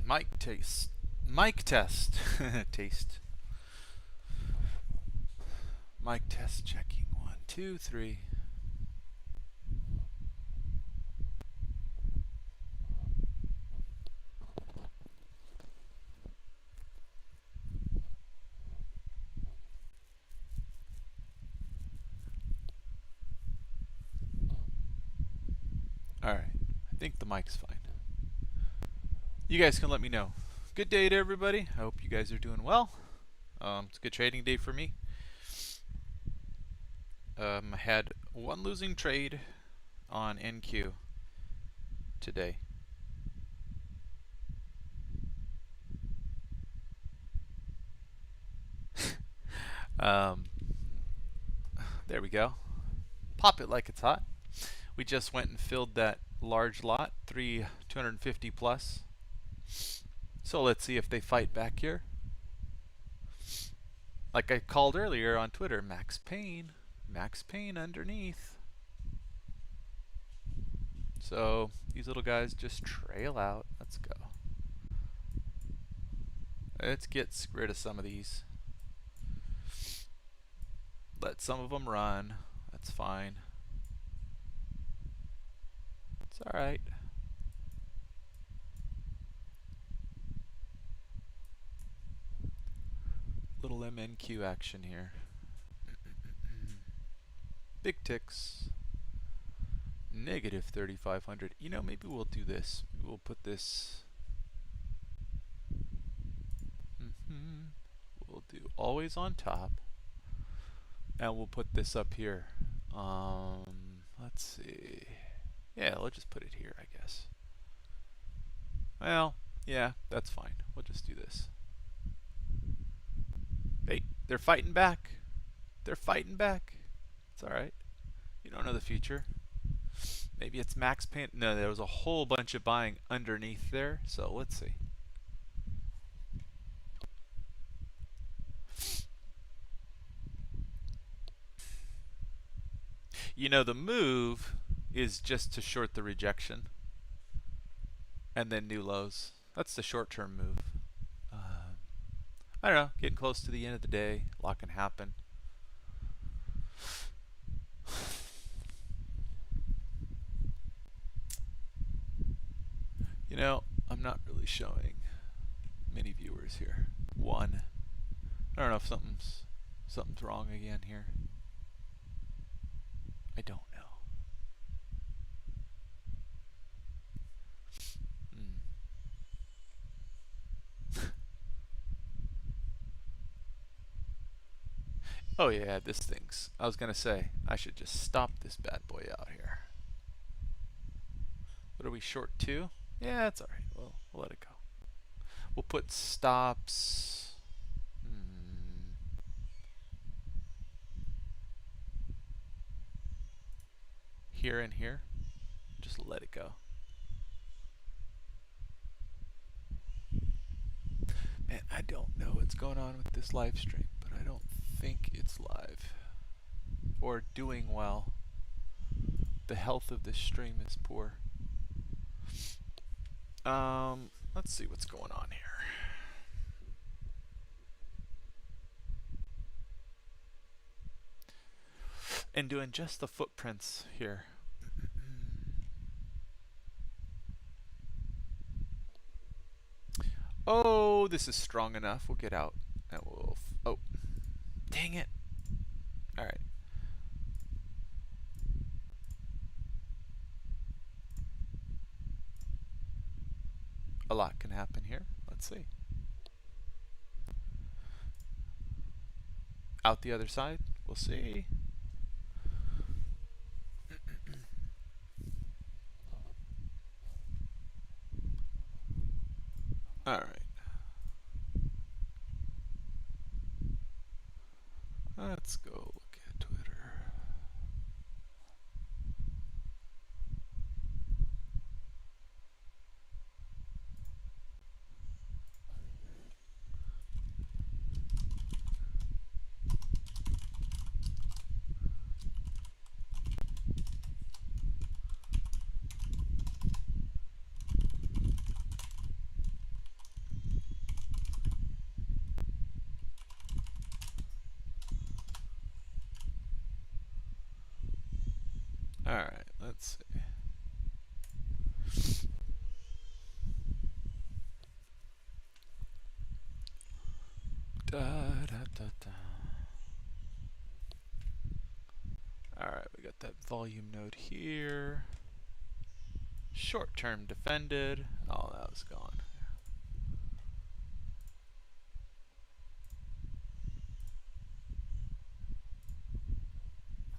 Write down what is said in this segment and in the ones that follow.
Mic taste. Mic test. Taste. Mic test checking. 1, 2, 3. Alright. I think the mic's fine. You guys can let me know. Good day to everybody. I hope you guys are doing well. It's a good trading day for me. I had one losing trade on NQ today. There we go. Pop it like it's hot. We just went and filled that large lot, 250 plus. So let's see if they fight back here. Like I called earlier on Twitter, max pain underneath. So these little guys just trail out. Let's go. Let's get rid of some of these. Let some of them run. That's fine. It's alright. Little MNQ action here. Big ticks. Negative 3,500. You know, maybe we'll do this. Maybe we'll put this. We'll do always on top. And we'll put this up here. Let's see. Yeah, let's just put it here, I guess. Well, yeah, that's fine. We'll just do this. Hey, they're fighting back. They're fighting back. It's alright. You don't know the future. Maybe it's max pain. No, there was a whole bunch of buying underneath there. So let's see. You know, the move is just to short the rejection and then new lows. That's the short-term move. I don't know, getting close to the end of the day, a lot can happen. You know, I'm not really showing many viewers here. One. I don't know if something's wrong again here. I don't know. Oh yeah, this thing's. I was gonna say, I should just stop this bad boy out here. What are we short 2? Yeah, that's alright. We'll let it go. We'll put stops. Here and here. Just let it go. Man, I don't know what's going on with this live stream, but I don't think it's live or doing well. The health of this stream is poor. Let's see what's going on here. And doing just the footprints here. Oh, this is strong enough. We'll get out. And we'll. Oh, dang it. All right. A lot can happen here. Let's see. Out the other side. We'll see. All right. Let's go look at Twitter. Alright, let's see. Alright, we got that volume node here. Short term defended. Oh, that was gone.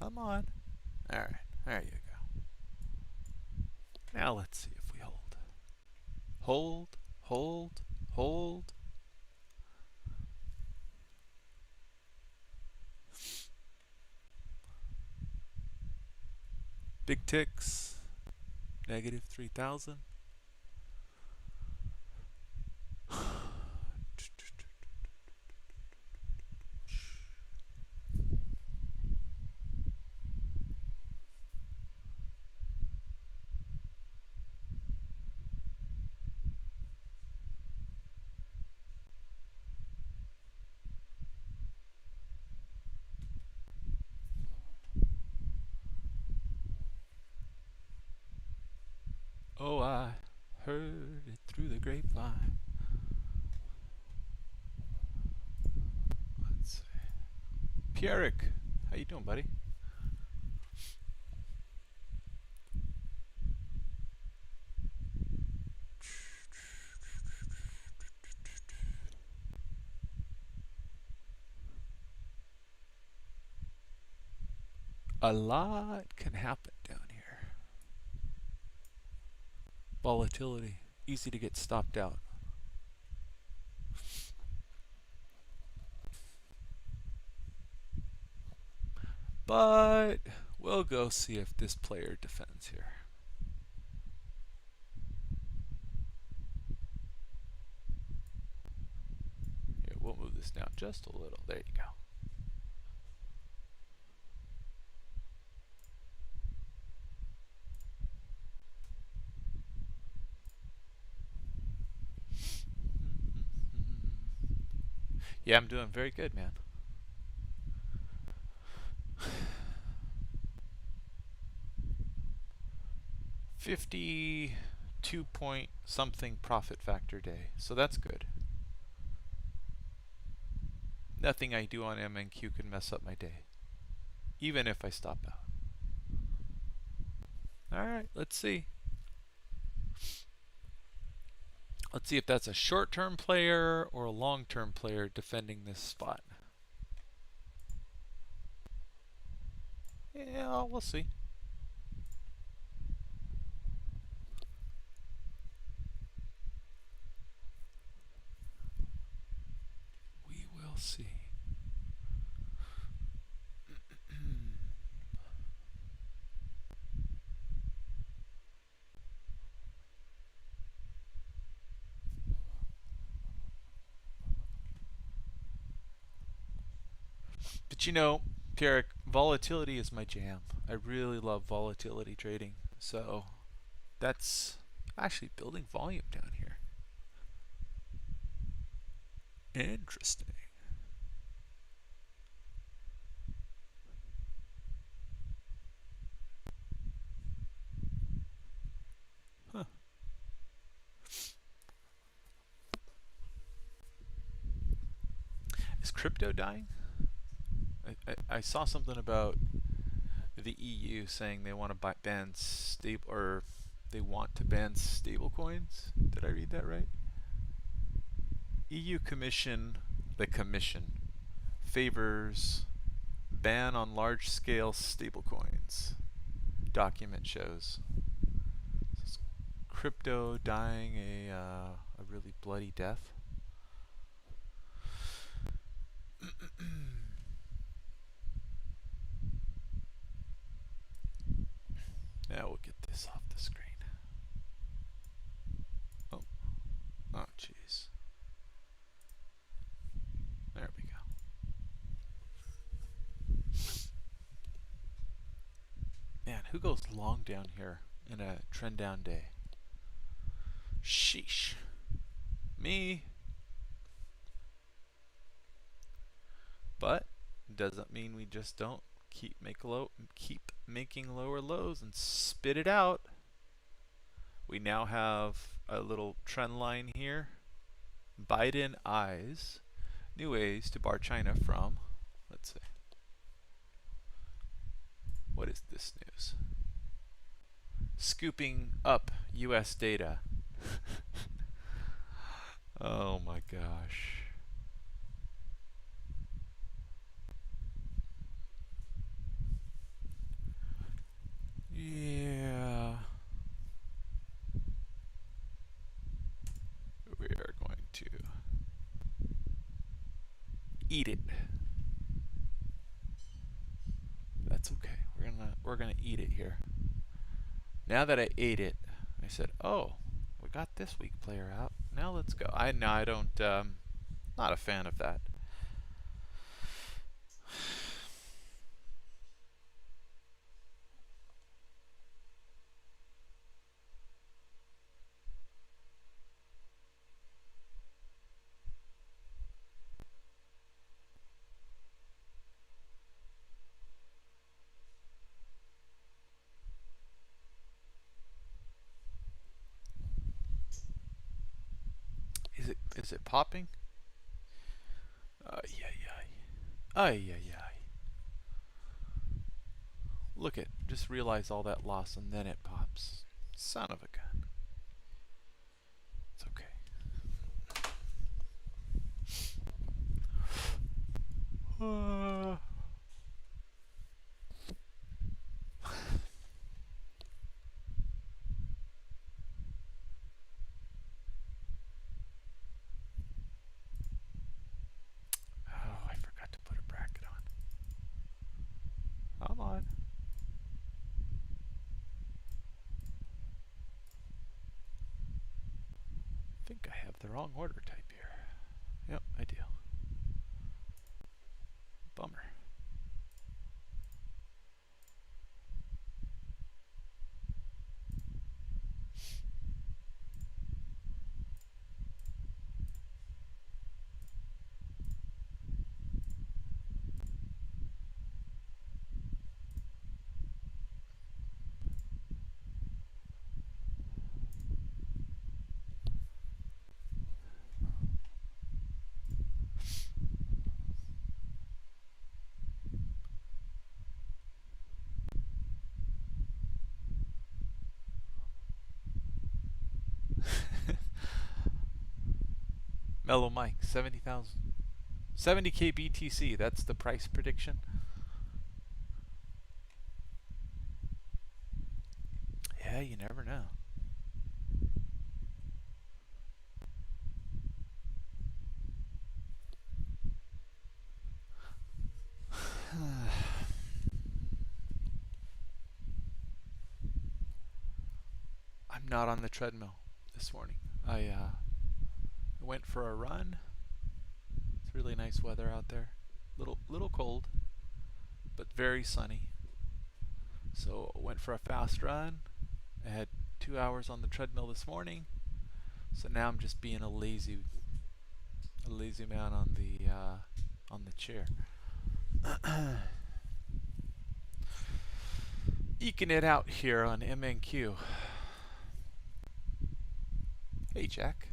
Come on. Alright, there you go. Now let's see if we hold. Hold, hold, hold. Big ticks. Negative 3,000. Oh, I heard it through the grapevine. Let's see. Pierrick, how you doing, buddy? A lot can happen down here. Volatility, easy to get stopped out. But we'll go see if this player defends here. Here, we'll move this down just a little. There you go. Yeah, I'm doing very good, man. $52 point something profit factor day, so that's good. Nothing I do on MNQ can mess up my day, even if I stop out. Alright, let's see. Let's see if that's a short-term player or a long-term player defending this spot. Yeah, we'll see. We will see. But you know, Pierrick, volatility is my jam. I really love volatility trading. So that's actually building volume down here. Interesting. Huh. Is crypto dying? I saw something about the EU saying they want to ban stable, or they want to ban stable coins. Did I read that right? EU Commission, the Commission, favors ban on large-scale stablecoins. Document shows. Is crypto dying a really bloody death? Now we'll get this off the screen. Oh, jeez. There we go. Man, who goes long down here in a trend down day? Sheesh. Me. But doesn't mean we just don't keep making lower lows and spit it out. We now have a little trend line here. Biden eyes new ways to bar China from, let's see, what is this news? Scooping up US data. Oh my gosh. Yeah. We are going to eat it. That's okay. We're gonna eat it here. Now that I ate it, I said, "Oh, we got this week player out. Now let's go." I don't. Not a fan of that. Is it popping? Ay ay ay. Ay ay ay. Look at, just realize all that loss and then it pops. Son of a gun. It's okay. Oh, I forgot to put a bracket on. Come on. I think I have the wrong order type here. Yep, I do. Bummer. Mellow Mike, 70,000. 70k BTC, that's the price prediction. Yeah, you never know. I'm not on the treadmill this morning. I went for a run. It's really nice weather out there. Little cold, but very sunny. So I went for a fast run. I had 2 hours on the treadmill this morning. So now I'm just being a lazy man on the chair. Eking it out here on MNQ. Hey, Jack.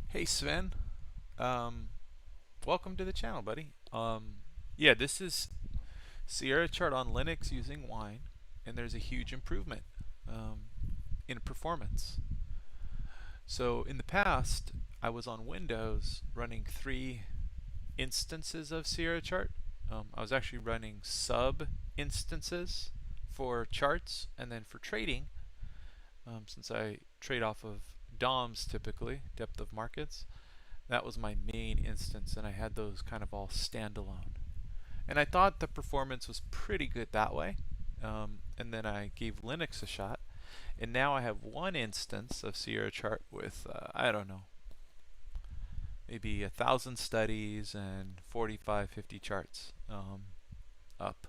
Hey, Sven. Welcome to the channel, buddy. Yeah, this is Sierra chart on Linux using Wine, and there's a huge improvement in performance. So in the past, I was on Windows running 3 instances of Sierra chart. I was actually running sub instances for charts, and then for trading, since I trade off of DOMs typically, depth of markets, that was my main instance, and I had those kind of all standalone. And I thought the performance was pretty good that way. And then I gave Linux a shot, and now I have one instance of Sierra chart with I don't know, maybe 1,000 studies and 45, 50 charts up.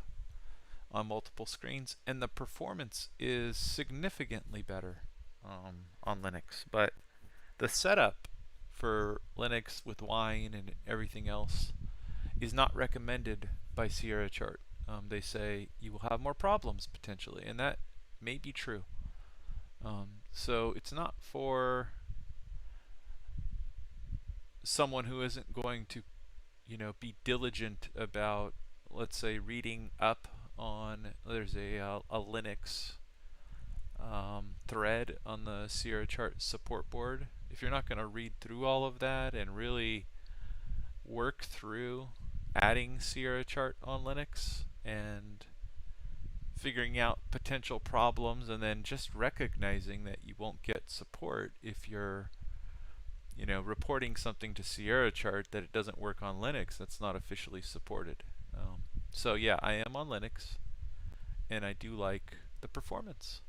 on multiple screens, and the performance is significantly better on Linux. But the setup for Linux with Wine and everything else is not recommended by Sierra Chart. They say you will have more problems potentially, and that may be true. So it's not for someone who isn't going to, be diligent about, let's say, reading up on. There's a Linux thread on the Sierra Chart support board. If you're not going to read through all of that and really work through adding Sierra Chart on Linux and figuring out potential problems, and then just recognizing that you won't get support if you're reporting something to Sierra Chart that it doesn't work on Linux, that's not officially supported. So yeah, I am on Linux, and I do like the performance.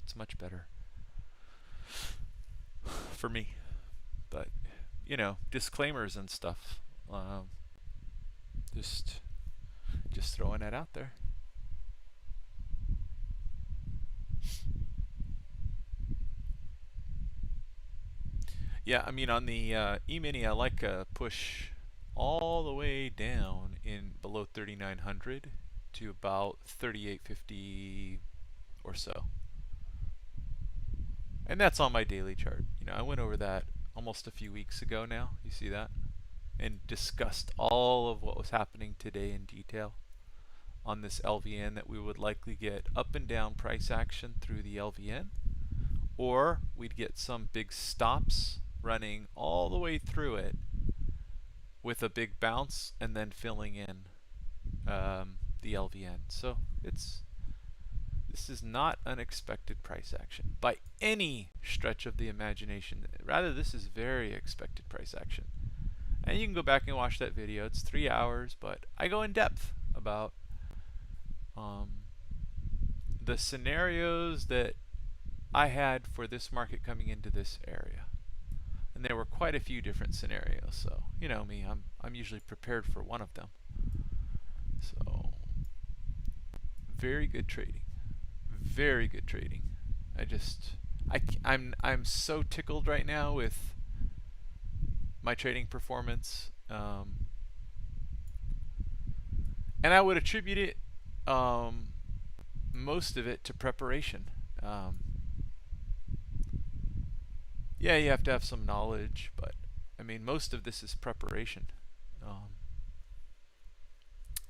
It's much better for me. But disclaimers and stuff. Just throwing that out there. Yeah, I mean on the E-mini, I like a push all the way down in below 3900 to about 3850 or so. And that's on my daily chart. I went over that almost a few weeks ago now. You see that? And discussed all of what was happening today in detail on this LVN, that we would likely get up and down price action through the LVN, or we'd get some big stops running all the way through it with a big bounce and then filling in the LVN. So this is not unexpected price action by any stretch of the imagination. Rather, this is very expected price action. And you can go back and watch that video. It's 3 hours, but I go in depth about the scenarios that I had for this market coming into this area. And there were quite a few different scenarios, so you know me, I'm usually prepared for one of them. So very good trading, very good trading. I'm so tickled right now with my trading performance, and I would attribute it, most of it, to preparation. Yeah, you have to have some knowledge, but I mean, most of this is preparation.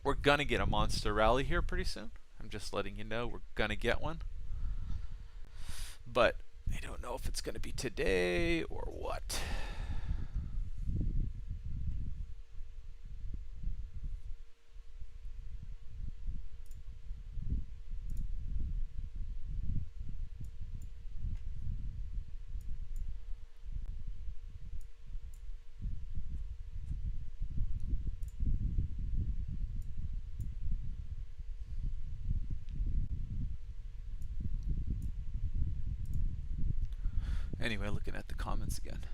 We're gonna get a monster rally here pretty soon. I'm just letting you know we're gonna get one, but I don't know if it's gonna be today or what. Anyway, looking at the comments again.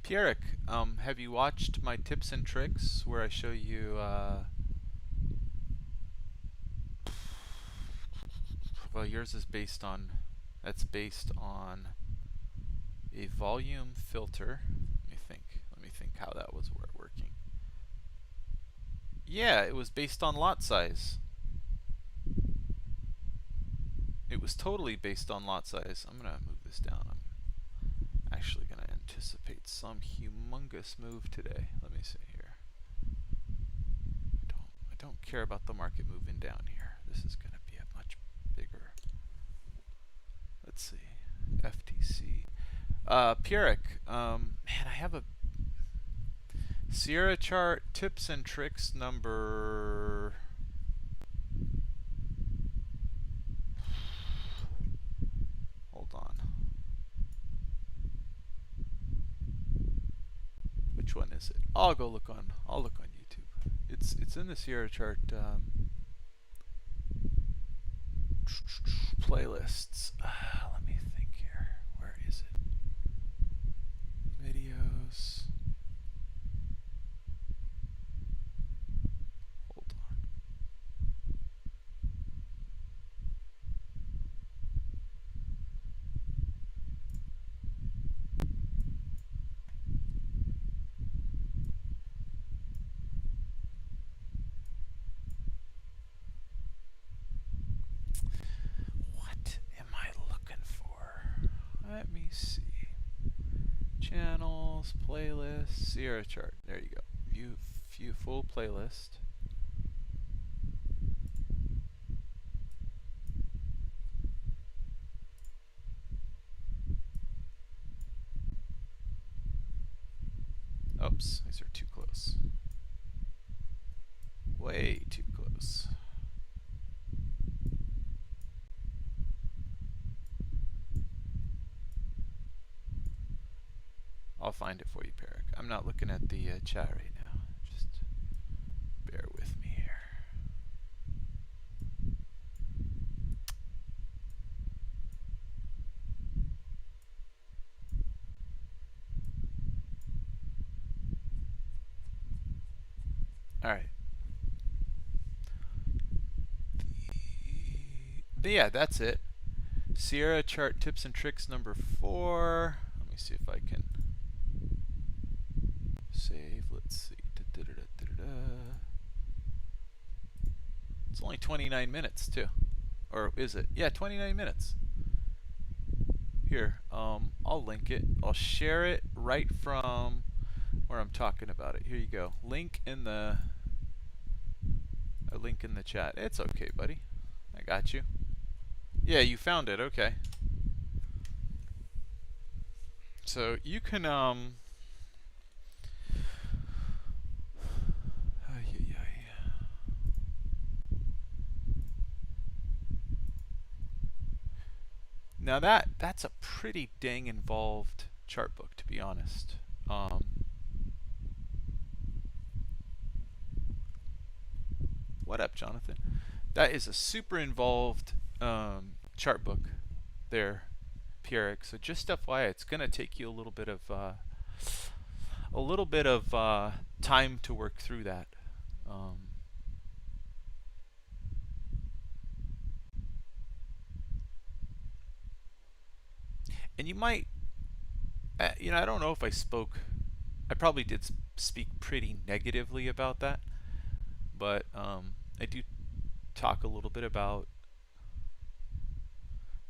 Pierrick, have you watched my tips and tricks where I show you well, yours is based on, that's based on a volume filter. Let me think how that was working. Yeah, it was based on lot size. It was totally based on lot size. I'm gonna move this down. I'm actually gonna anticipate some humongous move today. Let me see here. I don't care about the market moving down here. This is gonna be a much bigger. Let's see. FTC. Pierrick, man, I have a Sierra Chart tips and tricks number. Hold on. Which one is it? I'll look on YouTube. It's in the Sierra chart playlists. Let me think here. Where is it? Videos. Hold on. What am I looking for? Let me see. Channels, playlists, Sierra chart. There you go. View full playlist. Oops, these are too close. Way too close. I'll find it for you, Perrick. I'm not looking at the chat right now. Just bear with me here. All right. Yeah, that's it. Sierra chart tips and tricks number 4. Let me see if I can save. Let's see. It's only 29 minutes too. Or is it? Yeah, 29 minutes. Here, I'll link it. I'll share it right from where I'm talking about it. Here you go. Link in the chat. It's okay, buddy. I got you. Yeah, you found it. Okay. So you can now that's a pretty dang involved chart book, to be honest. What up, Jonathan? That is a super involved chart book there, Pierrick. So just FYI, it's going to take you a little bit of time to work through that. And you might, you know, I don't know if I probably did speak pretty negatively about that, but I do talk a little bit about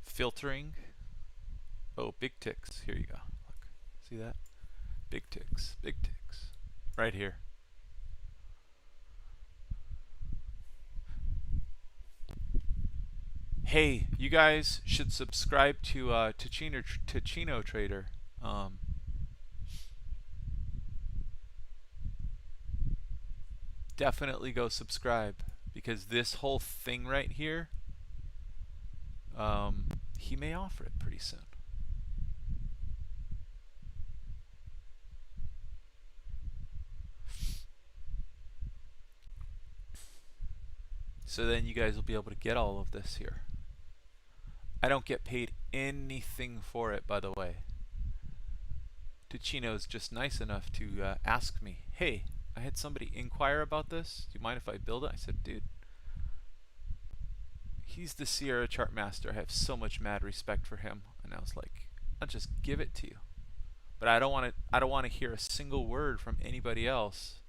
filtering. Oh, big ticks. Here you go. Look. See that? Big ticks. Big ticks. Right here. Hey, you guys should subscribe to Chino Trader. Definitely go subscribe, because this whole thing right here, he may offer it pretty soon. So then you guys will be able to get all of this here. I don't get paid anything for it, by the way. Ticino's just nice enough to ask me, hey, I had somebody inquire about this. Do you mind if I build it? I said, dude, he's the Sierra chart master. I have so much mad respect for him. And I was like, I'll just give it to you. But I don't want to hear a single word from anybody else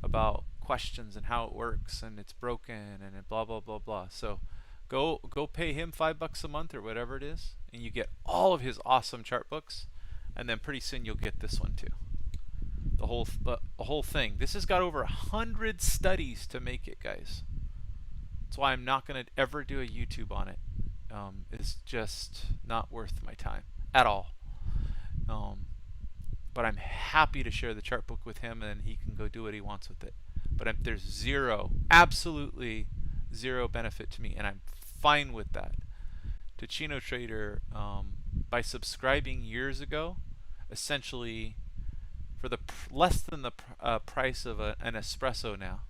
about questions and how it works and it's broken and blah blah blah blah. So go pay him $5 a month or whatever it is, and you get all of his awesome chart books, and then pretty soon you'll get this one too. The whole thing. This has got over 100 studies to make it, guys. That's why I'm not going to ever do a YouTube on it. It's just not worth my time at all. But I'm happy to share the chart book with him, and he can go do what he wants with it. But there's absolutely zero benefit to me, and I'm fine with that. Ticino Trader, by subscribing years ago, essentially for the less than the price of an espresso now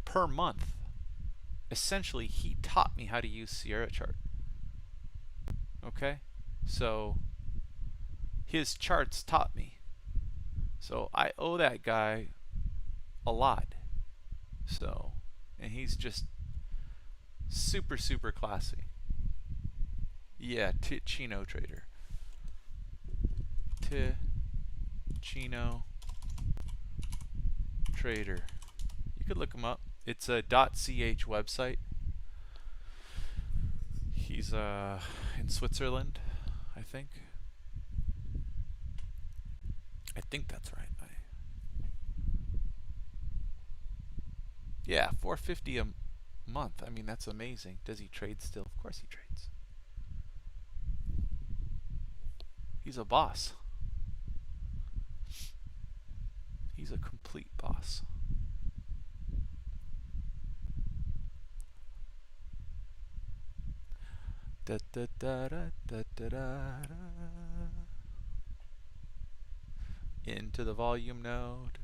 per month. Essentially, he taught me how to use Sierra Chart. Okay, so his charts taught me. So I owe that guy a lot. So, and he's just super, super classy. Yeah, Chino Trader. Chino Trader. You could look him up. It's a .ch website. He's in Switzerland, I think. I think that's right. Yeah, $450 a month. I mean, that's amazing. Does he trade still? Of course he trades. He's a boss. He's a complete boss. Da, da, da, da, da, da, da. Into the volume node.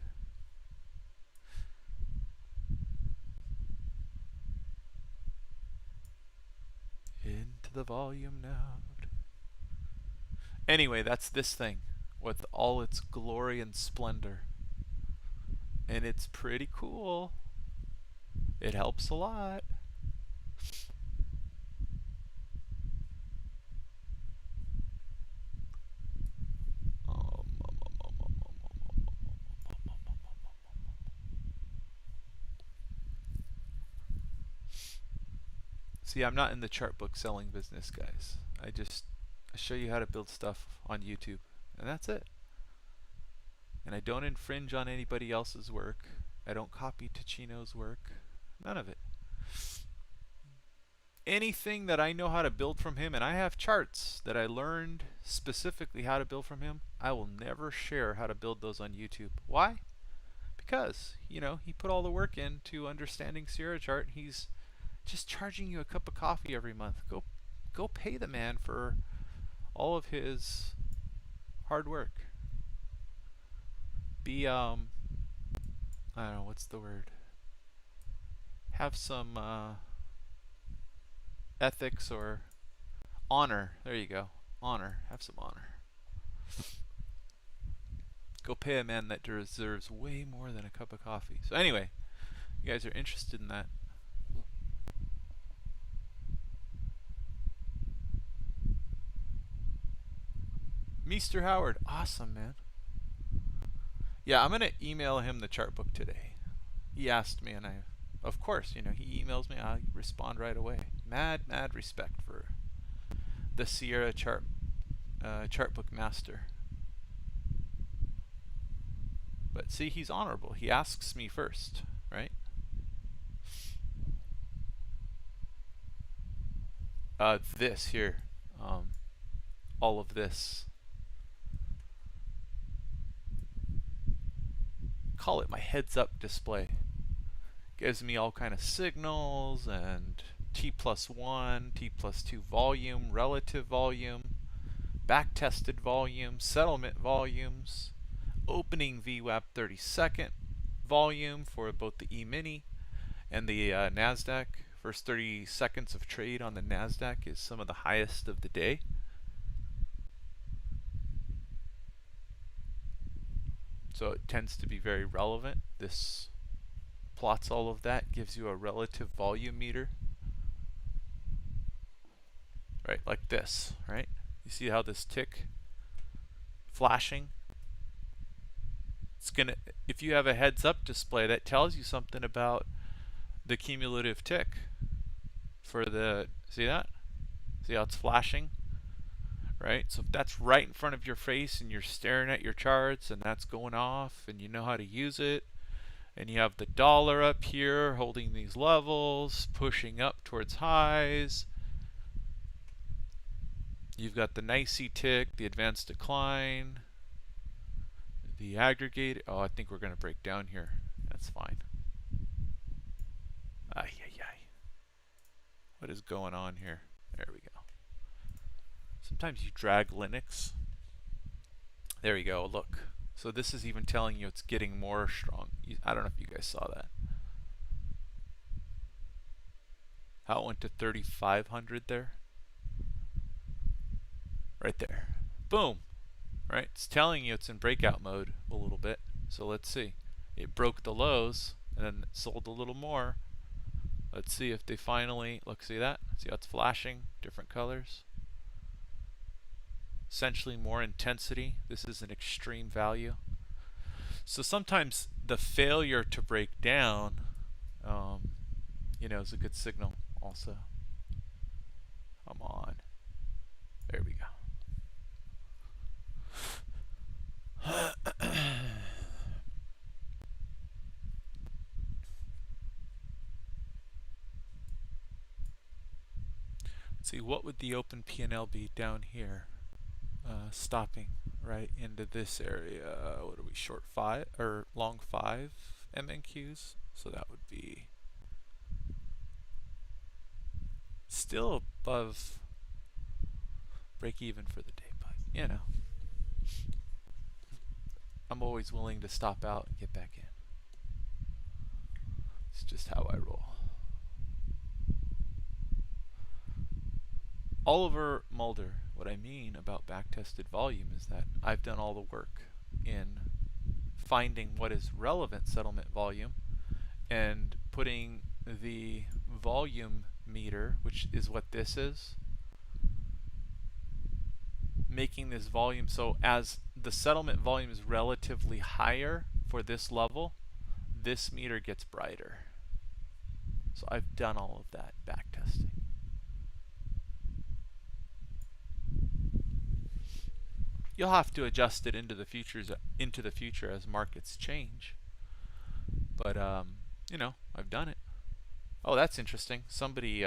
Into the volume node. Anyway, that's this thing with all its glory and splendor. And it's pretty cool. It helps a lot. See, I'm not in the chart book selling business, guys. I show you how to build stuff on YouTube, and that's it. And I don't infringe on anybody else's work. I don't copy Ticino's work. None of it. Anything that I know how to build from him, and I have charts that I learned specifically how to build from him, I will never share how to build those on YouTube. Why? Because, you know, he put all the work into understanding Sierra Chart. He's just charging you a cup of coffee every month. Go pay the man for all of his hard work. Be I don't know, what's the word? Have some ethics or honor. There you go. Honor. Have some honor. Go pay a man that deserves way more than a cup of coffee. So anyway, you guys are interested in that. Mr. Howard, awesome, man. Yeah, I'm gonna email him the chart book today. He asked me, and I, of course, you know, he emails me, I respond right away. Mad respect for the Sierra chart book master. But see, he's honorable. He asks me first, right? This here, all of this. Call it my heads-up display. Gives me all kind of signals and T+1, T+2 volume, relative volume, back-tested volume, settlement volumes, opening VWAP 30-second volume for both the E-mini and the NASDAQ. First 30 seconds of trade on the NASDAQ is some of the highest of the day. So it tends to be very relevant. This plots all of that, gives you a relative volume meter. Right, like this, right? You see how this tick flashing? It's gonna, if you have a heads up display, that tells you something about the cumulative tick for the, see that? See how it's flashing? Right? So if that's right in front of your face and you're staring at your charts and that's going off and you know how to use it, and you have the dollar up here holding these levels, pushing up towards highs. You've got the nicey tick, the advanced decline, the aggregate. Oh, I think we're going to break down here. That's fine. Ay, ay, ay. What is going on here? There we go. Sometimes you drag Linux. There we go. Look. So this is even telling you it's getting more strong. I don't know if you guys saw that. How it went to 3,500 there. Right there. Boom. Right? It's telling you it's in breakout mode a little bit. So let's see. It broke the lows and then it sold a little more. Let's see if they finally, look, see that? See how it's flashing? Different colors. Essentially more intensity. This is an extreme value. So sometimes the failure to break down, is a good signal also. Come on. There we go. Let's see, what would the open P&L be down here? Stopping right into this area. What are we, short 5 or long 5 MNQs? So that would be still above break even for the day, but I'm always willing to stop out and get back in. It's just how I roll. Oliver Mulder, what I mean about backtested volume is that I've done all the work in finding what is relevant settlement volume and putting the volume meter, which is what this is, making this volume so as the settlement volume is relatively higher for this level, this meter gets brighter. So I've done all of that backtesting. You'll have to adjust it into the future as markets change. But I've done it. Oh, that's interesting. Somebody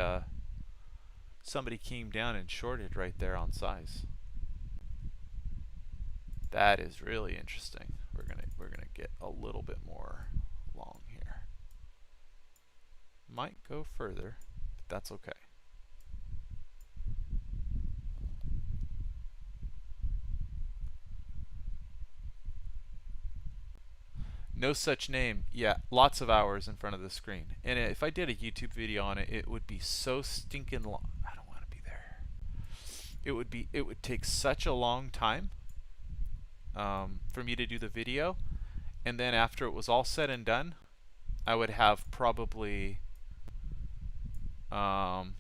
came down and shorted right there on size. That is really interesting. We're gonna get a little bit more long here. Might go further, but that's okay. No such name. Yeah, lots of hours in front of the screen. And if I did a YouTube video on it, it would be so stinking long. I don't want to be there. It would take such a long time for me to do the video. And then after it was all said and done, I would have probably 10%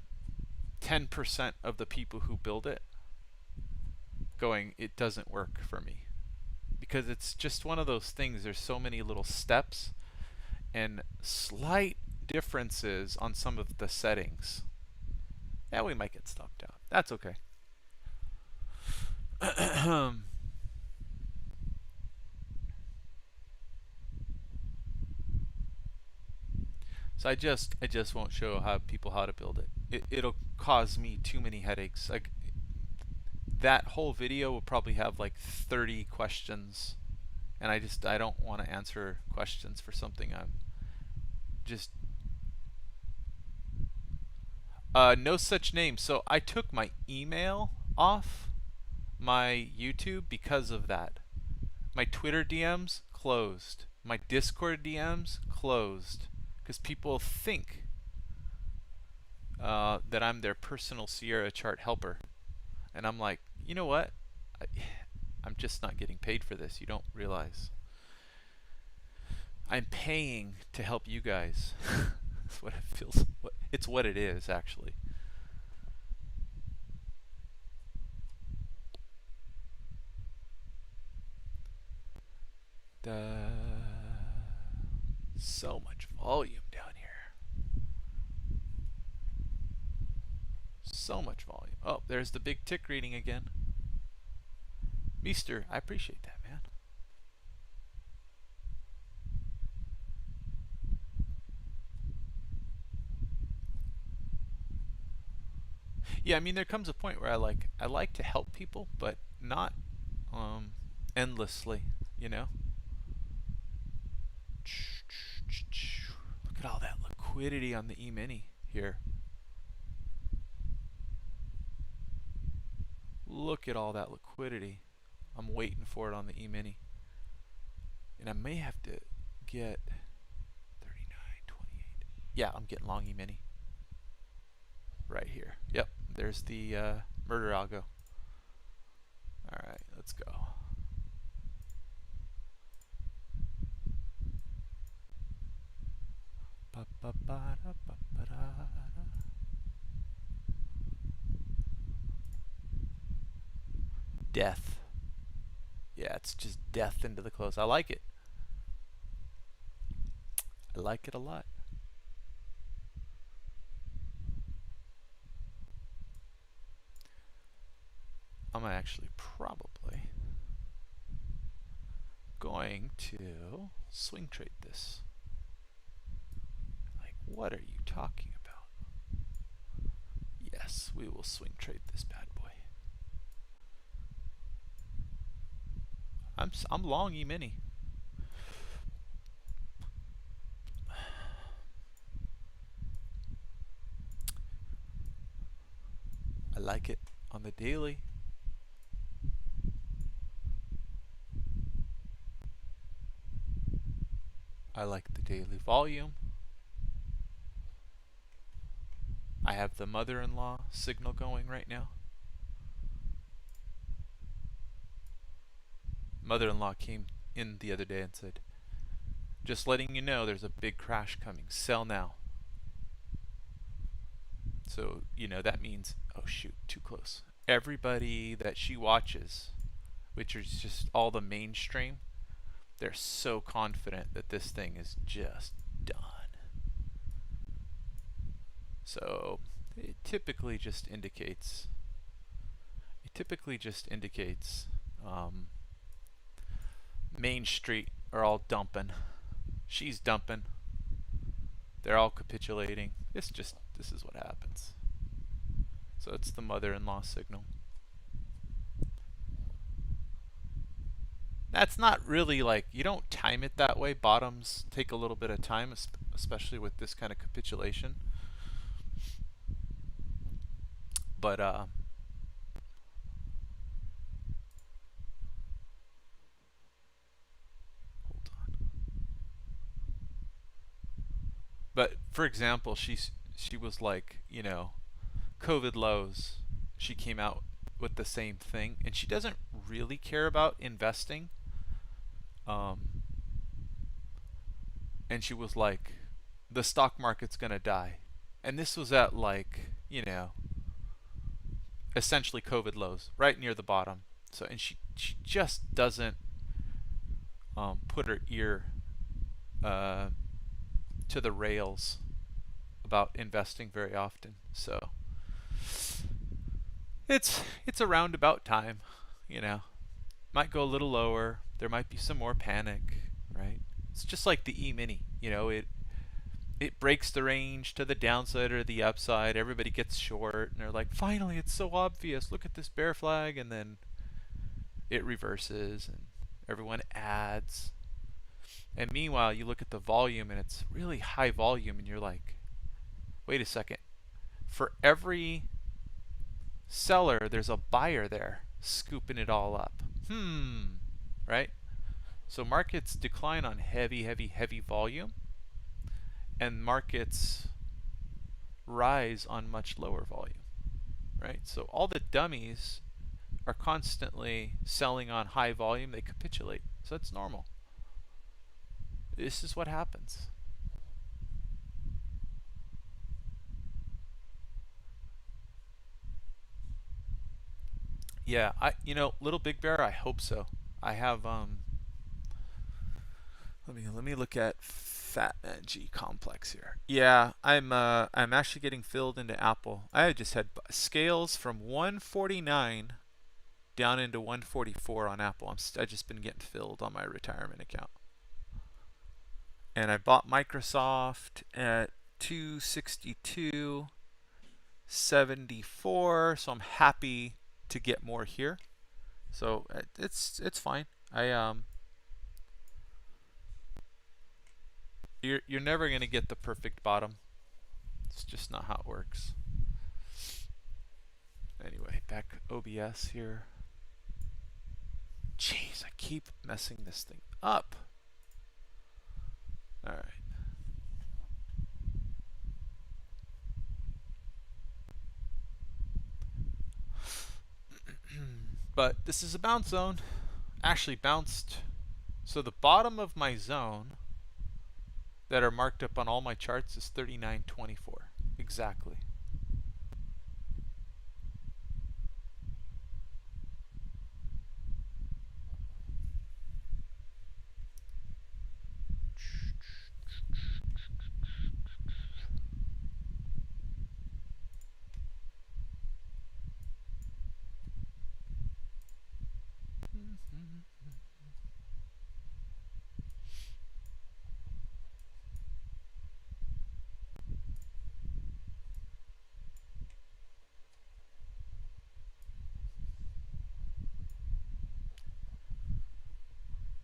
of the people who build it going, it doesn't work for me. Because it's just one of those things. There's so many little steps and slight differences on some of the settings. Yeah, we might get stopped out. That's okay. So I just won't show people how to build it. It'll cause me too many headaches. Like, that whole video will probably have like 30 questions, and I don't want to answer questions for something I'm just no such name. So I took my email off my YouTube because of that. My Twitter DMs closed. My Discord DMs closed because people think that I'm their personal Sierra chart helper. And I'm like, you know what? I'm just not getting paid for this. You don't realize. I'm paying to help you guys. That's what it feels. It's what it is, actually. So much volume down here. So much volume. Oh, there's the big tick reading again. Meester, I appreciate that, man. Yeah, I mean, there comes a point where I like to help people, but not endlessly, you know? Look at all that liquidity on the E-mini here. Look at all that liquidity. I'm waiting for it on the E-mini. And I may have to get 39.28. Yeah, I'm getting long E-mini. Right here. Yep, there's the murder algo. Alright, let's go. Death. Yeah, it's just death into the close. I like it. I like it a lot. I'm actually probably going to swing trade this. Like, what are you talking about? Yes, we will swing trade this bad boy. I'm long E-mini. I like it on the daily. I like the daily volume. I have the mother-in-law signal going right now. Mother-in-law came in the other day and said, just letting you know there's a big crash coming. Sell now. So, you know, that means, oh shoot, too close. Everybody that she watches, which is just all the mainstream, they're so confident that this thing is just done. So it typically just indicates Main Street are all dumping. She's dumping. They're all capitulating. This is what happens. So it's the mother-in-law signal. That's not really like, you don't time it that way. Bottoms take a little bit of time, especially with this kind of capitulation. But hold on. But for example, she was like, you know, COVID lows. She came out with the same thing, and she doesn't really care about investing. And she was like, the stock market's gonna die. And this was at, like, you know, essentially COVID lows, right near the bottom. So, and she just doesn't put her ear to the rails about investing very often. So it's a roundabout time, you know. Might go a little lower. There might be some more panic, right? It's just like the E-mini, you know. It breaks the range to the downside or the upside. Everybody gets short, and they're like, finally, it's so obvious. Look at this bear flag, and then it reverses, and everyone adds. And meanwhile, you look at the volume, and it's really high volume, and you're like, wait a second. For every seller, there's a buyer there scooping it all up. Right? So markets decline on heavy, heavy, heavy volume, and markets rise on much lower volume, right? So all the dummies are constantly selling on high volume. They capitulate. So it's normal. This is what happens. Yeah, Little Big Bear, I hope so. I have let me look at Fat Man G complex here. Yeah, I'm actually getting filled into Apple. I just had scales from 149 down into 144 on Apple. I just been getting filled on my retirement account. And I bought Microsoft at 262.74, so I'm happy to get more here. So it's fine. You're never going to get the perfect bottom. It's just not how it works. Anyway, back OBS here. Jeez, I keep messing this thing up. All right. But this is a bounce zone. Actually bounced. So the bottom of my zone that are marked up on all my charts is 39.24. Exactly.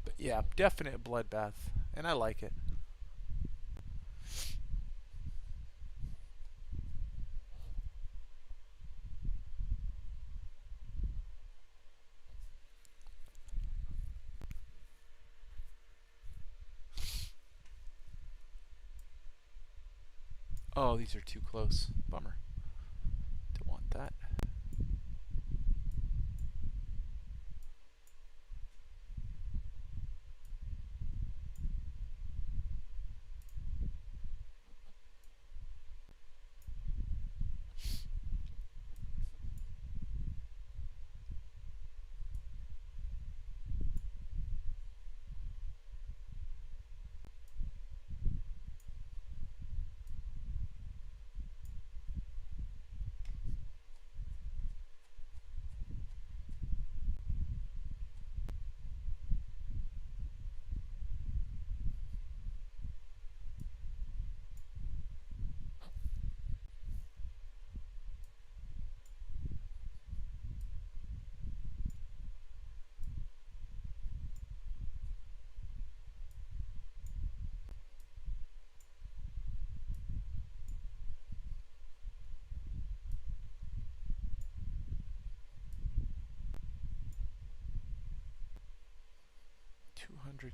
But yeah, definite bloodbath, and I like it. Oh, these are too close. Bummer. Don't want that.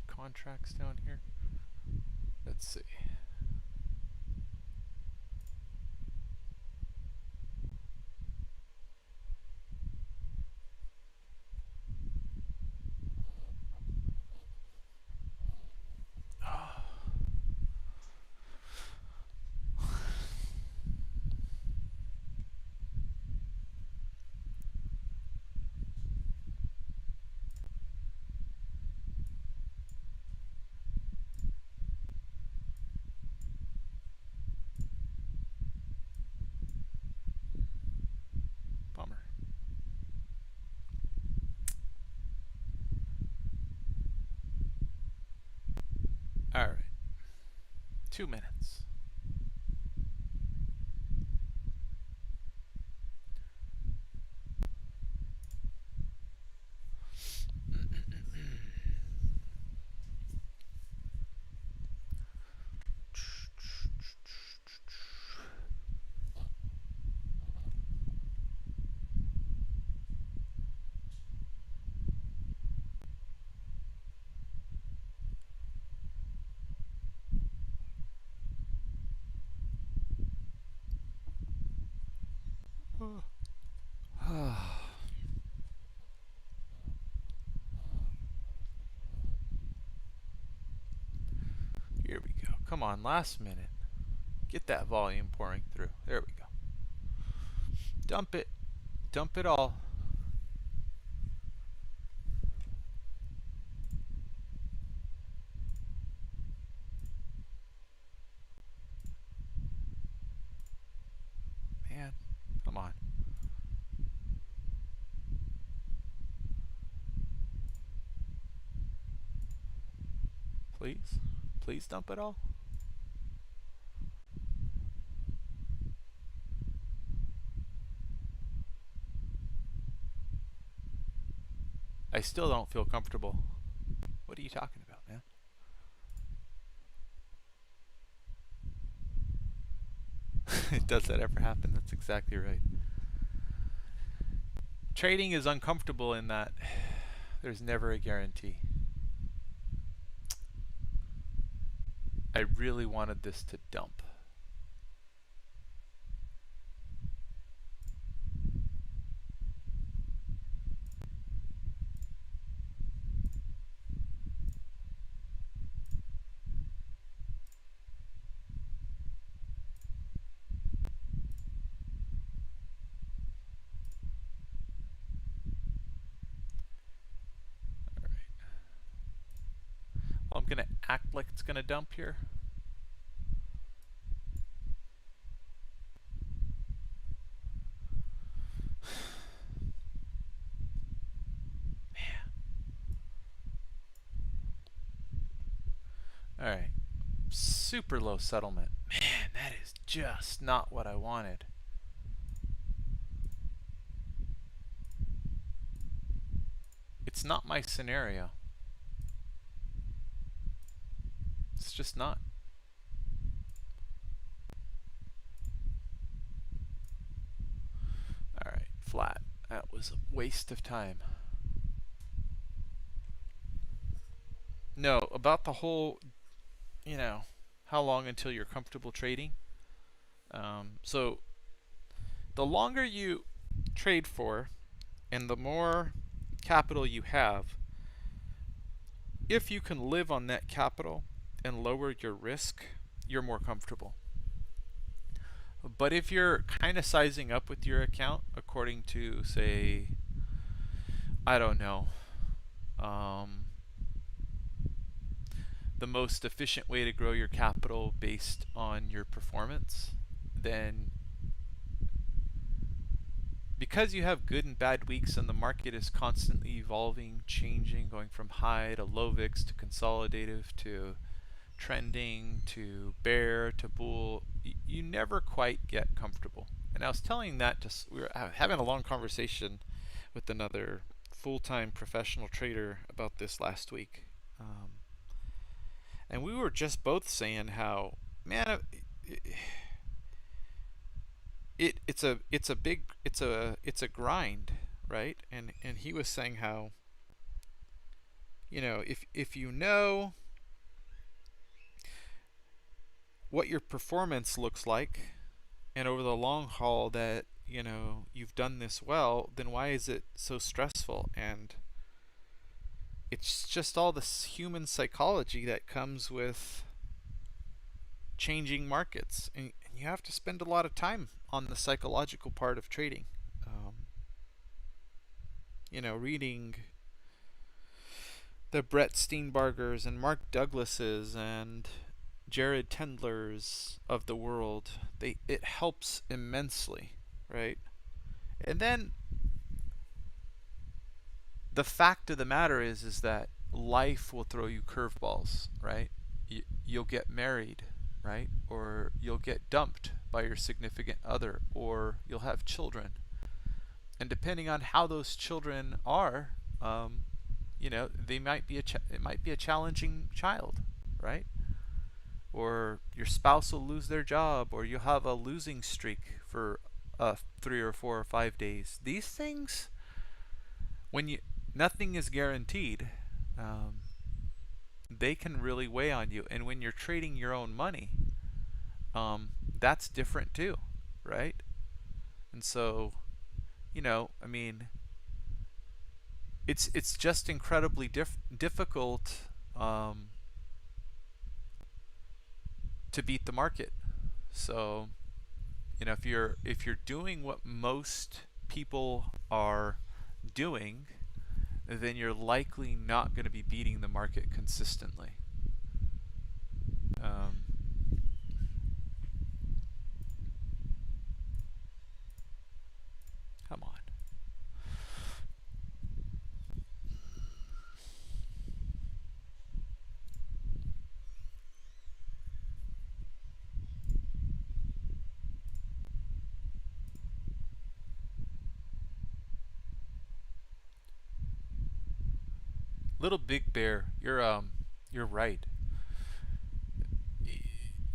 Contracts down here. Let's see. Bummer. All right. 2 minutes. Here we go. Come on, last minute. Get that volume pouring through. There we go. Dump it. Dump it all. Man, come on. Please? Please dump it all? I still don't feel comfortable. What are you talking about, man? Does that ever happen? That's exactly right. Trading is uncomfortable in that there's never a guarantee. I really wanted this to dump. All right. Well, I'm going to act like it's going to dump here. All right. Super low settlement. Man, that is just not what I wanted. It's not my scenario. It's just not. All right, flat. That was a waste of time. No, about the whole, how long until you're comfortable trading. So the longer you trade for and the more capital you have, if you can live on that capital and lower your risk, you're more comfortable. But if you're kind of sizing up with your account according to, say, I don't know, the most efficient way to grow your capital based on your performance, then because you have good and bad weeks and the market is constantly evolving, changing, going from high to low VIX to consolidative to trending to bear to bull, you never quite get comfortable. And I was telling that we were having a long conversation with another full-time professional trader about this last week. And we were just both saying how, man, it's a grind, right? And he was saying how, if you know what your performance looks like, and over the long haul that you've done this well, then why is it so stressful? And it's just all this human psychology that comes with changing markets, and you have to spend a lot of time on the psychological part of trading. Reading the Brett Steenbargers and Mark Douglases and Jared Tendlers of the world. It helps immensely, right? And then the fact of the matter is that life will throw you curveballs, right? You'll get married, right? Or you'll get dumped by your significant other, or you'll have children. And depending on how those children are, they might be it might be a challenging child, right? Or your spouse will lose their job, or you'll have a losing streak for 3 or 4 or 5 days. These things, nothing is guaranteed. They can really weigh on you, and when you're trading your own money, that's different too, right? And so, it's just incredibly difficult to beat the market. So, if you're doing what most people are doing, then you're likely not going to be beating the market consistently. Come on. Little Big Bear, you're right.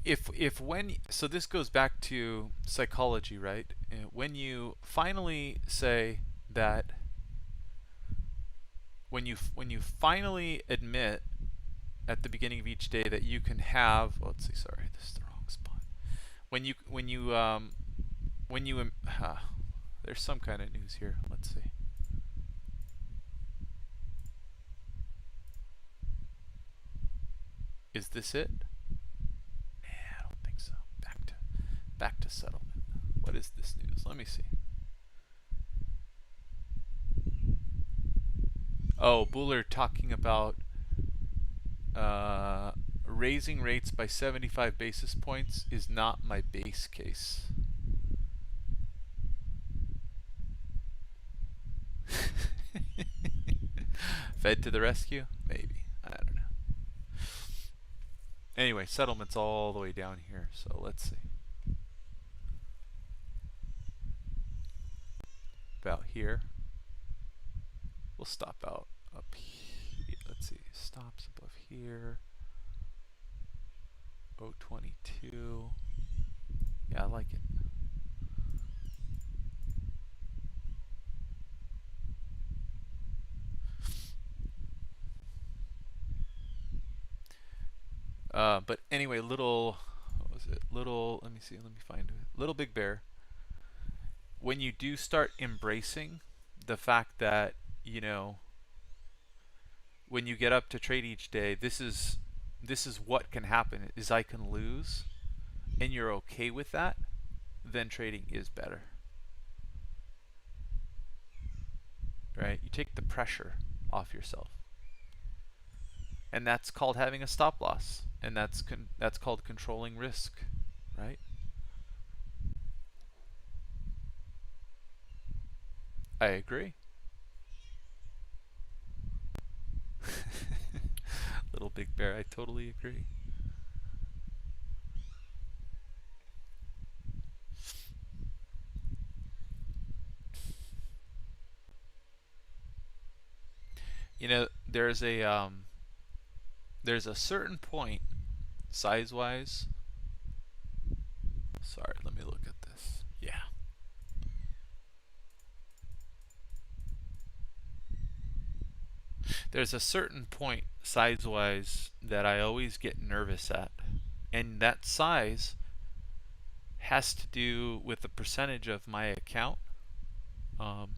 If when So this goes back to psychology, right? When you finally say that, when you finally admit at the beginning of each day that you can have. Oh, let's see. Sorry, this is the wrong spot. When you there's some kind of news here. Let's see. Is this it? Nah, I don't think so. Back to settlement. What is this news? Let me see. Oh, Buller talking about raising rates by 75 basis points is not my base case. Fed to the rescue? Maybe. I don't know. Anyway, settlement's all the way down here, so let's see. About here. We'll stop out up here. Let's see. Stops above here. 022. Yeah, I like it. But anyway, what was it? Let me see, let me find it. Little Big Bear. When you do start embracing the fact that, you know, when you get up to trade each day, this is what can happen, is I can lose, and you're okay with that, then trading is better. Right? You take the pressure off yourself. And that's called having a stop loss, and that's called controlling risk, right? I agree. Little Big Bear, I totally agree. You know, there's a certain point, size-wise. Sorry, let me look at this. Yeah. There's a certain point, size-wise, that I always get nervous at. And that size has to do with the percentage of my account. And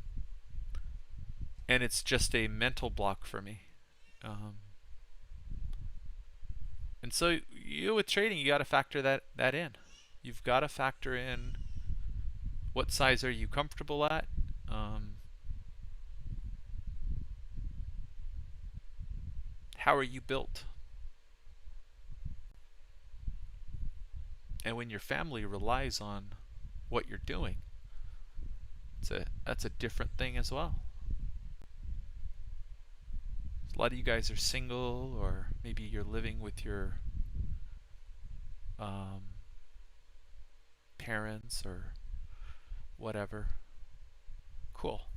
it's just a mental block for me. And so with trading, you got to factor that in. You've got to factor in what size are you comfortable at. How are you built? And when your family relies on what you're doing, that's a different thing as well. A lot of you guys are single, or maybe you're living with your parents or whatever. Cool.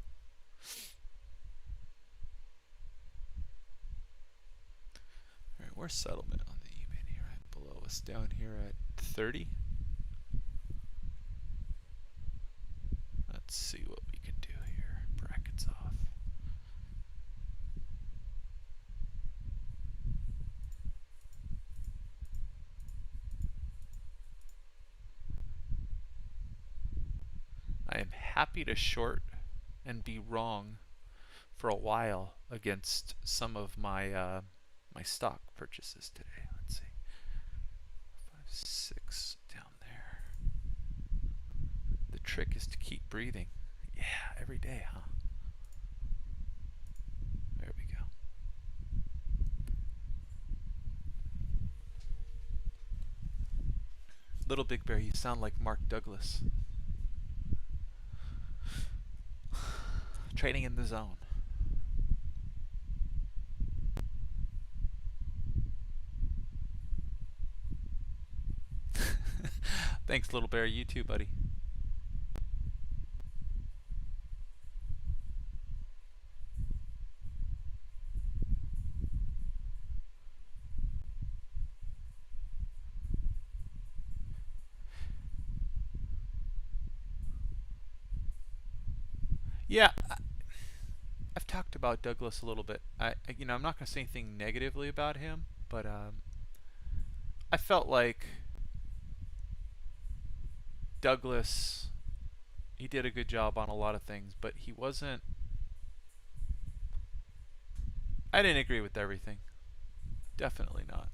All right, where's settlement on the E-mini? Right below us, down here at 30. Let's see what we can do here. Brackets off. I am happy to short and be wrong for a while against some of my my stock purchases today. Let's see, 5, 6 down there. The trick is to keep breathing. Yeah, every day, huh? There we go. Little Big Bear, you sound like Mark Douglas. Trading in the zone. Thanks, Little Bear. You too, buddy. Yeah, I've talked about Douglas a little bit. I'm not going to say anything negatively about him, But I felt like Douglas, he did a good job on a lot of things, but he wasn't. I didn't agree with everything. Definitely not.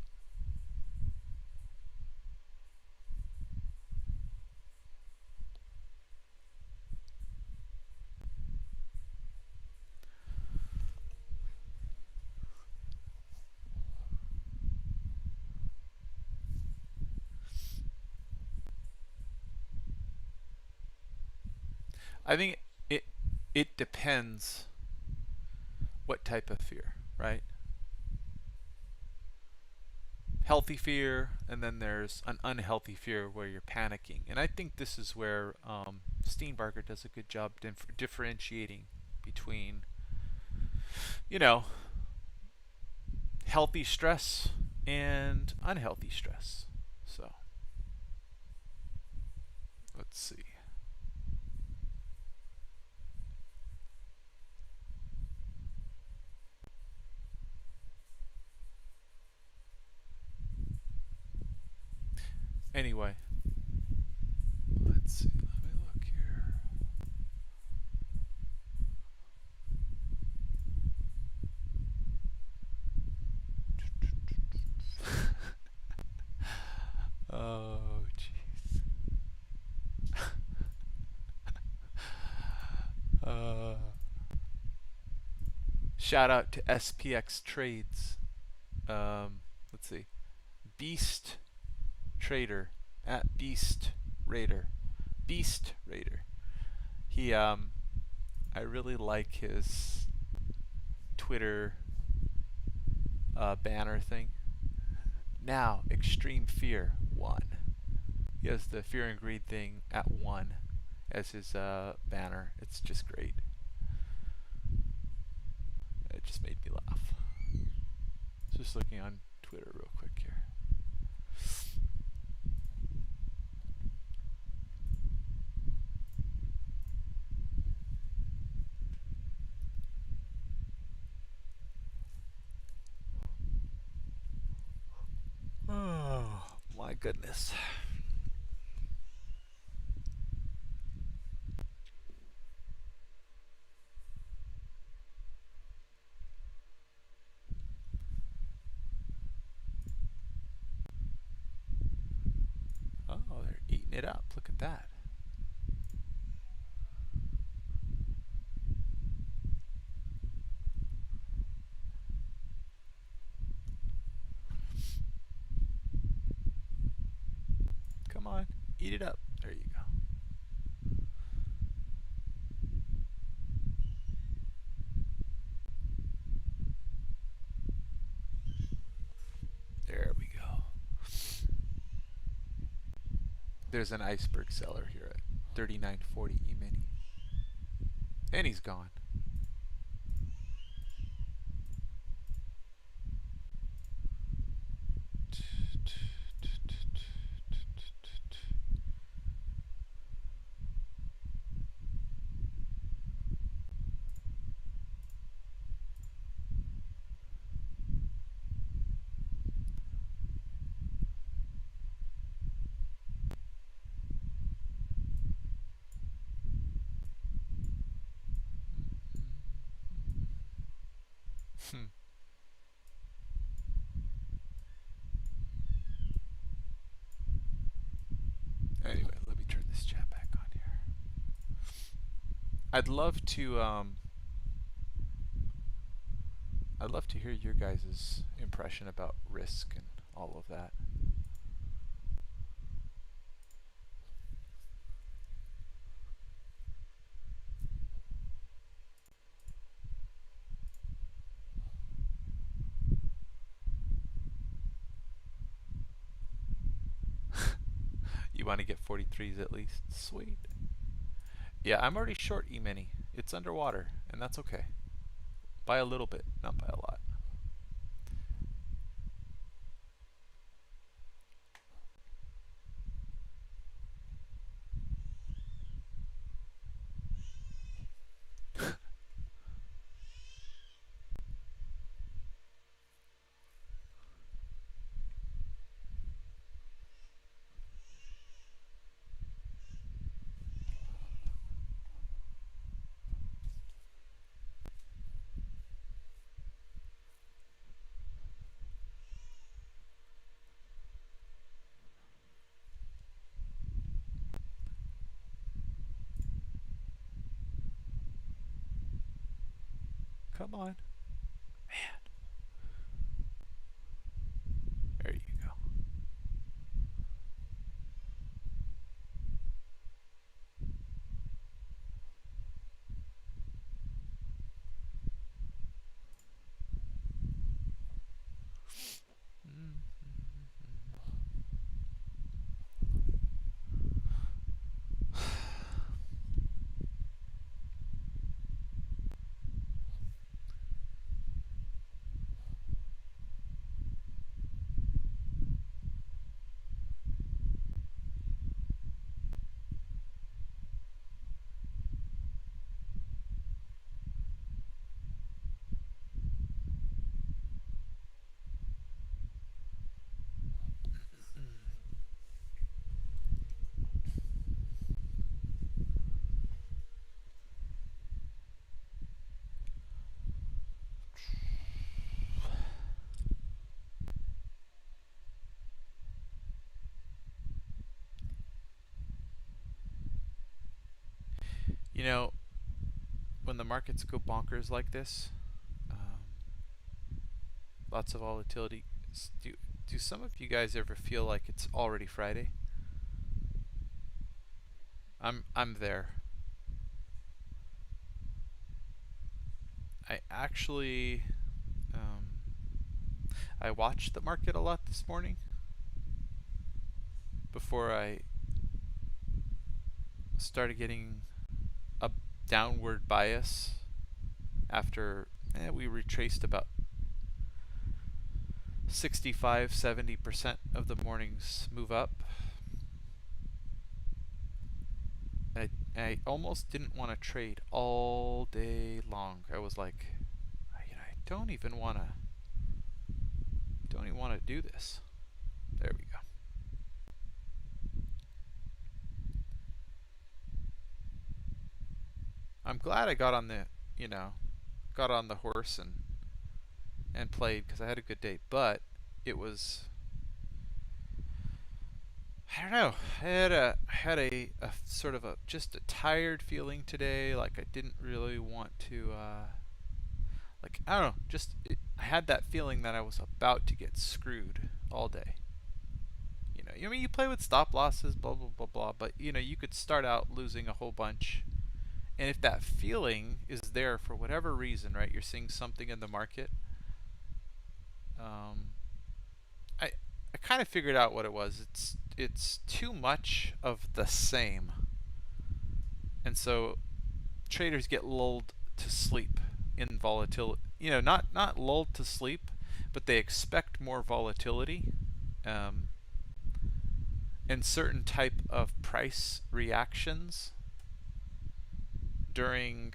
I think it it depends what type of fear, right? Healthy fear, and then there's an unhealthy fear where you're panicking. And I think this is where Steenbarger does a good job differentiating between, you know, healthy stress and unhealthy stress. So let's see. Anyway, let's see. Let me look here. Oh, jeez. uh, Shout out to SPX Trades. Let's see. Beast Trader at Beast Raider. Beast Raider. He I really like his Twitter banner thing. Now, extreme fear 1. He has the fear and greed thing at 1 as his banner. It's just great. It just made me laugh. Just looking on Twitter real quick here. Oh, my goodness. Oh, they're eating it up. Look at that. Come on, eat it up. There you go. There we go. There's an iceberg seller here at 39.40 E-mini. And he's gone. Anyway, let me turn this chat back on here. I'd love to hear your guys' impression about risk and all of that. You want to get 43s at least? Sweet. Yeah, I'm already short E-mini. It's underwater, and that's okay. By a little bit, not by a lot. Come on. Man. There you go. You know, when the markets go bonkers like this, lots of volatility, do some of you guys ever feel like it's already Friday? I'm there. I actually I watched the market a lot this morning before I started getting a downward bias after we retraced about 65-70% of the morning's move up. I almost didn't want to trade all day long. I was like, I don't even want to do this. There we go. I'm glad I got on the horse and played because I had a good day, but it was, I don't know. I had a sort of just a tired feeling today. Like I didn't really want to. Like I don't know. I had that feeling that I was about to get screwed all day. I mean, you play with stop losses, blah blah blah blah. But you could start out losing a whole bunch, and if that feeling is there for whatever reason, right? You're seeing something in the market. I kind of figured out what it was. It's too much of the same, and so traders get lulled to sleep in volatility. Not lulled to sleep, but they expect more volatility, and certain type of price reactions during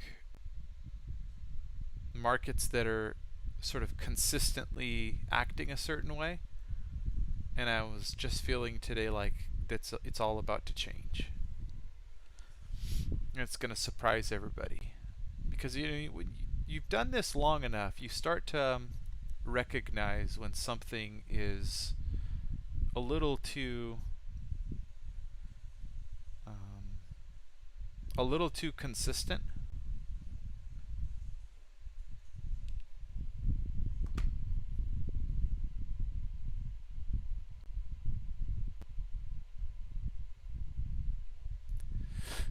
markets that are sort of consistently acting a certain way. And I was just feeling today like it's all about to change. And it's going to surprise everybody. Because you've done this long enough, you start to recognize when something is a little too consistent.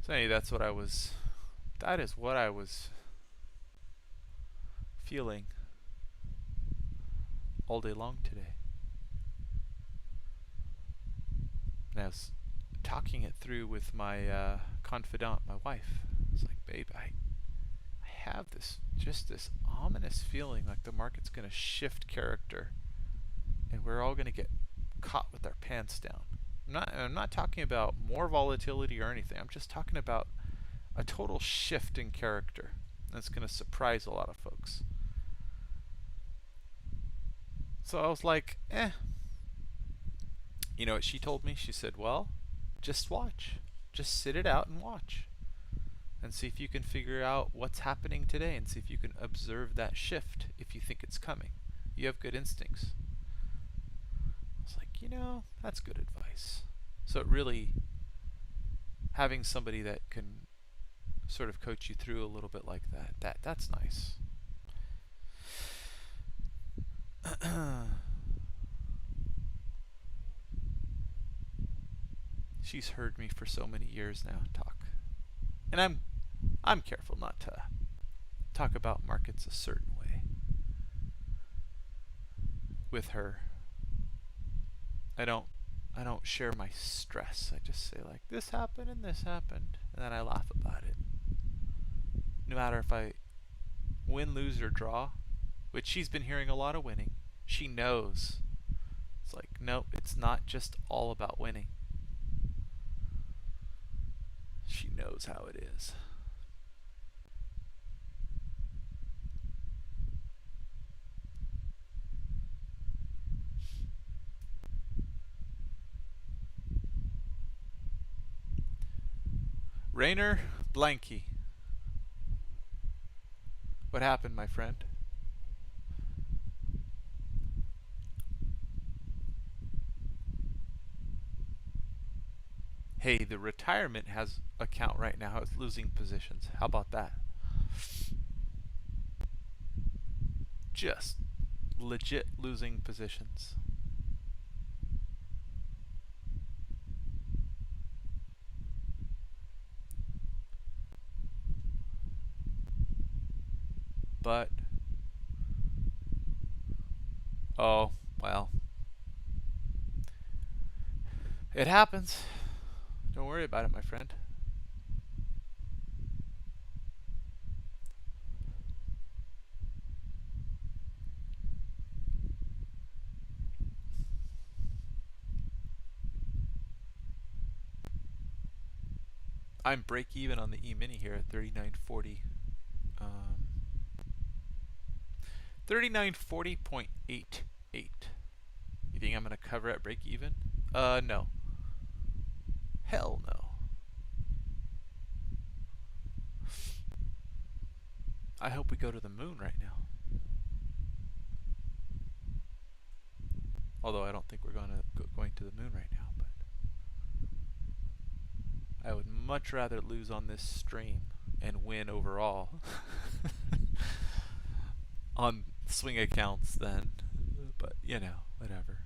So anyway, that is what I was feeling all day long today. And I was talking it through with my confidant, my wife. I was like, babe, I have this ominous feeling like the market's going to shift character and we're all going to get caught with our pants down. I'm not talking about more volatility or anything. I'm just talking about a total shift in character. That's going to surprise a lot of folks. So I was like, You know what she told me? She said, well, just watch. Just sit it out and watch. And see if you can figure out what's happening today and see if you can observe that shift if you think it's coming. You have good instincts. I was like, that's good advice. So it really, having somebody that can sort of coach you through a little bit like that's nice. She's heard me for so many years now talk. And I'm careful not to talk about markets a certain way with her. I don't share my stress. I just say like this happened and then I laugh about it. No matter if I win, lose, or draw, which she's been hearing a lot of winning. She knows. It's like, nope, it's not just all about winning. She knows how it is. Rainer Blanky. What happened, my friend? Hey, the retirement has account right now is losing positions. How about that? Just legit losing positions. But oh, well. It happens. Don't worry about it, my friend. I'm break even on the E-mini here at 39.40. 39.40.88. You think I'm gonna cover at break even? No. Hell no. I hope we go to the moon right now. Although I don't think we're going to the moon right now, but I would much rather lose on this stream and win overall on swing accounts than, but you know, whatever.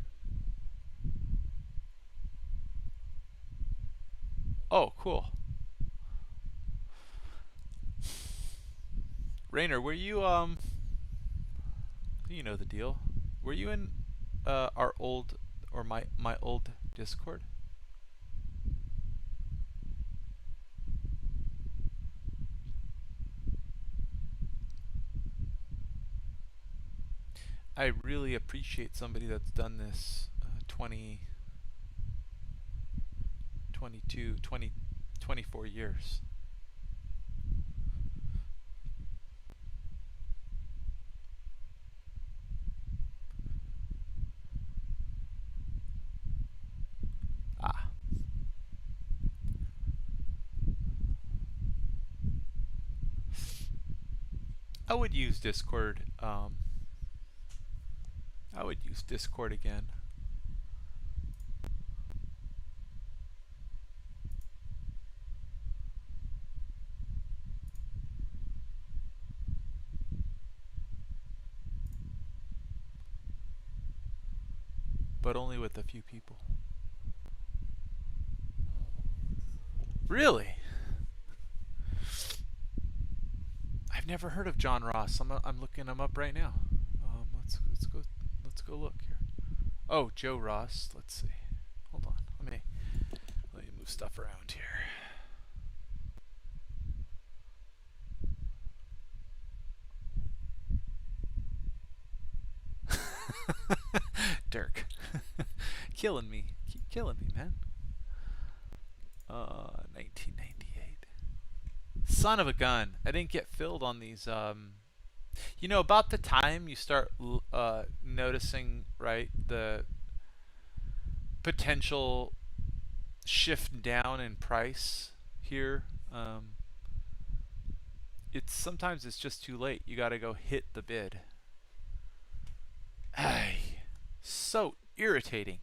Oh, cool. Rainer, were you you know the deal. Were you in our old or my old Discord? I really appreciate somebody that's done this 20, 22, 20, 24 years. Ah. I would use Discord. I would use Discord again. But only with a few people. Really? I've never heard of John Ross. I'm looking him up right now. Let's go look here. Oh, Joe Ross. Let's see. Hold on. Let me move stuff around here. Dirk. Killing me. Keep killing me, man. 1998. Son of a gun. I didn't get filled on these. You know, about the time you start noticing, right, the potential shift down in price here. Sometimes it's just too late. You got to go hit the bid. Ay, so irritating.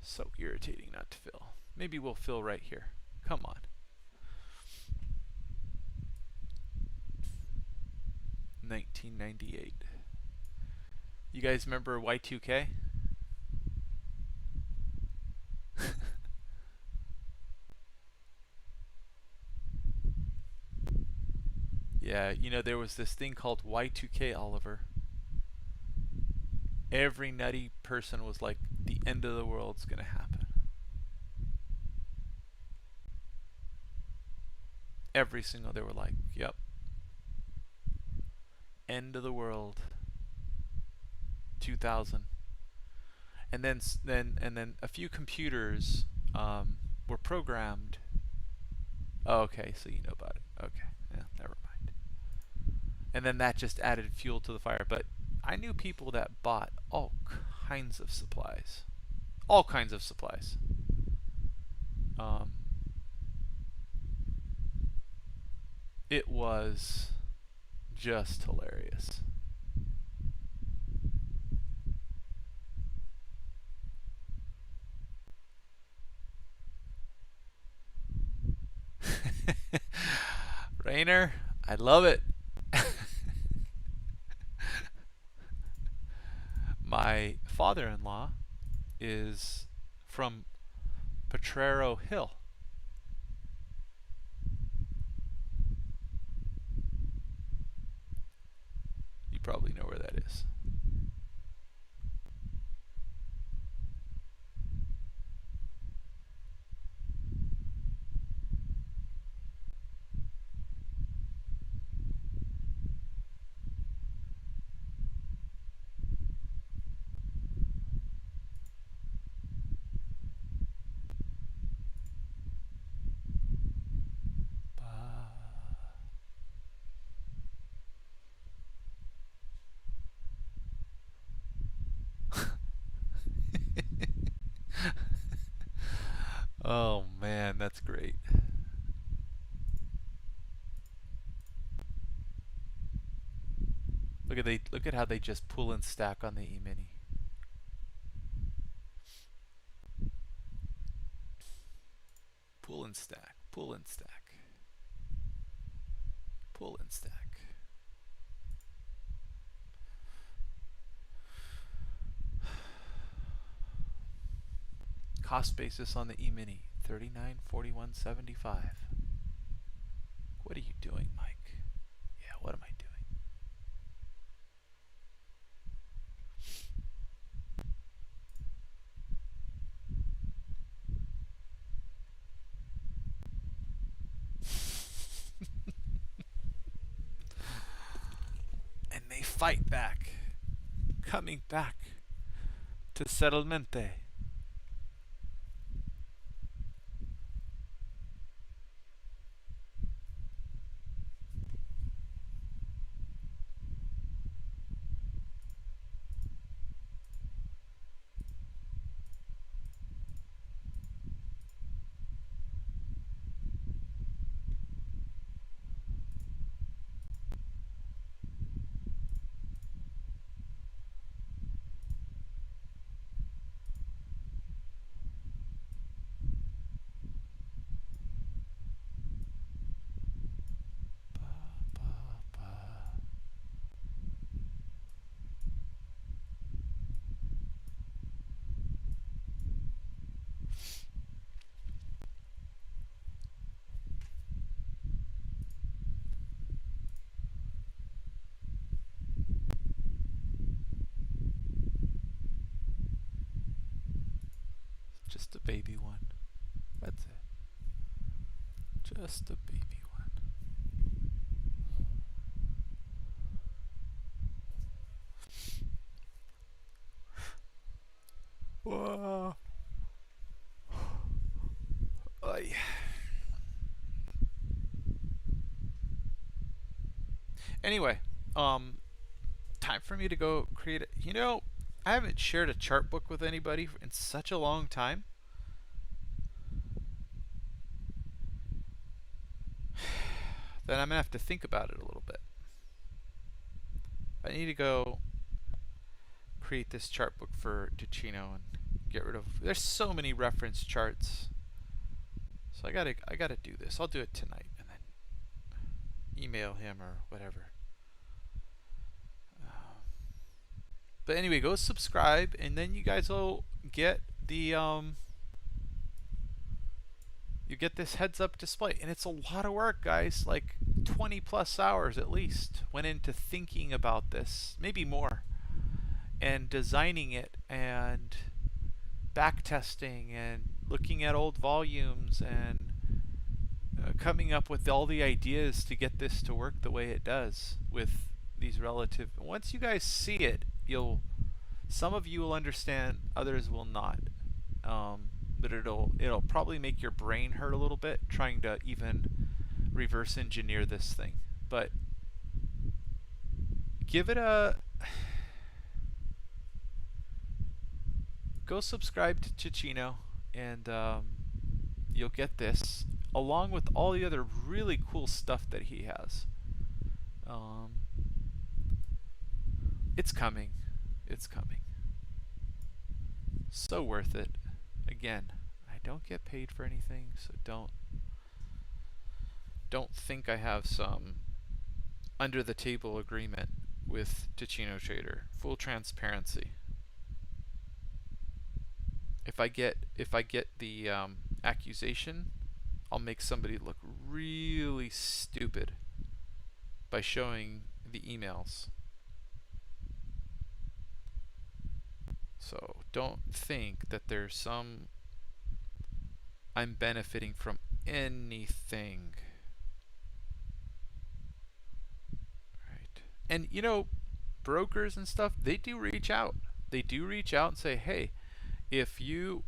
So irritating not to fill. Maybe we'll fill right here. Come on. 1998. You guys remember Y2K? Yeah, you know, there was this thing called Y2K, Oliver. Every nutty person was like, the end of the world's gonna happen. Every single, they were like, yep, end of the world, 2000. And then a few computers were programmed. Oh, okay, so you know about it. Okay, yeah, never mind. And then that just added fuel to the fire. But I knew people that bought all kinds of supplies. All kinds of supplies. It was just hilarious. Rainer, I love it. My father-in-law is from Potrero Hill. You probably know where that is. Oh man, that's great. Look at how they just pull and stack on the E-mini. Pull and stack, pull and stack, pull and stack. Cost basis on the E-mini, $39.41.75. What are you doing, Mike? Yeah, what am I doing? And they fight back, coming back to Settlemente. Just a baby one. That's it. Just a baby one. Whoa. Oy. Anyway, time for me to go create it. You know, I haven't shared a chart book with anybody in such a long time. That I'm gonna have to think about it a little bit. I need to go create this chart book for Ticino and get rid of. There's so many reference charts, so I gotta do this. I'll do it tonight and then email him or whatever. But anyway, go subscribe, and then you guys will get the you get this heads up display. And it's a lot of work, guys. Like 20 plus hours at least went into thinking about this, maybe more, and designing it and back testing and looking at old volumes and coming up with all the ideas to get this to work the way it does with these relative. Once you guys see it, some of you will understand, others will not. But it'll probably make your brain hurt a little bit trying to even reverse engineer this thing. But give it a go subscribe to Ticino, and you'll get this along with all the other really cool stuff that he has. It's coming. It's coming. So worth it. Again, I don't get paid for anything, so don't think I have some under the table agreement with Ticino Trader. Full transparency. If I get the accusation, I'll make somebody look really stupid by showing the emails. So don't think that there's some I'm benefiting from anything. Right. And you know, brokers and stuff, they do reach out. They do reach out and say, hey, if you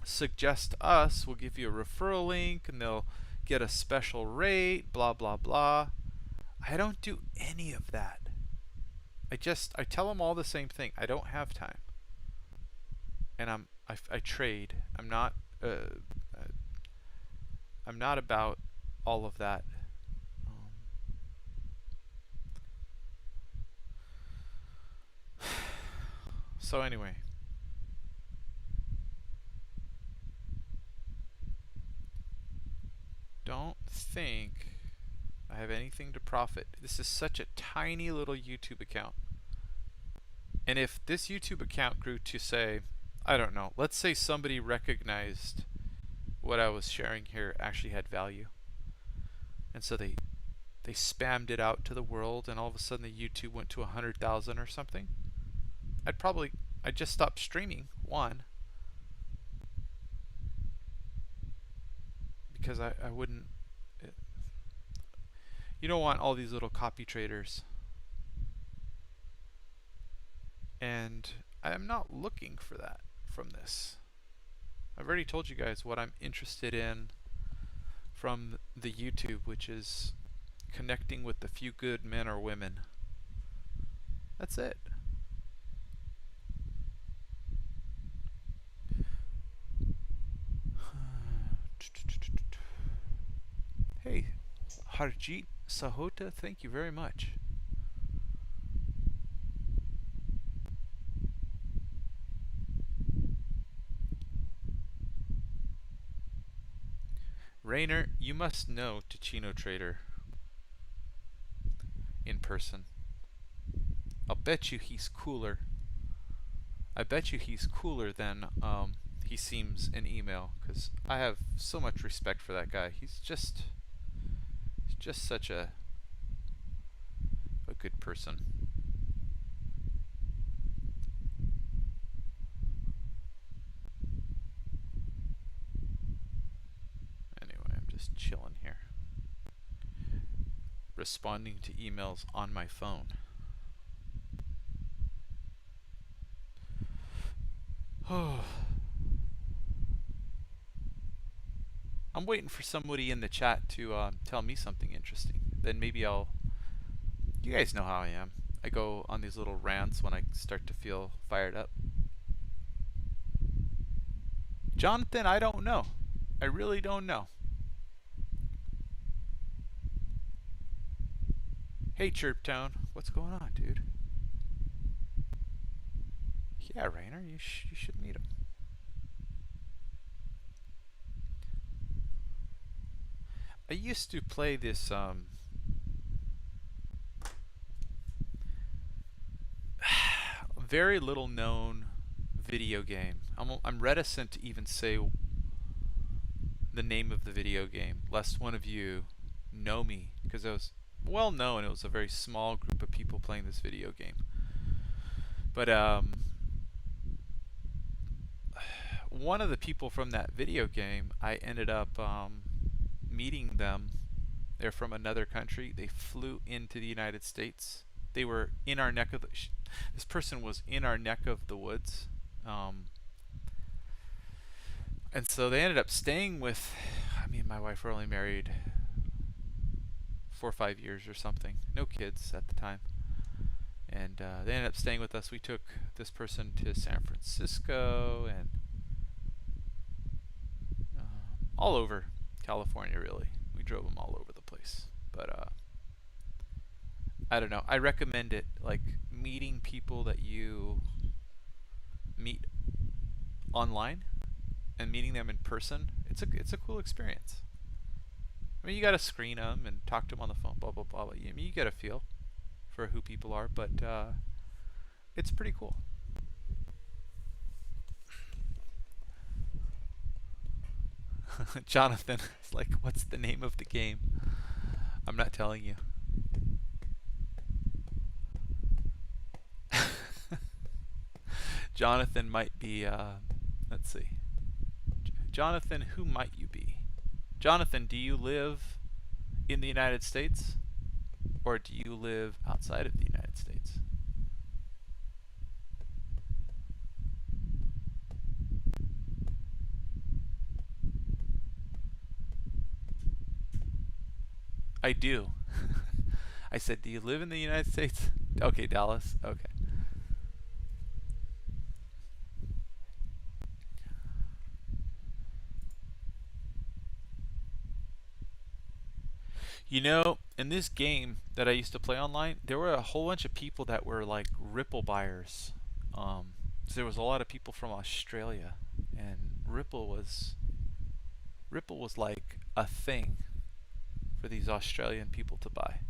suggest us, we'll give you a referral link and they'll get a special rate, blah blah blah. I don't do any of that. I tell them all the same thing. I don't have time, and I trade. I'm not about all of that. So anyway, don't think I have anything to profit. This is such a tiny little YouTube account. And if this YouTube account grew to, say, I don't know, let's say somebody recognized what I was sharing here actually had value, and so they spammed it out to the world, and all of a sudden the YouTube went to 100,000 or something, I'd just stop streaming, one, because I wouldn't. You don't want all these little copy traders. And I'm not looking for that from this. I've already told you guys what I'm interested in from the YouTube, which is connecting with the few good men or women. That's it. Hey, Harjeet Sahota, thank you very much. Rainer, you must know Ticino Trader in person. I'll bet you he's cooler. I bet you he's cooler than he seems in email, because I have so much respect for that guy. He's just such a good person. Anyway, I'm just chilling here, responding to emails on my phone. Oh, I'm waiting for somebody in the chat to tell me something interesting. Then maybe I'll. You guys know how I am. I go on these little rants when I start to feel fired up. Jonathan, I don't know. I really don't know. Hey, Chirptown, what's going on, dude? Yeah, Rainer, you should meet him. I used to play this very little known video game. I'm reticent to even say the name of the video game, lest one of you know me, because it was well known. It was a very small group of people playing this video game. But one of the people from that video game, I ended up meeting them. They're from another country. They flew into the United States. They were in our neck of the... This person was in our neck of the woods. And so they ended up staying with... Me and my wife were only married 4 or 5 years or something. No kids at the time. And they ended up staying with us. We took this person to San Francisco and all over California, really. We drove them all over the place. But I don't know. I recommend it. Like meeting people that you meet online and meeting them in person. It's a cool experience. I mean, you got to screen them and talk to them on the phone, blah blah blah. I mean, you get a feel for who people are, but it's pretty cool. Jonathan is like, what's the name of the game? I'm not telling you. Jonathan might be, let's see. Jonathan, who might you be? Jonathan, do you live in the United States? Or do you live outside of the United States? I do. I said, do you live in the United States? Okay, Dallas. Okay. You know, in this game that I used to play online, there were a whole bunch of people that were like Ripple buyers. So there was a lot of people from Australia, and Ripple was like a thing for these Australian people to buy.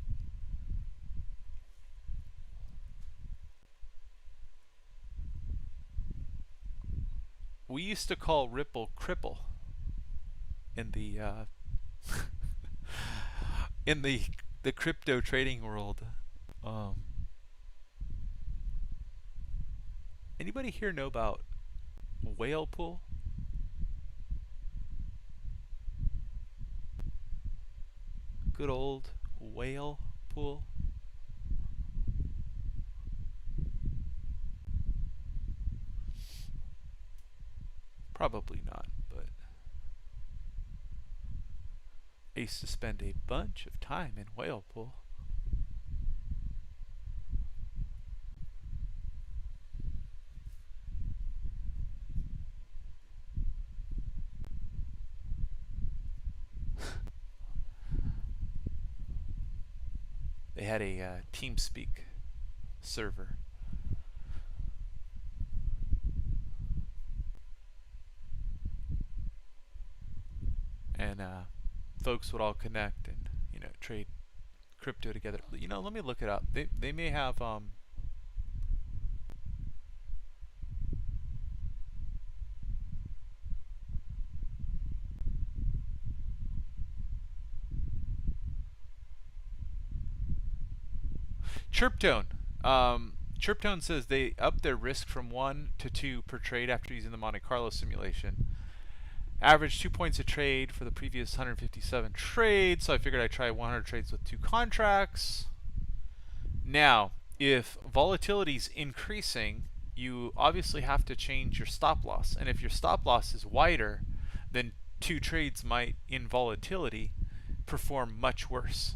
We used to call Ripple cripple in the in the crypto trading world. Anybody here know about whale pool? Good old whale pool. Probably not, but I used to spend a bunch of time in whale pool. They had a TeamSpeak server. And folks would all connect and trade crypto together. Let me look it up. They may have Chirptone. Chirptone says they upped their risk from 1 to 2 per trade after using the Monte Carlo simulation. Average 2 points a trade for the previous 157 trades, so I figured I'd try 100 trades with 2 contracts. Now, if volatility is increasing, you obviously have to change your stop loss. And if your stop loss is wider, then 2 trades might, in volatility, perform much worse.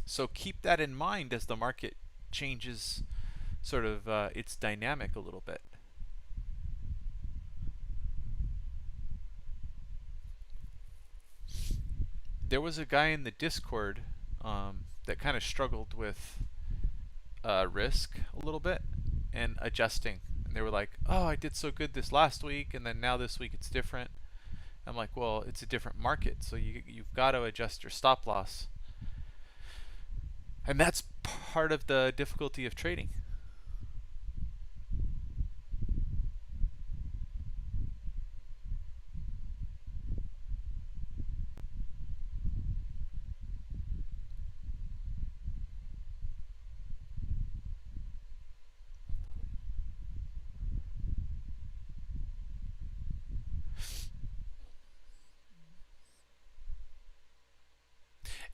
So keep that in mind as the market changes sort of its dynamic a little bit. There was a guy in the Discord that kind of struggled with risk a little bit and adjusting. And they were like, oh, I did so good this last week, and then now this week it's different. I'm like, well, it's a different market, so you've got to adjust your stop loss. And that's part of the difficulty of trading.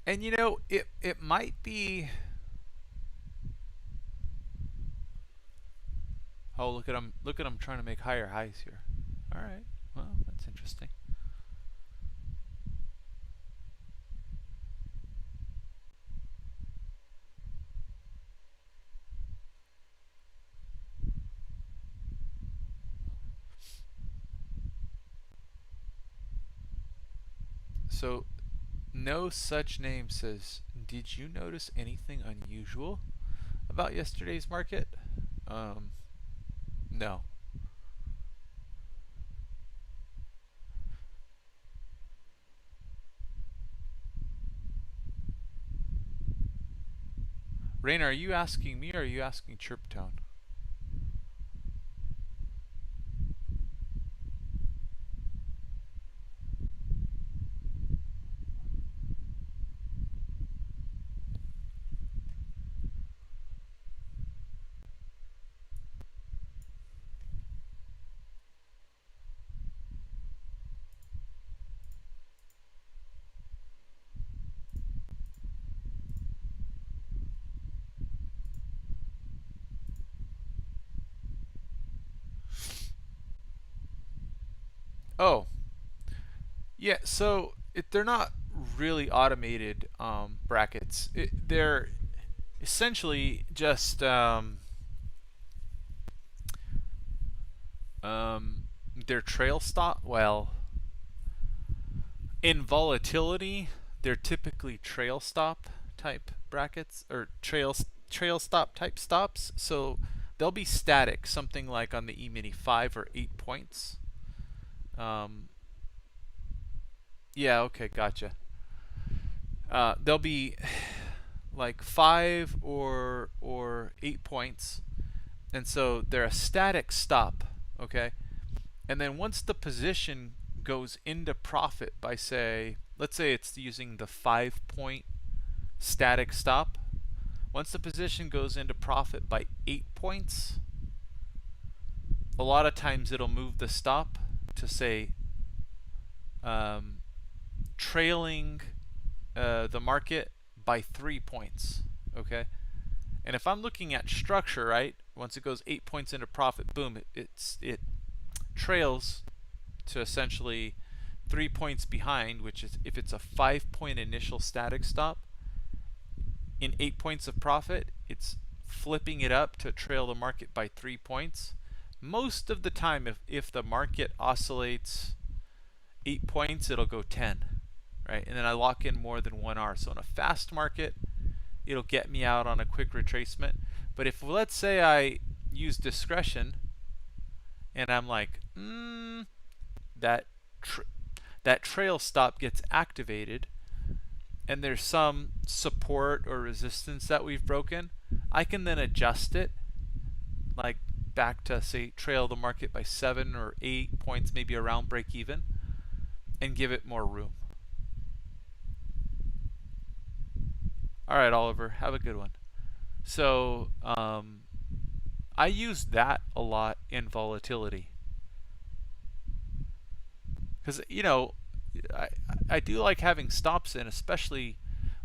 And you know, it might be. Oh, look at them! Look at them trying to make higher highs here. All right. Well, that's interesting. So, no such name says, did you notice anything unusual about yesterday's market? No. Raina, are you asking me or are you asking Chirptone? Oh, yeah. So they're not really automated brackets. They're essentially just their trail stop. Well, in volatility, they're typically trail stop type brackets or trail stop type stops. So they'll be static, something like on the E-mini 5 or 8 points. Yeah, okay, gotcha. They'll be like 5 or 8 points, and so they're a static stop, okay? And then once the position goes into profit by, say, let's say it's using the 5-point static stop. Once the position goes into profit by 8 points, a lot of times it'll move the stop to, say, trailing the market by 3 points, okay? And if I'm looking at structure, right, once it goes 8 points into profit, boom, it trails to essentially 3 points behind, which is if it's a 5-point initial static stop, in 8 points of profit, it's flipping it up to trail the market by 3 points. Most of the time, if the market oscillates 8 points, it'll go 10, right? And then I lock in more than 1 R. So in a fast market, it'll get me out on a quick retracement. But if, let's say, I use discretion and I'm like, that trail stop gets activated and there's some support or resistance that we've broken, I can then adjust it, like back to, say, trail the market by 7 or 8 points, maybe around break even, and give it more room. All right, Oliver, have a good one. So I use that a lot in volatility because, you know, I do like having stops in, especially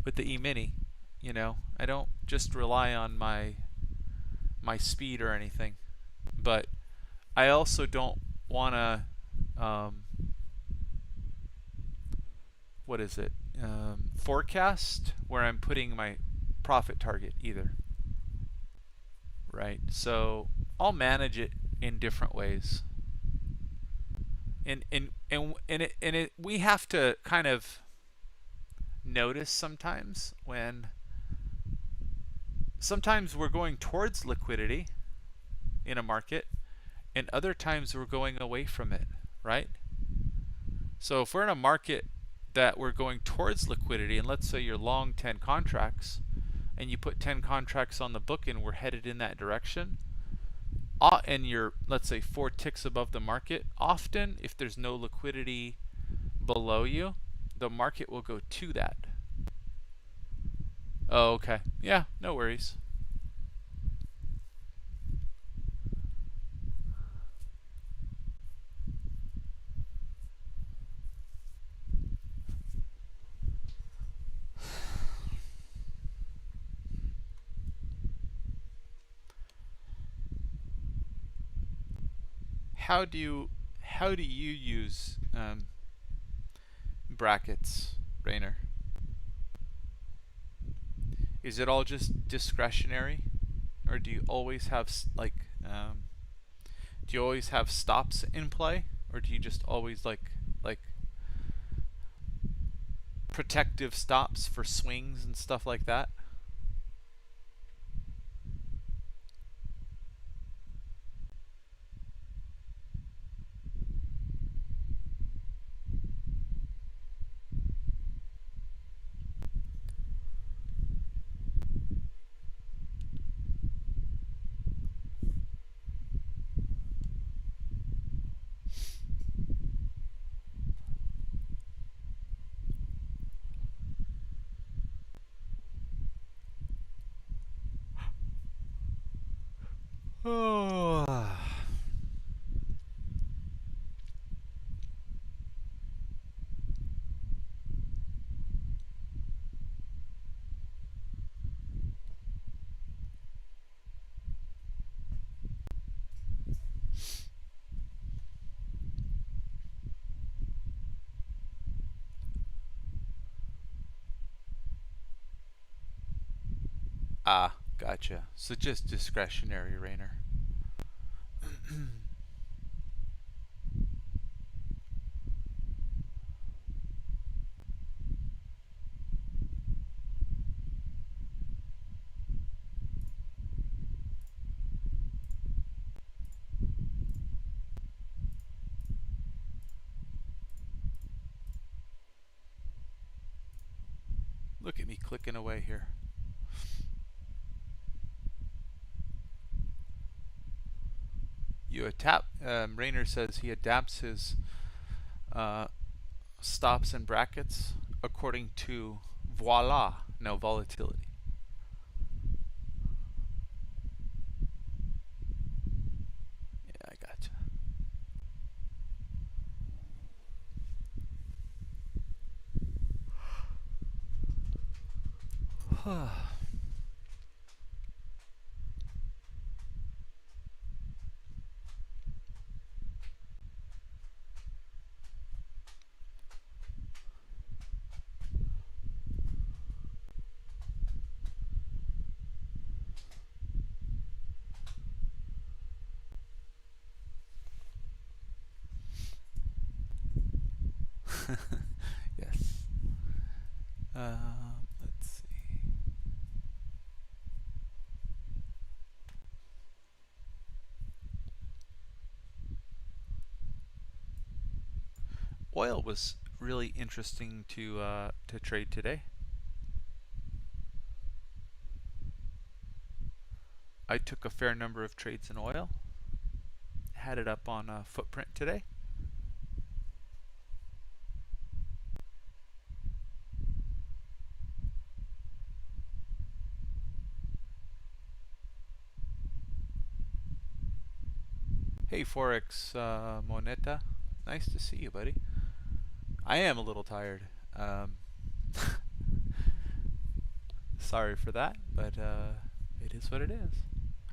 with the E-mini. You know, I don't just rely on my speed or anything, but I also don't want to what is it, forecast where I'm putting my profit target either, right? So I'll manage it in different ways, and we have to kind of notice sometimes when sometimes we're going towards liquidity in a market, and other times we're going away from it, right? So if we're in a market that we're going towards liquidity, and let's say you're long 10 contracts, and you put 10 contracts on the book and we're headed in that direction, and you're, let's say, 4 ticks above the market, often if there's no liquidity below you, the market will go to that. Oh, okay. Yeah, no worries. How do you use brackets, Rainer? Is it all just discretionary, or do you always have do you always have stops in play, or do you just always like protective stops for swings and stuff like that? Oh. Ah, gotcha. So just discretionary, Rainer. Look at me clicking away here. Rainer says he adapts his stops and brackets according to no volatility. Yeah, I gotcha. Yes. Let's see. Oil was really interesting to trade today. I took a fair number of trades in oil. Had it up on Footprint today. Hey Forex Moneta, nice to see you, buddy. I am a little tired. Sorry for that, but it is what it is.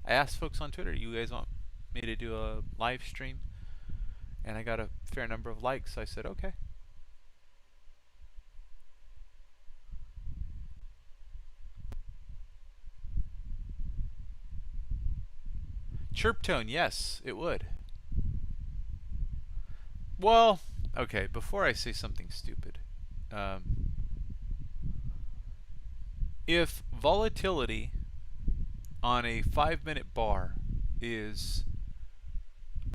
I asked folks on Twitter, you guys want me to do a live stream? And I got a fair number of likes, so I said okay. Chirp tone, yes, it would. Well, okay, before I say something stupid, if volatility on a 5-minute bar is,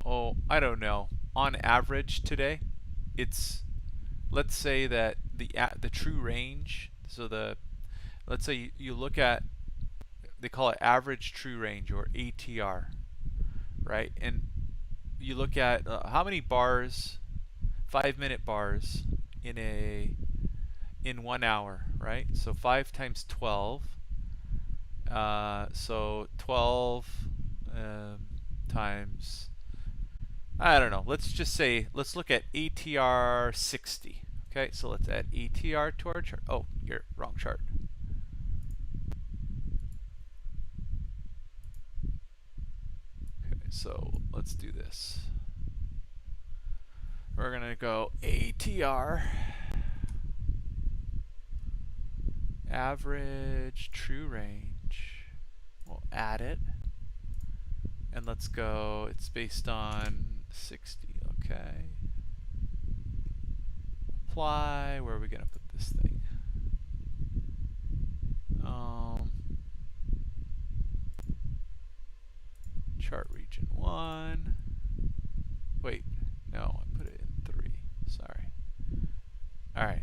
oh, I don't know, on average today, it's, let's say that the true range, so let's say you look at they call it average true range, or ATR, right? And you look at how many bars, 5-minute bars in 1 hour, right? So 5 times 12. So 12 times, I don't know. Let's just say, let's look at ATR 60. Okay, so let's add ATR to our chart. Oh, you're wrong chart. Okay, so let's do this. We're going to go ATR, average true range. We'll add it. And let's go, it's based on 60. Okay. Apply. Where are we going to put this thing? Chart region 1. Wait, no, I put it in 3. Sorry. All right.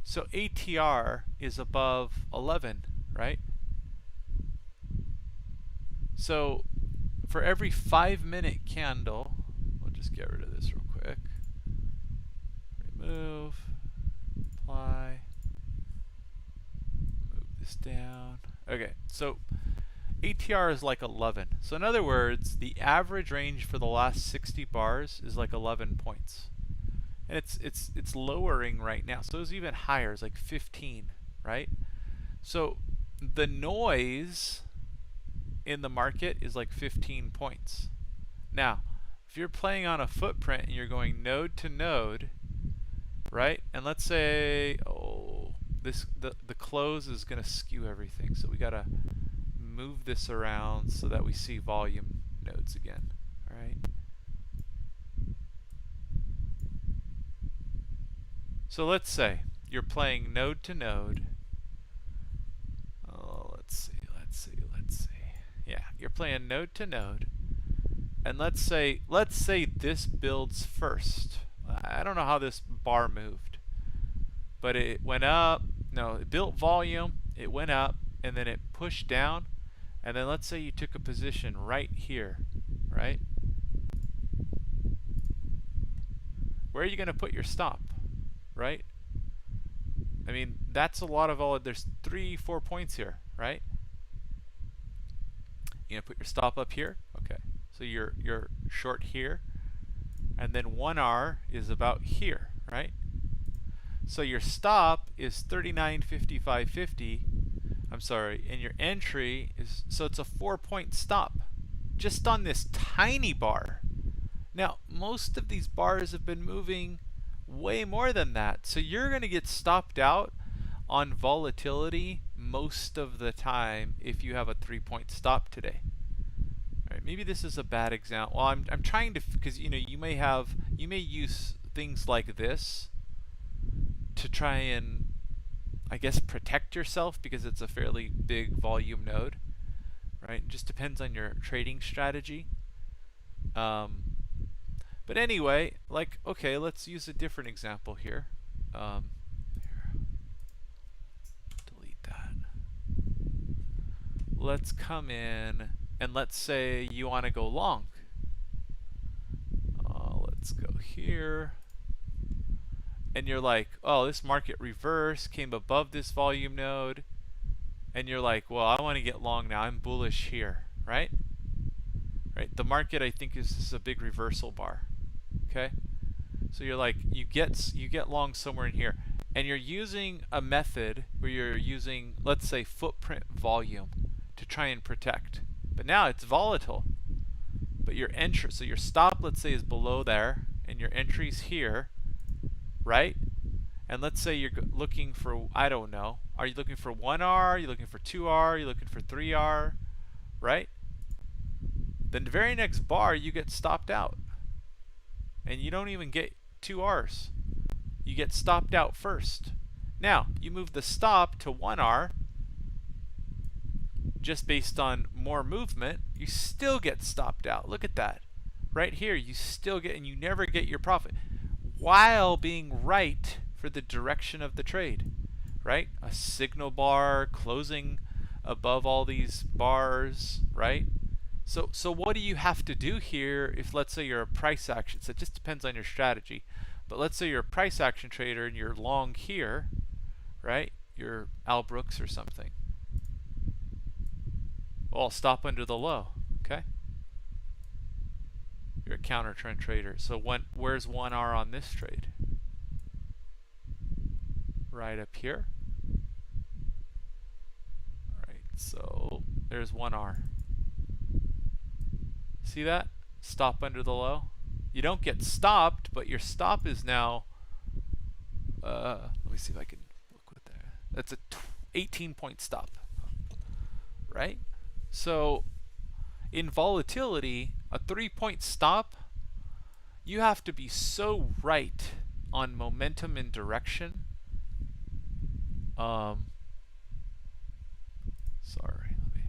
So ATR is above 11, right? So for every 5-minute candle, we'll just get rid of this real quick. Remove, apply, move this down. Okay, so ATR is like 11. So in other words, the average range for the last 60 bars is like 11 points. And it's lowering right now. So it's even higher. It's like 15, right? So the noise in the market is like 15 points. Now, if you're playing on a footprint and you're going node to node, right? And let's say, oh, the close is going to skew everything. So we got to move this around so that we see volume nodes again, all right? So let's say you're playing node to node. Oh, let's see. Yeah, you're playing node to node. And let's say this builds first. I don't know how this bar moved, but it went up. No, it built volume. It went up, and then it pushed down. And then let's say you took a position right here, right? Where are you going to put your stop, right? I mean, that's a lot of volume. There's 3-4 points here, right? You're going to put your stop up here. Okay. So you're short here. And then 1R is about here, right? So your stop is 39.55.50. I'm sorry, and your entry is, so it's a 4-point stop just on this tiny bar. Now, most of these bars have been moving way more than that. So you're going to get stopped out on volatility most of the time if you have a 3-point stop today. All right, maybe this is a bad example. Well, I'm trying to, because you may use things like this to try and, I guess, protect yourself because it's a fairly big volume node, right? It just depends on your trading strategy. But anyway, like, okay, let's use a different example here. Delete that. Let's come in and let's say you want to go long. Let's go here. And you're like, oh, this market reverse came above this volume node. And you're like, well, I want to get long now. I'm bullish here, right? Right. The market, I think, is a big reversal bar. Okay. So you're like, you get long somewhere in here, and you're using a method where you're using, let's say, footprint volume to try and protect. But now it's volatile. But your entry, so your stop, let's say, is below there, and your entry's here. Right? And let's say you're looking for, I don't know, are you looking for 1R? Are you looking for 2R? Are you looking for 3R? Right? Then the very next bar, you get stopped out. And you don't even get 2Rs. You get stopped out first. Now, you move the stop to 1R, just based on more movement, you still get stopped out. Look at that. Right here, you still get, and you never get your profit, while being right for the direction of the trade, right? A signal bar closing above all these bars, right? So what do you have to do here if, let's say, you're a price action? So it just depends on your strategy. But let's say you're a price action trader and you're long here, right? You're Al Brooks or something. Well, stop under the low, okay? You're a counter trend trader. So where's 1R on this trade? Right up here. Right, so there's 1R. See that? Stop under the low. You don't get stopped, but your stop is now, let me see if I can look with that. That's a 18-point stop, right? So in volatility, a 3-point stop, you have to be so right on momentum and direction. Sorry, let me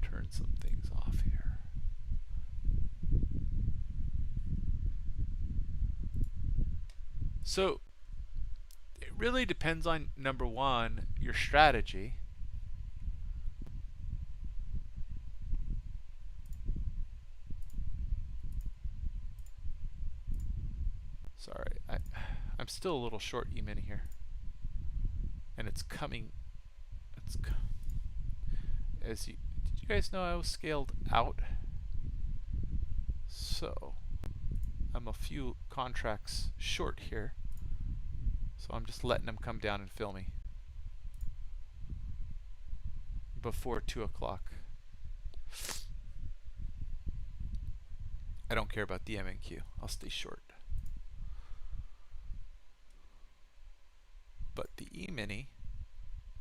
turn some things off here. So it really depends on, number one, your strategy. Sorry, I'm still a little short E-mini here. And it's coming, did you guys know I was scaled out? So I'm a few contracts short here. So I'm just letting them come down and fill me before 2 o'clock. I don't care about the MNQ. I'll stay short. But the E-mini,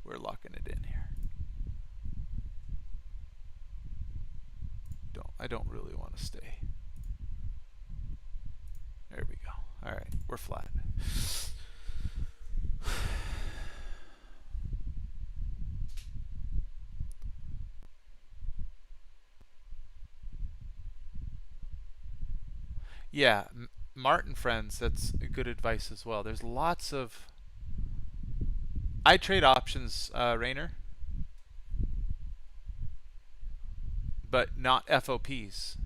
we're locking it in here. I don't really want to stay. There we go. All right, we're flat. Yeah, Martin friends, that's good advice as well. There's lots of... I trade options, Rainer, but not FOPs.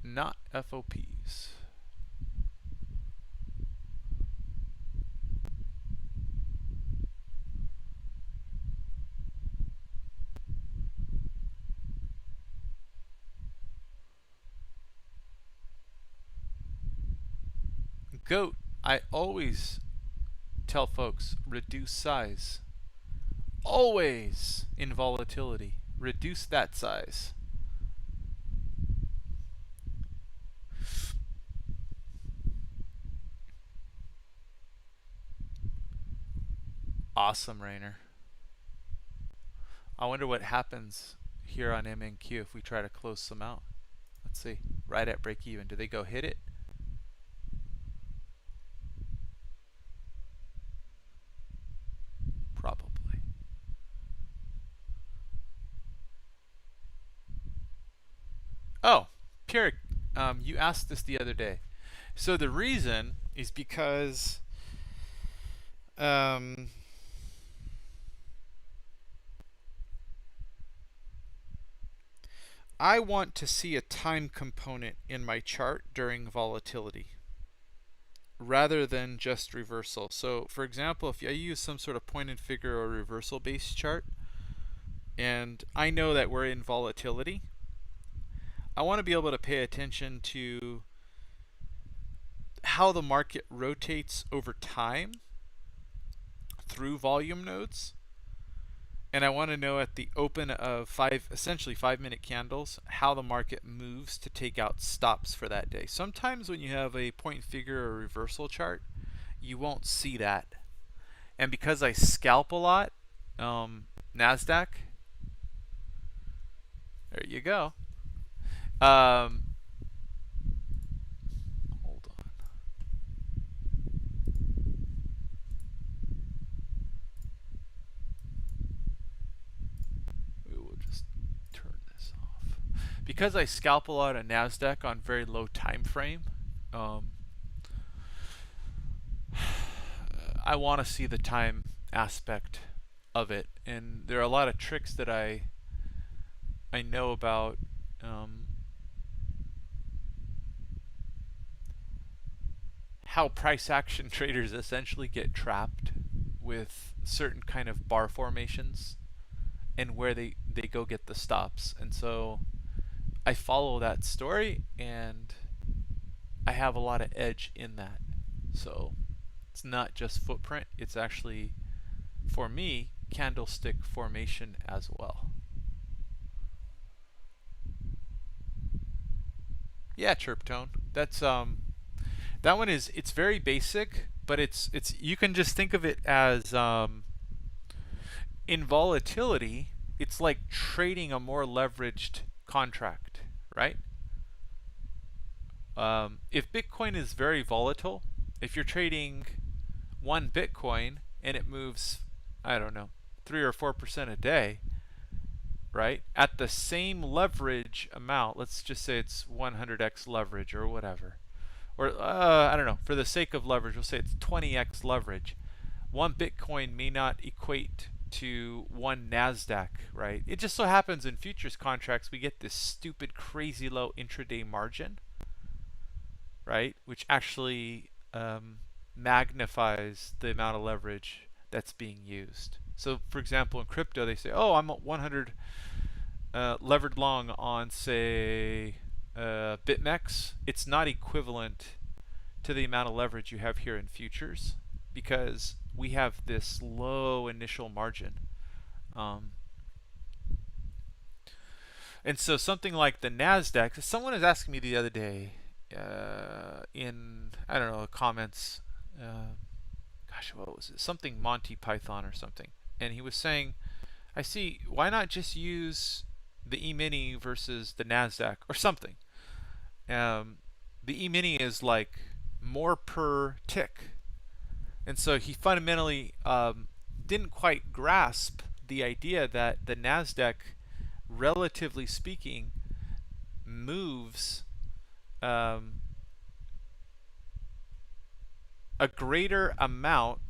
Not FOPs. Goat, I always tell folks, reduce size. Always in volatility, reduce that size. Awesome, Rainer. I wonder what happens here on MNQ if we try to close some out. Let's see. Right at break even. Do they go hit it? Probably. Oh, Pierre, you asked this the other day. So the reason is because I want to see a time component in my chart during volatility rather than just reversal. So for example, if I use some sort of point and figure or reversal based chart and I know that we're in volatility, I want to be able to pay attention to how the market rotates over time through volume nodes. And I want to know at the open of essentially 5-minute candles, how the market moves to take out stops for that day. Sometimes when you have a point figure or reversal chart, you won't see that. And because I scalp a lot, NASDAQ, there you go. Hold on. We will just turn this off. because I scalp a lot of NASDAQ on very low time frame, I want to see the time aspect of it. And there are a lot of tricks that I know about how price action traders essentially get trapped with certain kind of bar formations and where they go get the stops. And so I follow that story, and I have a lot of edge in that. So it's not just footprint, it's actually, for me, candlestick formation as well. Yeah, chirp tone. That's that one is, it's very basic, but it's you can just think of it as in volatility, it's like trading a more leveraged contract, right? If Bitcoin is very volatile, if you're trading one Bitcoin and it moves, I don't know, 3 or 4% a day, right? At the same leverage amount, let's just say it's 100x leverage or whatever. Or I don't know, for the sake of leverage, we'll say it's 20x leverage. One Bitcoin may not equate to one NASDAQ, right? It just so happens in futures contracts we get this stupid, crazy low intraday margin, right? Which actually magnifies the amount of leverage that's being used. So, for example, in crypto, they say, "Oh, I'm at 100 levered long on, say, BitMEX." It's not equivalent to the amount of leverage you have here in futures because we have this low initial margin. And so something like the NASDAQ, someone was asking me the other day in, I don't know, comments, gosh, what was it? Something Monty Python or something. And he was saying, I see, why not just use the E-mini versus the NASDAQ or something? The E-mini is like more per tick. And so he fundamentally didn't quite grasp the idea that the NASDAQ, relatively speaking, moves a greater amount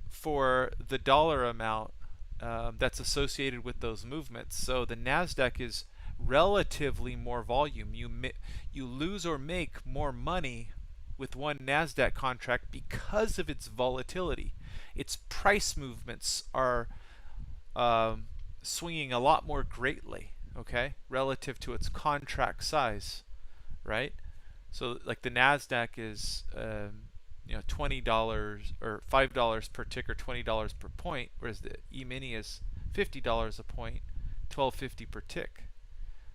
for the dollar amount that's associated with those movements. So the NASDAQ is relatively more volume. You lose or make more money with one NASDAQ contract because of its volatility. Its price movements are swinging a lot more greatly, okay, relative to its contract size, right? So like the NASDAQ is $20 or $5 per tick or $20 per point, whereas the E-mini is $50 a point, $12.50 per tick.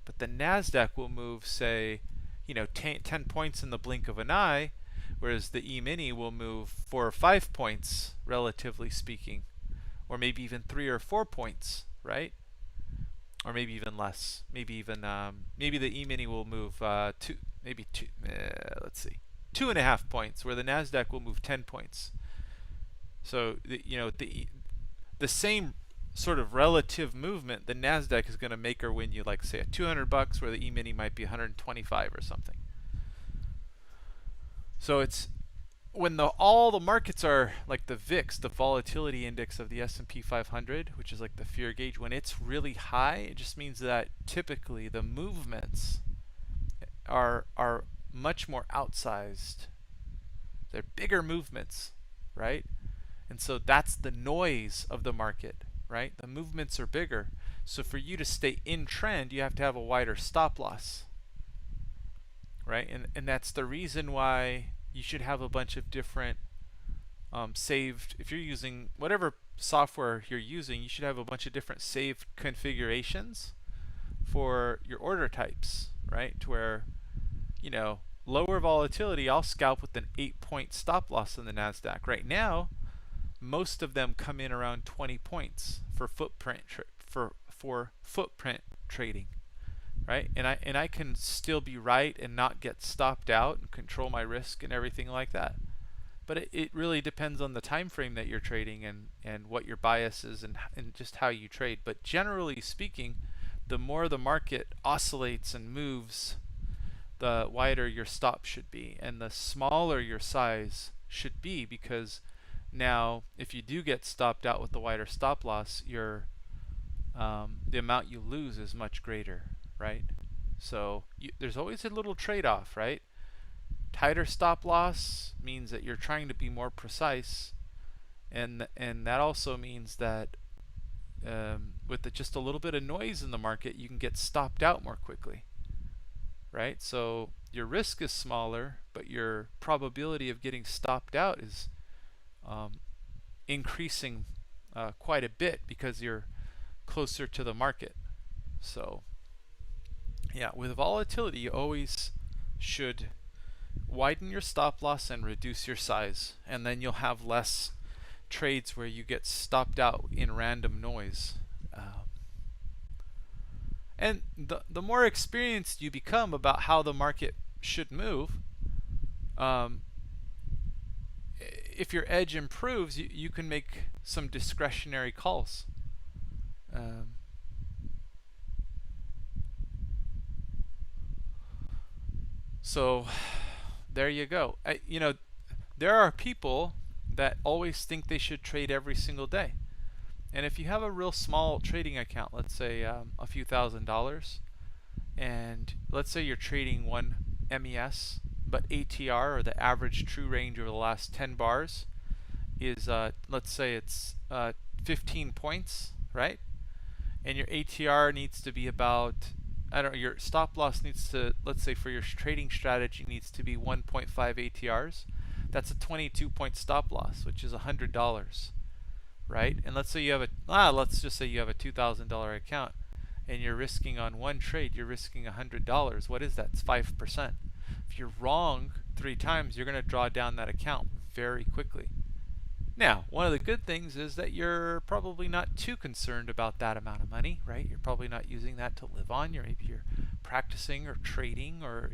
But the NASDAQ will move, say, 10 points in the blink of an eye, whereas the E-mini will move 4 or 5 points, relatively speaking, or maybe even 3 or 4 points, right? Or maybe even less. Maybe the E-mini will move let's see, 2.5 points, where the NASDAQ will move 10 points. So the same sort of relative movement, the NASDAQ is going to make or win you, like, say, at $200, where the E-mini might be 125 or something. So it's when all the markets are like the VIX, the volatility index of the S&P 500, which is like the fear gauge, when it's really high, it just means that typically the movements are much more outsized. They're bigger movements, right? And so that's the noise of the market, right? The movements are bigger. So for you to stay in trend, you have to have a wider stop loss, right? And that's the reason why you should have a bunch of different saved, if you're using whatever software you're using, you should have a bunch of different saved configurations for your order types, right? To where, lower volatility, I'll scalp with an 8-point stop loss in the NASDAQ. Right now, most of them come in around 20 points for footprint footprint trading, right? And I can still be right and not get stopped out and control my risk and everything like that. But it really depends on the time frame that you're trading and what your bias is and just how you trade. But generally speaking, the more the market oscillates and moves, the wider your stop should be, and the smaller your size should be, because now if you do get stopped out with the wider stop loss, the amount you lose is much greater, right? So there's always a little trade-off, right? Tighter stop loss means that you're trying to be more precise, and that also means that with just a little bit of noise in the market, you can get stopped out more quickly, right? So your risk is smaller, but your probability of getting stopped out is increasing quite a bit because you're closer to the market. So yeah, with volatility, you always should widen your stop loss and reduce your size, and then you'll have less trades where you get stopped out in random noise. And the more experienced you become about how the market should move, if your edge improves, you can make some discretionary calls. So there you go. There are people that always think they should trade every single day. And if you have a real small trading account, let's say a few $1,000s, and let's say you're trading one MES, but ATR, or the average true range over the last 10 bars, is let's say it's 15 points, right? And your ATR needs to be about, I don't know, your stop loss needs to, let's say for your trading strategy, needs to be 1.5 ATRs. That's a 22-point stop loss, which is $100, right? And let's say you have let's just say you have a $2,000 account, and you're risking on one trade, you're risking $100. What is that? It's 5%. If you're wrong 3 times, you're going to draw down that account very quickly. Now, one of the good things is that you're probably not too concerned about that amount of money, right? You're probably not using that to live on. Maybe you're practicing or trading, or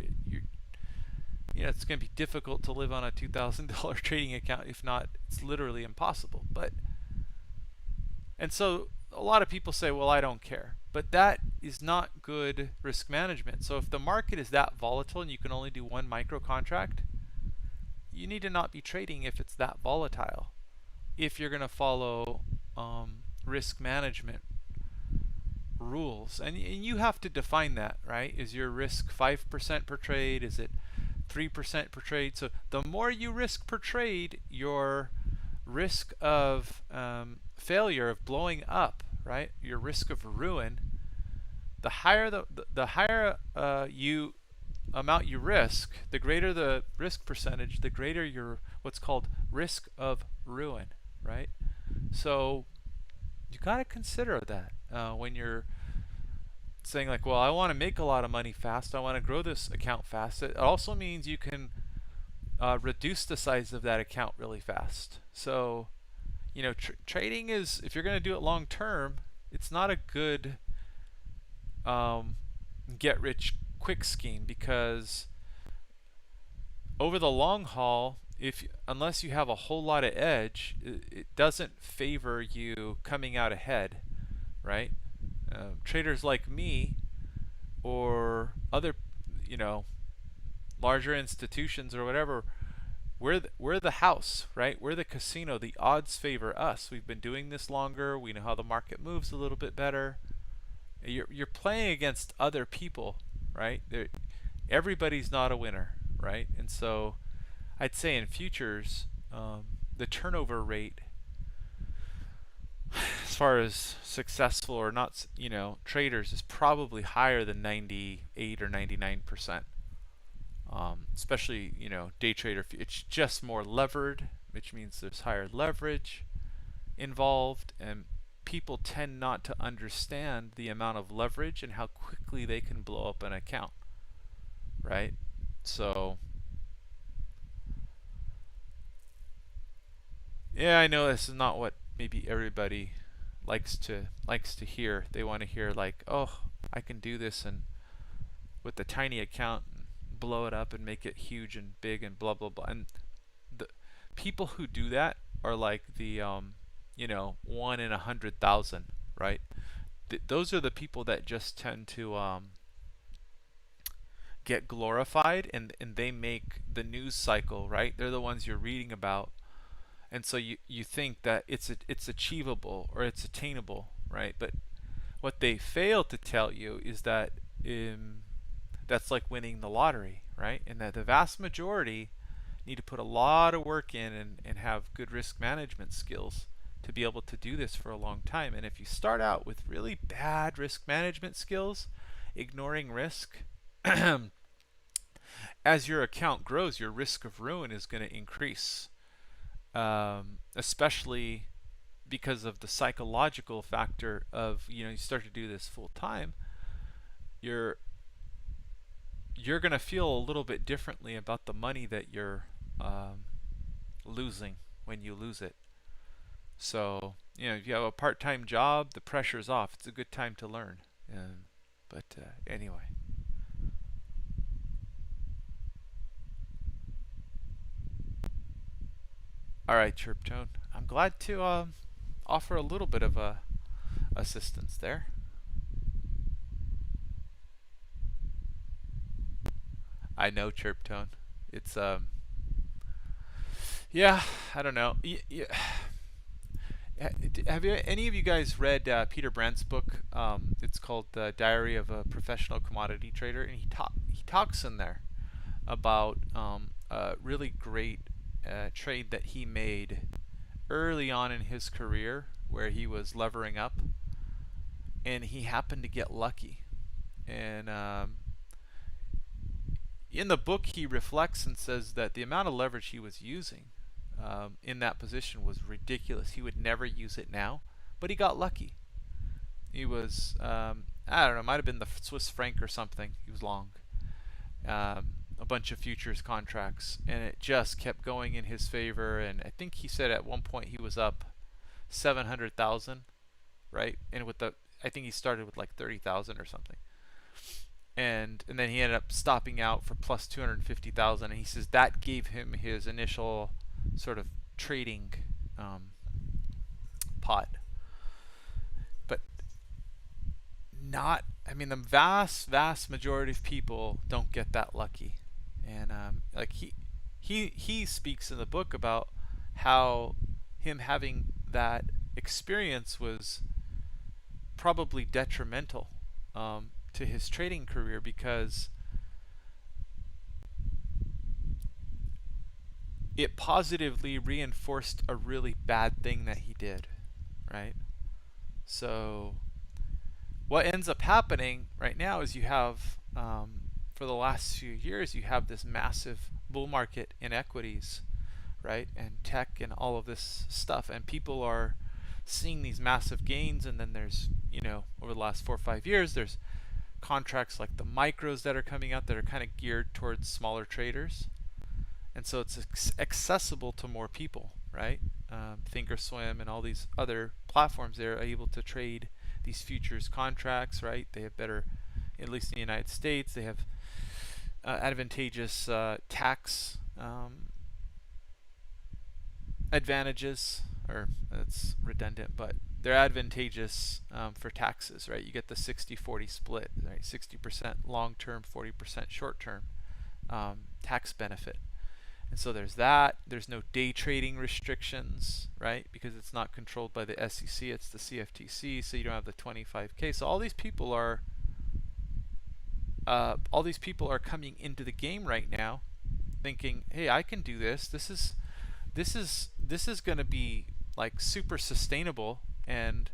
it's going to be difficult to live on a $2,000 trading account. If not, it's literally impossible. And so a lot of people say, well, I don't care. But that is not good risk management. So if the market is that volatile and you can only do one micro contract, you need to not be trading if it's that volatile, if you're going to follow risk management rules. And you have to define that, right? Is your risk 5% per trade? Is it 3% per trade? So the more you risk per trade, your risk of failure, of blowing up, right? Your risk of ruin, the higher the higher amount you risk, the greater the risk percentage, the greater your what's called risk of ruin, right? So you got to consider that when you're saying like, well, I want to make a lot of money fast, I want to grow this account fast. It also means you can reduce the size of that account really fast. So trading is, if you're going to do it long term, it's not a good get rich quick scheme, because over the long haul, unless you have a whole lot of edge, it doesn't favor you coming out ahead, right? Traders like me or other larger institutions or whatever, we're the house, right? We're the casino. The odds favor us. We've been doing this longer. We know how the market moves a little bit better. You're playing against other people, right? Everybody's not a winner, right? And so I'd say in futures, the turnover rate, as far as successful or not, traders, is probably higher than 98 or 99%. Especially, day trader, it's just more levered, which means there's higher leverage involved, and people tend not to understand the amount of leverage and how quickly they can blow up an account, right? So yeah, I know this is not what maybe everybody likes to hear. They want to hear like, oh, I can do this and with the tiny account and blow it up and make it huge and big and blah blah blah. And the people who do that are like the 1 in 100,000, right? those are the people that just tend to get glorified, and they make the news cycle, right? They're the ones you're reading about, and so you think that it's achievable or it's attainable, right? But what they fail to tell you is that that's like winning the lottery, right? And that the vast majority need to put a lot of work in and have good risk management skills to be able to do this for a long time. And if you start out with really bad risk management skills, ignoring risk, as your account grows, your risk of ruin is going to increase, especially because of the psychological factor of, you start to do this full time, you're going to feel a little bit differently about the money that you're losing when you lose it. So, if you have a part-time job, the pressure's off. It's a good time to learn. But anyway. All right, Chirptone. I'm glad to offer a little bit of assistance there. I know, Chirptone. It's yeah, I don't know. Have any of you guys read Peter Brandt's book? It's called The Diary of a Professional Commodity Trader, and he talks in there about a really great trade that he made early on in his career, where he was levering up, and he happened to get lucky. And in the book, he reflects and says that the amount of leverage he was using in that position was ridiculous. He would never use it now, but he got lucky. He was, I don't know, it might have been the Swiss franc or something. He was long. A bunch of futures contracts, and it just kept going in his favor. And I think he said at one point he was up 700,000, right? And I think he started with like 30,000 or something. And then he ended up stopping out for plus 250,000, and he says that gave him his initial sort of trading pot. But the vast majority of people don't get that lucky. And like he speaks in the book about how him having that experience was probably detrimental to his trading career, because it positively reinforced a really bad thing that he did, right? So what ends up happening right now is you have, for the last few years, you have this massive bull market in equities, right? And tech and all of this stuff. And people are seeing these massive gains. And then there's, over the last 4 or 5 years, there's contracts like the micros that are coming out that are kind of geared towards smaller traders. And so it's accessible to more people, right? Thinkorswim and all these other platforms, they're able to trade these futures contracts, right? They have better, at least in the United States, they have advantageous tax advantages, or that's redundant, but they're advantageous for taxes, right? You get the 60-40 split, right? 60% long-term, 40% short-term tax benefit. And so there's that. There's no day trading restrictions, right? Because it's not controlled by the SEC, it's the CFTC, so you don't have the 25K. So all these people are coming into the game right now thinking, hey, I can do this. This is going to be like super sustainable. And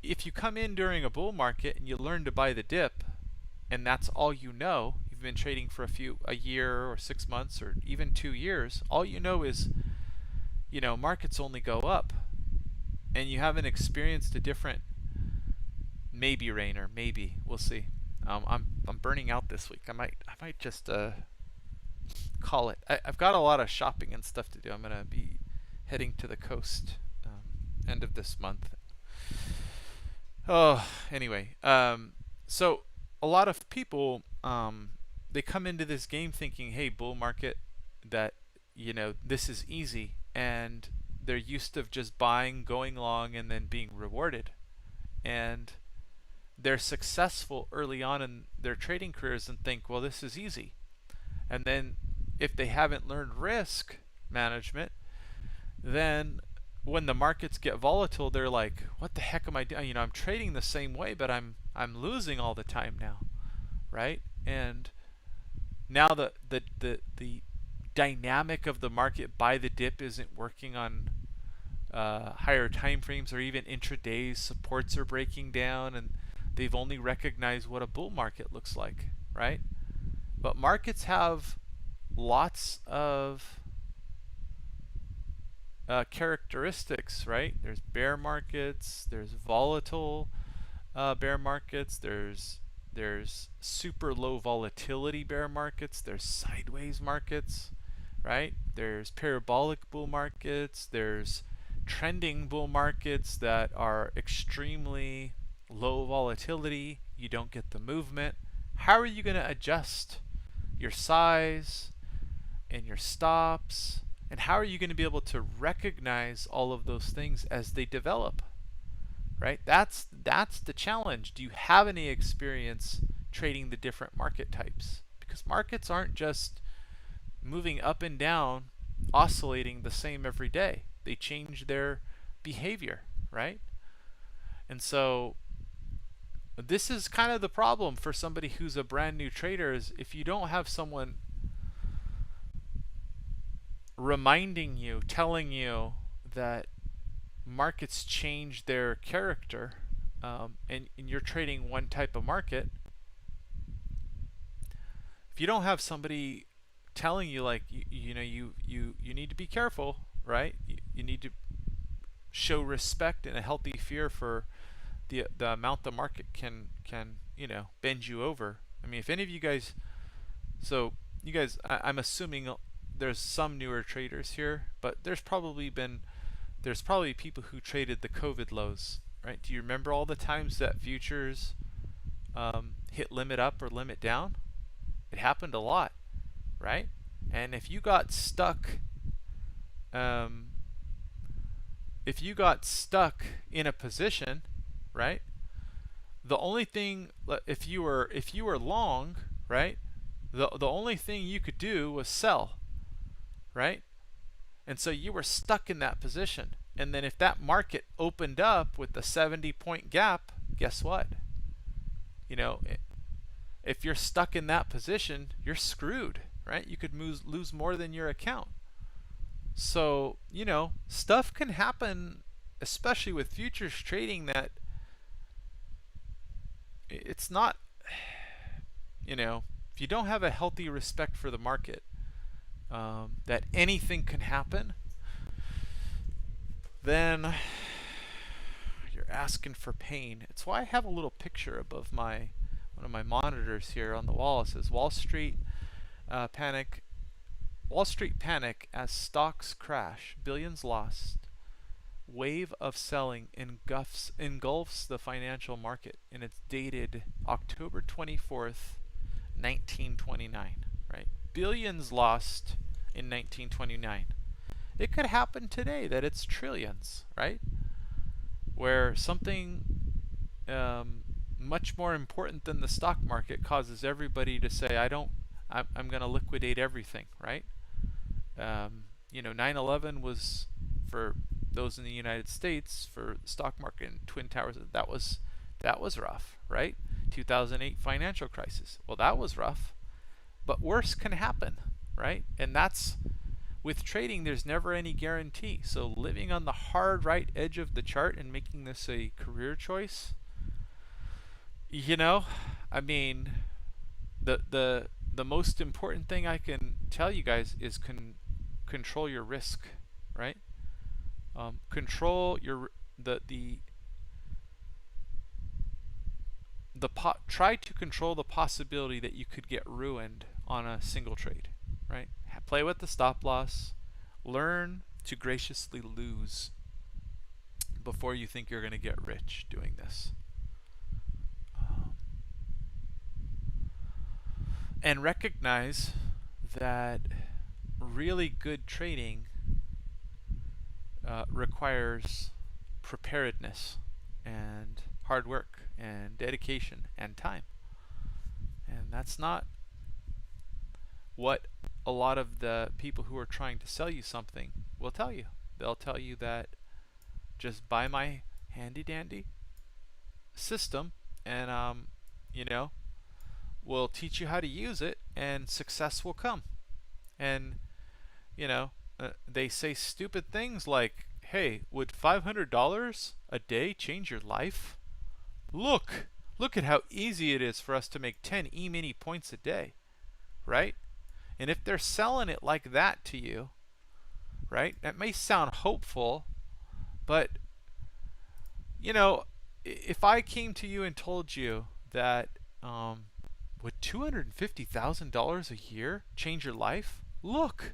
if you come in during a bull market and you learn to buy the dip, and that's all you've been trading for a year or 6 months or even 2 years, all you know is, markets only go up, and you haven't experienced a different, maybe Rainer, maybe, we'll see. I'm burning out this week. I might just call it. I've got a lot of shopping and stuff to do. I'm gonna be heading to the coast end of this month. Oh, anyway, so a lot of people, they come into this game thinking, hey, bull market, that this is easy, and they're used to just buying, going long, and then being rewarded. and they're successful early on in their trading careers and think, well, this is easy. And then if they haven't learned risk management, then when the markets get volatile, they're like, what the heck am I doing? I'm trading the same way, but I'm losing all the time now, right? And now the dynamic of the market by the dip isn't working on higher time frames, or even intradays. Supports are breaking down, and they've only recognized what a bull market looks like, right? But markets have lots of characteristics, right? There's bear markets, there's volatile bear markets, there's super low volatility bear markets, there's sideways markets, right? There's parabolic bull markets, there's trending bull markets that are extremely low volatility. You don't get the movement. How are you going to adjust your size and your stops? And how are you going to be able to recognize all of those things as they develop? Right? That's the challenge. Do you have any experience trading the different market types? Because markets aren't just moving up and down, oscillating the same every day. They change their behavior, right? And so this is kind of the problem for somebody who's a brand new trader, is if you don't have someone reminding you, telling you that markets change their character, and you're trading one type of market. If you don't have somebody telling you, like, you need to be careful, right? You need to show respect and a healthy fear for the amount the market can bend you over. I mean, if any of you guys, so you guys, I'm assuming there's some newer traders here, but there's probably people who traded the COVID lows, right? Do you remember all the times that futures hit limit up or limit down? It happened a lot, right? And if you got stuck, in a position, right? The only thing, if you were long, right? The only thing you could do was sell, right? And so you were stuck in that position. And then if that market opened up with the 70-point gap, guess what? If you're stuck in that position, you're screwed, right? You could lose more than your account. So, stuff can happen, especially with futures trading, that it's not, if you don't have a healthy respect for the market, that anything can happen, then you're asking for pain. It's why I have a little picture above one of my monitors here on the wall. It says Wall Street panic as stocks crash, billions lost, wave of selling engulfs the financial market. And it's dated October 24th, 1929, right? Billions lost in 1929. It could happen today that it's trillions, right? Where something much more important than the stock market causes everybody to say, I'm going to liquidate everything, right? 9/11 was, for those in the United States, for the stock market and Twin Towers, that was rough, right? 2008 financial crisis. Well, that was rough, but worse can happen, right? And that's, with trading, there's never any guarantee. So living on the hard right edge of the chart and making this a career choice, I mean, the most important thing I can tell you guys is control your risk, right? Control your try to control the possibility that you could get ruined on a single trade, right? Play with the stop loss. Learn to graciously lose before you think you're going to get rich doing this. And recognize that really good trading requires preparedness and hard work and dedication and time. And that's not what a lot of the people who are trying to sell you something will tell you. They'll tell you that just buy my handy dandy system and you know, we'll teach you how to use it and success will come. And you know, they say stupid things like, hey, would $500 a day change your life? Look at how easy it is for us to make 10 e-mini points a day, right? And if they're selling it like that to you, right, that may sound hopeful, but you know, if I came to you and told you that would $250,000 a year change your life? Look,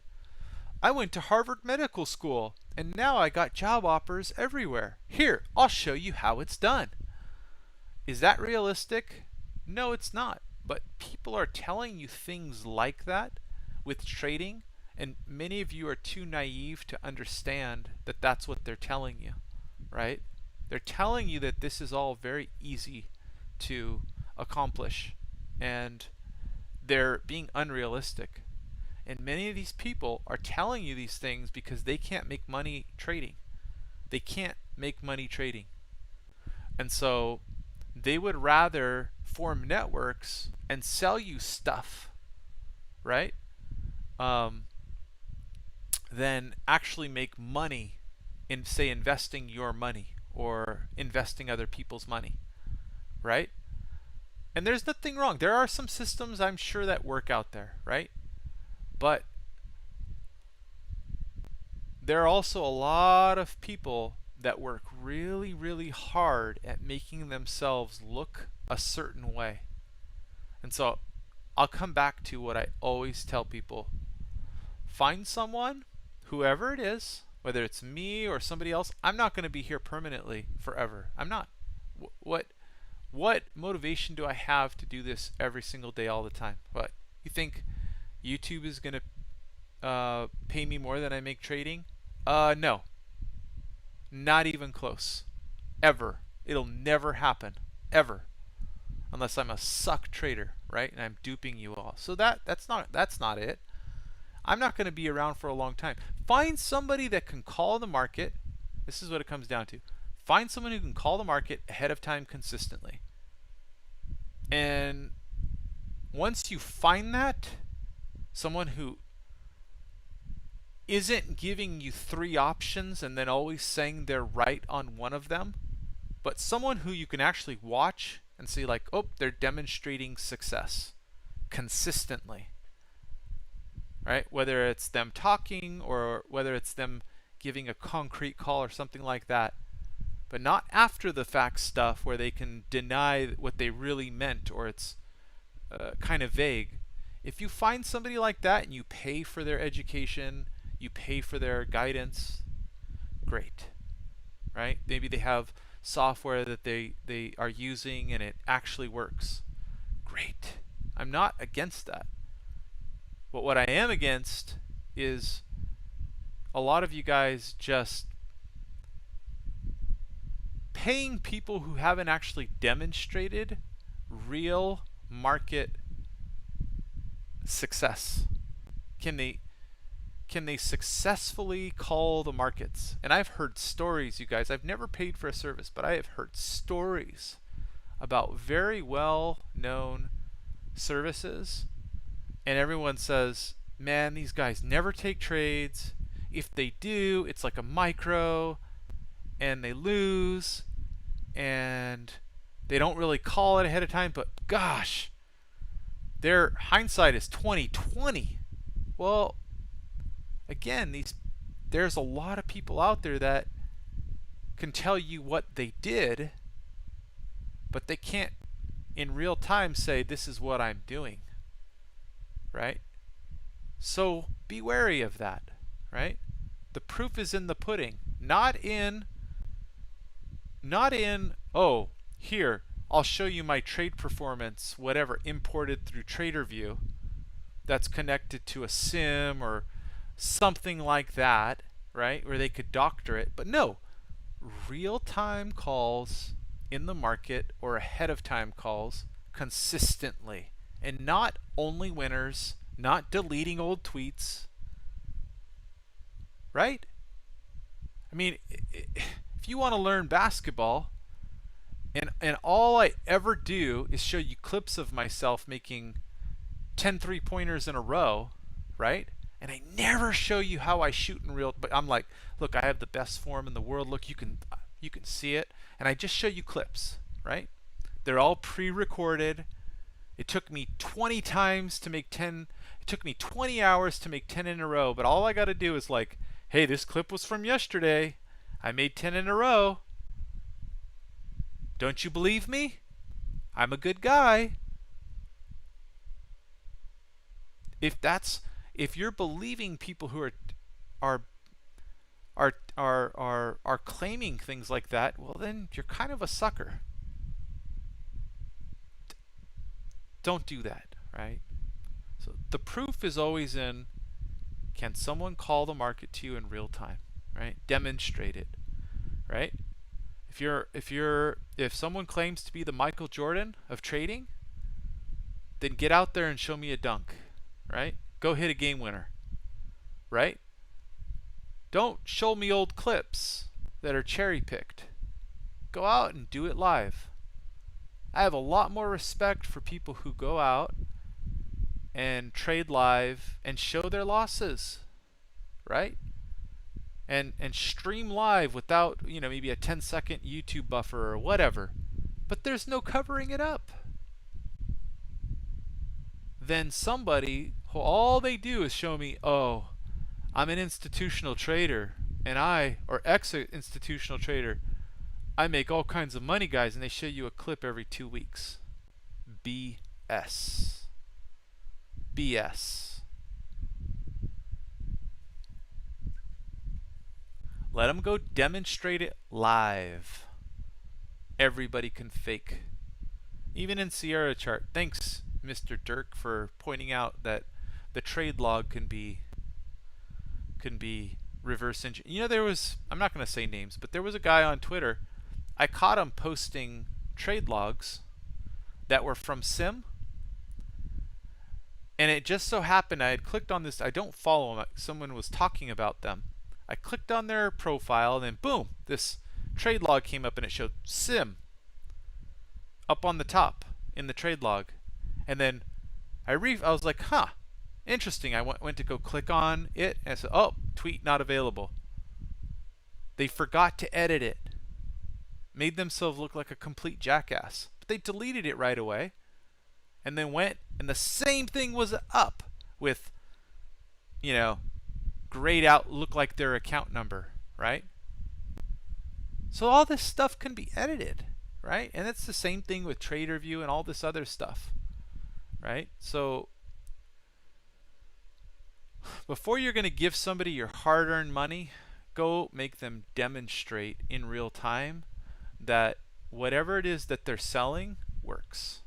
I went to Harvard Medical School and now I got job offers everywhere. Here, I'll show you how it's done. Is that realistic? No, it's not. But people are telling you things like that with trading, and many of you are too naive to understand that that's what they're telling you, right? They're telling you that this is all very easy to accomplish, and they're being unrealistic. And many of these people are telling you these things because they can't make money trading. They can't make money trading. And so they would rather form networks and sell you stuff, right? Than actually make money in, say, investing your money or investing other people's money, right? And there's nothing wrong. There are some systems I'm sure that work out there, right? But there are also a lot of people that work really, really hard at making themselves look a certain way. And so I'll come back to what I always tell people. Find someone, whoever it is, whether it's me or somebody else. I'm not going to be here permanently forever. I'm not. What motivation do I have to do this every single day all the time? What? You think YouTube is going to pay me more than I make trading? No. Not even close. Ever. It'll never happen. Ever. Unless I'm a suck trader, right? And I'm duping you all. So that's not it. I'm not going to be around for a long time. Find somebody that can call the market. This is what it comes down to. Find someone who can call the market ahead of time consistently. And once you find that, someone who isn't giving you 3 options and then always saying they're right on one of them, but someone who you can actually watch and see like, oh, they're demonstrating success consistently, right? Whether it's them talking or whether it's them giving a concrete call or something like that, but not after the fact stuff where they can deny what they really meant or it's kind of vague. If you find somebody like that and you pay for their education, you pay for their guidance, great, right? Maybe they have software that they are using and it actually works. Great. I'm not against that. But what I am against is a lot of you guys just paying people who haven't actually demonstrated real market success. Can they successfully call the markets? And I've heard stories, you guys. I've never paid for a service, but I have heard stories about very well-known services, and everyone says, man, these guys never take trades. If they do, it's like a micro, and they lose, and they don't really call it ahead of time, but gosh, their hindsight is 20/20. Well, again, there's a lot of people out there that can tell you what they did, but they can't in real time say this is what I'm doing, right? So be wary of that, right? The proof is in the pudding, not in oh, here, I'll show you my trade performance, whatever, imported through TraderView that's connected to a sim or something like that, right? Where they could doctor it. But no, real-time calls in the market or ahead of time calls consistently, and not only winners, not deleting old tweets, right? I mean, if you want to learn basketball, and all I ever do is show you clips of myself making 10 3-pointers in a row, right? And I never show you how I shoot in real, but I'm like, look, I have the best form in the world. Look, you can see it, and I just show you clips, right? They're all pre-recorded. It took me 20 times to make 10. It took me 20 hours to make 10 in a row, but all I got to do is like, hey, this clip was from yesterday. I made 10 in a row. Don't you believe me? I'm a good guy. If you're believing people who are claiming things like that, well, then you're kind of a sucker. Don't do that, right? So the proof is always in, can someone call the market to you in real time, right? Demonstrate it, right? If someone claims to be the Michael Jordan of trading, then get out there and show me a dunk, right? Go hit a game winner, right? Don't show me old clips that are cherry picked. Go out and do it live. I have a lot more respect for people who go out and trade live and show their losses, right? And stream live without, maybe a 10-second YouTube buffer or whatever. But there's no covering it up. Then somebody, all they do is show me, oh, I'm an institutional trader, or ex-institutional trader, I make all kinds of money, guys, and they show you a clip every 2 weeks. BS. BS. Let them go demonstrate it live. Everybody can fake. Even in Sierra chart. Thanks, Mr. Dirk, for pointing out that the trade log can be reverse engineered. I'm not going to say names, but there was a guy on Twitter. I caught him posting trade logs that were from Sim. And it just so happened I had clicked on this. I don't follow them. Someone was talking about them. I clicked on their profile, and then boom, this trade log came up, and it showed Sim up on the top in the trade log. And then I was like, huh, interesting. I went to go click on it, and I said, oh, tweet not available. They forgot to edit it. Made themselves look like a complete jackass. But they deleted it right away. And then went, and the same thing was up with, grayed out, look like their account number, right? So all this stuff can be edited, right? And it's the same thing with TraderView and all this other stuff, right? So before you're going to give somebody your hard-earned money, go make them demonstrate in real time that whatever it is that they're selling works.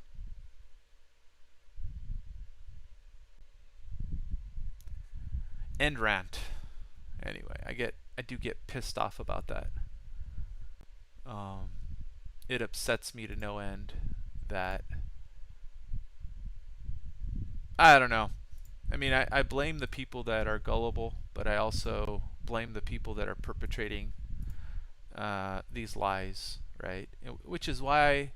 End rant. Anyway, I do get pissed off about that. It upsets me to no end that, I don't know. I mean, I blame the people that are gullible, but I also blame the people that are perpetrating these lies, right? Which is why,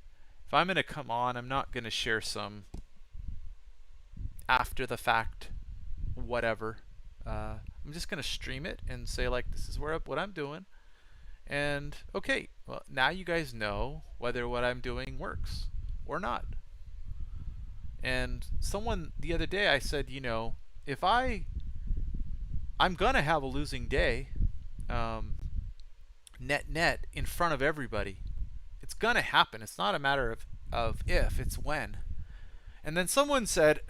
if I'm going to come on, I'm not going to share some after the fact whatever. I'm just going to stream it and say, like, this is what I'm doing. And, okay, well, now you guys know whether what I'm doing works or not. And someone the other day, I said, if I'm going to have a losing day, net in front of everybody. It's going to happen. It's not a matter of if, it's when. And then someone said,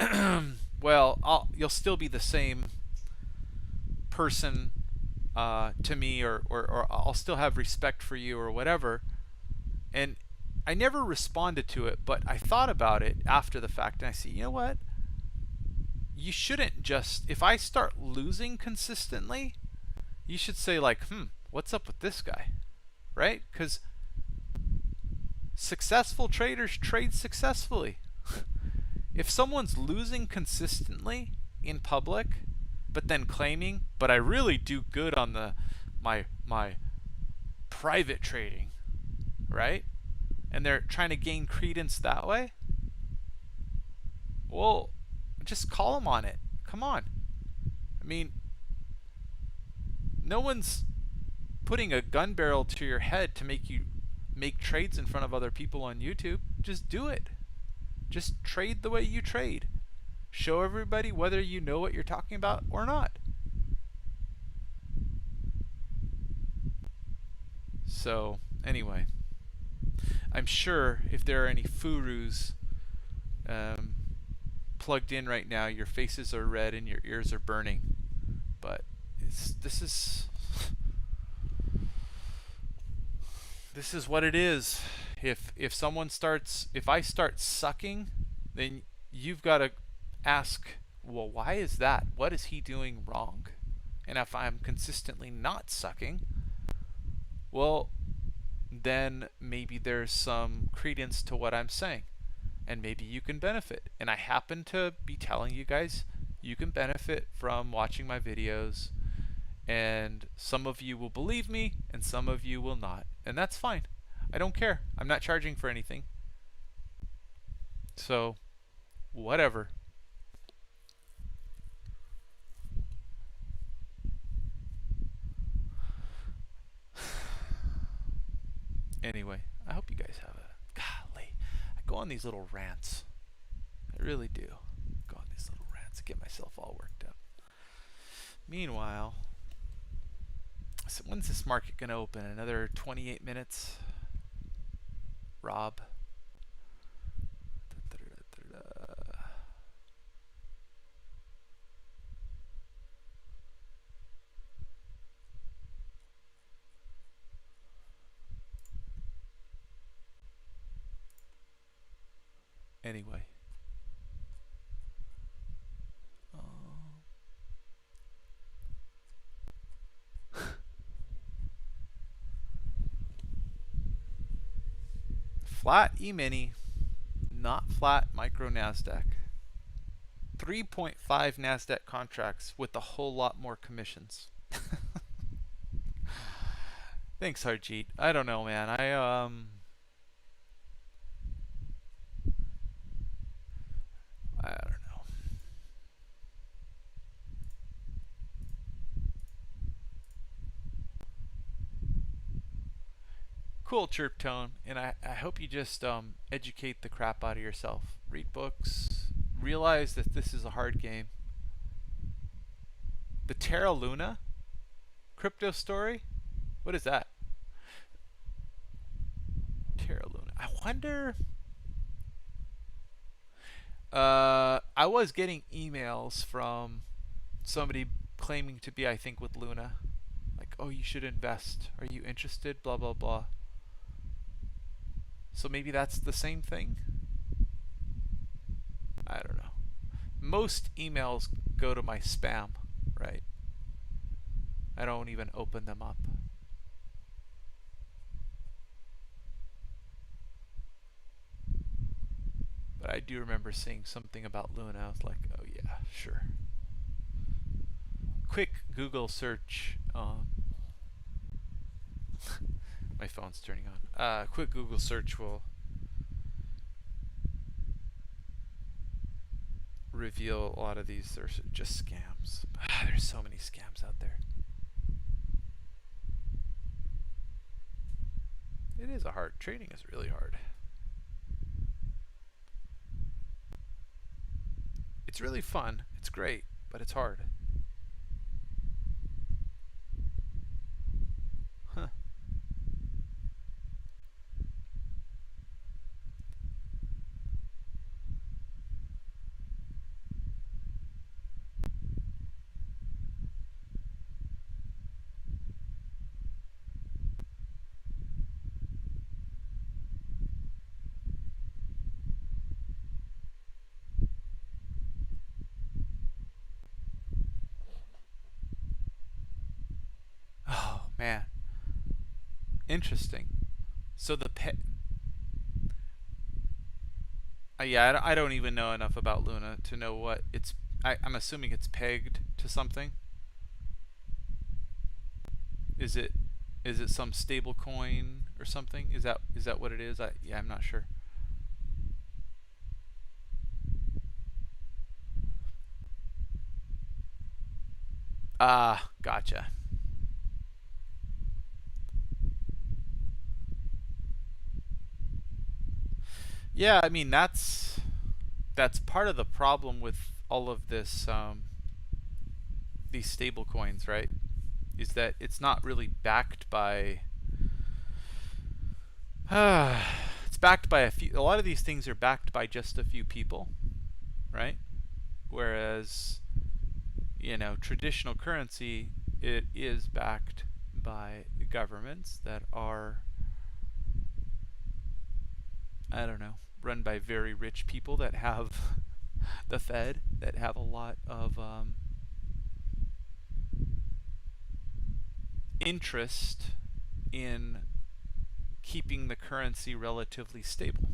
well, you'll still be the same person to me, or I'll still have respect for you or whatever. And I never responded to it, but I thought about it after the fact, and I said, you know what? You shouldn't just, if I start losing consistently, you should say, like, what's up with this guy, right? Because Successful traders trade successfully. If someone's losing consistently in public, but then claiming, but I really do good on my private trading, right? And they're trying to gain credence that way, well, just call them on it. Come on. I mean, no one's putting a gun barrel to your head to make you make trades in front of other people on YouTube. Just do it. Just trade the way you trade. Show everybody whether you know what you're talking about or not. So, anyway, I'm sure if there are any furus plugged in right now, your faces are red and your ears are burning. But this is what it is. If I start sucking, then you've got to ask, well, why is that? What is he doing wrong? And if I'm consistently not sucking, well, then maybe there's some credence to what I'm saying, and maybe you can benefit. And I happen to be telling you guys you can benefit from watching my videos, and some of you will believe me and some of you will not, and that's fine. I don't care. I'm not charging for anything, so whatever. Anyway, I hope you guys have a golly. I go on these little rants. I really do. Go on these little rants to get myself all worked up. Meanwhile, so when's this market gonna open? Another 28 minutes? Rob. Anyway. Flat E-mini, not flat micro NASDAQ. 3.5 NASDAQ contracts with a whole lot more commissions. Thanks, Harjeet. I don't know, man. I don't know. Cool chirp tone, and I hope you just educate the crap out of yourself. Read books. Realize that this is a hard game. The Terra Luna crypto story? What is that? Terra Luna. I wonder. I was getting emails from somebody claiming to be, I think, with Luna. Like, oh, you should invest. Are you interested? Blah, blah, blah. So maybe that's the same thing? I don't know. Most emails go to my spam, right? I don't even open them up. But I do remember seeing something about Luna. I was like, oh yeah, sure. Quick Google search. My phone's turning on. Quick Google search will reveal a lot of these are just scams. There's so many scams out there. It is a hard. Trading is really hard. It's really fun. It's great, but it's hard. Huh. Oh man. Interesting. So the Yeah, I don't even know enough about Luna to know what it's. I'm assuming it's pegged to something. Is it some stable coin or something? Is that what it is? Yeah, I'm not sure. Ah, gotcha. Yeah, I mean that's part of the problem with all of this these stable coins, right? Is that it's not really backed by it's backed by a lot of these things are backed by just a few people, right? Whereas, traditional currency, it is backed by governments that are, I don't know, run by very rich people that have the Fed, that have a lot of interest in keeping the currency relatively stable,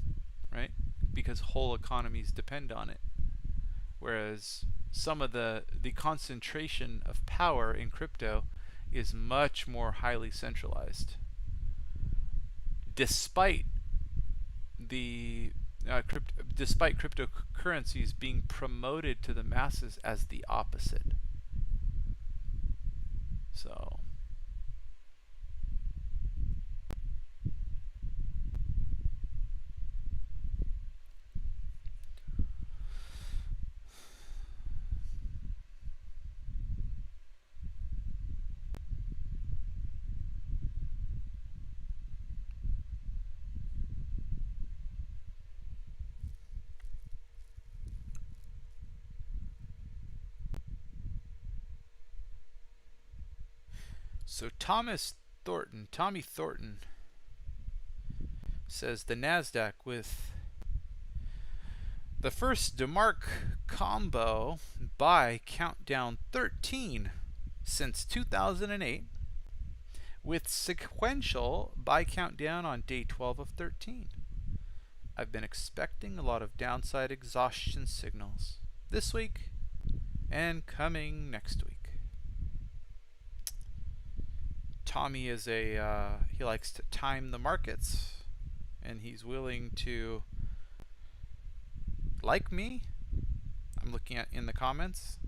right? Because whole economies depend on it. Whereas some of the concentration of power in crypto is much more highly centralized, despite the despite cryptocurrencies being promoted to the masses as the opposite. So Tommy Thornton says the Nasdaq with the first DeMark combo buy countdown 13 since 2008, with sequential buy countdown on day 12 of 13. I've been expecting a lot of downside exhaustion signals this week and coming next week. Tommy is he likes to time the markets, and he's willing to, like me, I'm looking at in the comments,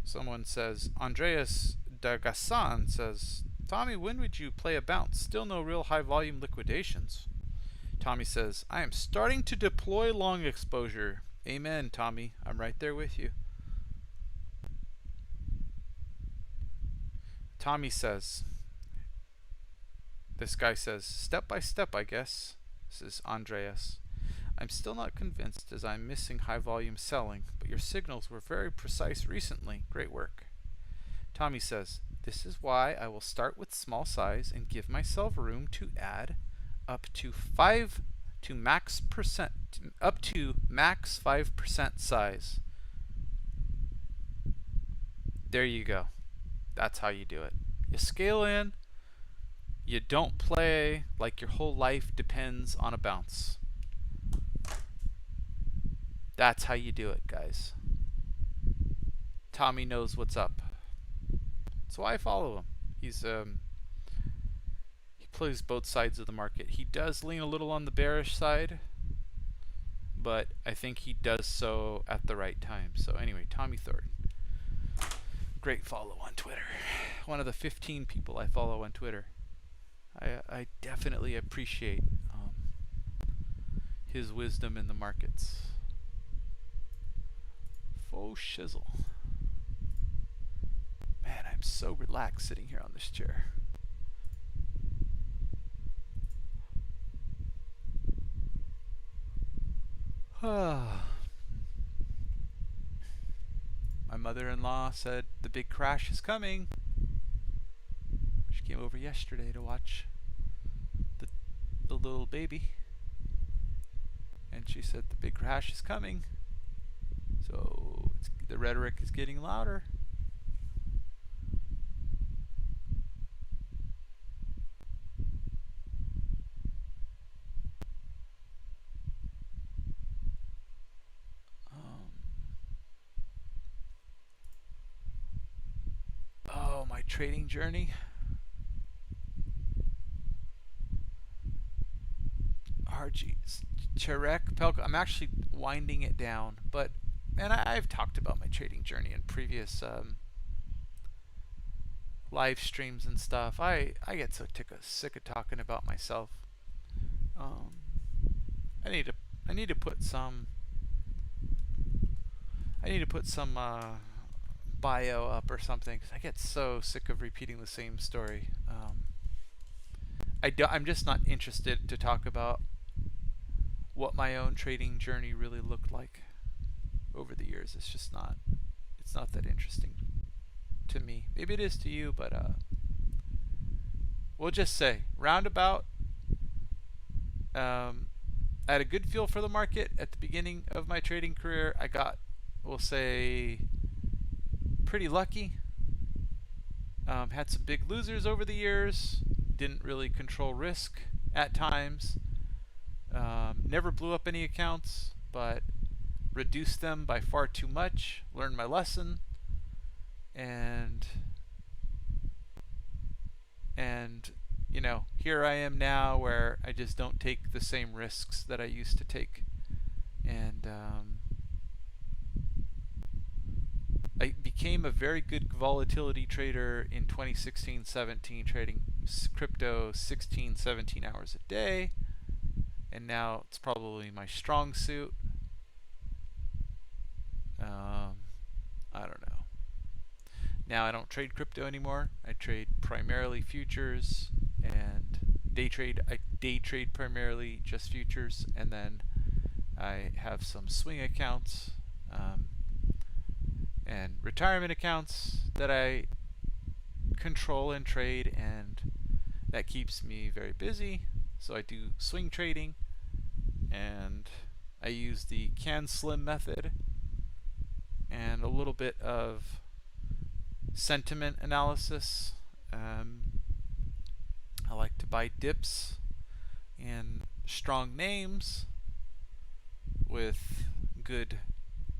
someone says, Andreas Dagasan says, Tommy, when would you play a bounce? Still no real high volume liquidations. Tommy says, I am starting to deploy long exposure. Amen, Tommy. I'm right there with you. Tommy says, this guy says, step by step, I guess. This is Andreas. I'm still not convinced as I'm missing high volume selling, but your signals were very precise recently. Great work. Tommy says, this is why I will start with small size and give myself room to add up to max 5% size. There you go. That's how you do it. You scale in. You don't play like your whole life depends on a bounce. That's how you do it, guys. Tommy knows what's up. That's why I follow him. He plays both sides of the market. He does lean a little on the bearish side, but I think he does so at the right time. So anyway, Tommy Thornton. Great follow on Twitter. One of the 15 people I follow on Twitter. I definitely appreciate his wisdom in the markets. Faux shizzle. Man, I'm so relaxed sitting here on this chair. My mother-in-law said the big crash is coming. She came over yesterday to watch the little baby, and she said the big crash is coming. So the rhetoric is getting louder. trading journey. RG Cherek Pelko. I'm actually winding it down, but and I've talked about my trading journey in previous live streams and stuff. I get so sick of talking about myself. Um, I need to put some bio up or something, 'cause I get so sick of repeating the same story. I'm just not interested to talk about what my own trading journey really looked like over the years. It's not that interesting to me. Maybe it is to you, but we'll just say roundabout. I had a good feel for the market at the beginning of my trading career. I got, we'll say, pretty lucky. Had some big losers over the years. Didn't really control risk at times. Never blew up any accounts, but reduced them by far too much. Learned my lesson, and you know, here I am now, where I just don't take the same risks that I used to take, and I became a very good volatility trader in 2016-17, trading crypto 16, 17 hours a day, and now it's probably my strong suit. I don't know. Now I don't trade crypto anymore. I trade primarily futures and day trade. I day trade primarily just futures, and then I have some swing accounts and retirement accounts that I control and trade, and that keeps me very busy. So I do swing trading, and I use the can slim method and a little bit of sentiment analysis. I like to buy dips and strong names with good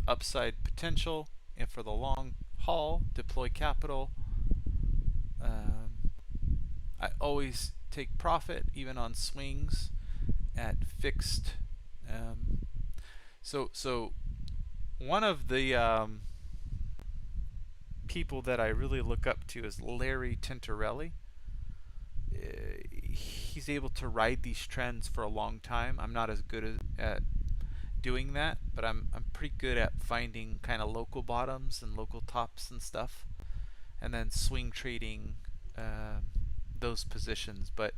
upside potential, and for the long haul, deploy capital. I always take profit, even on swings at fixed. So one of the people that I really look up to is Larry Tintorelli. He's able to ride these trends for a long time. I'm not as good at doing that, but I'm pretty good at finding kind of local bottoms and local tops and stuff, and then swing trading those positions. But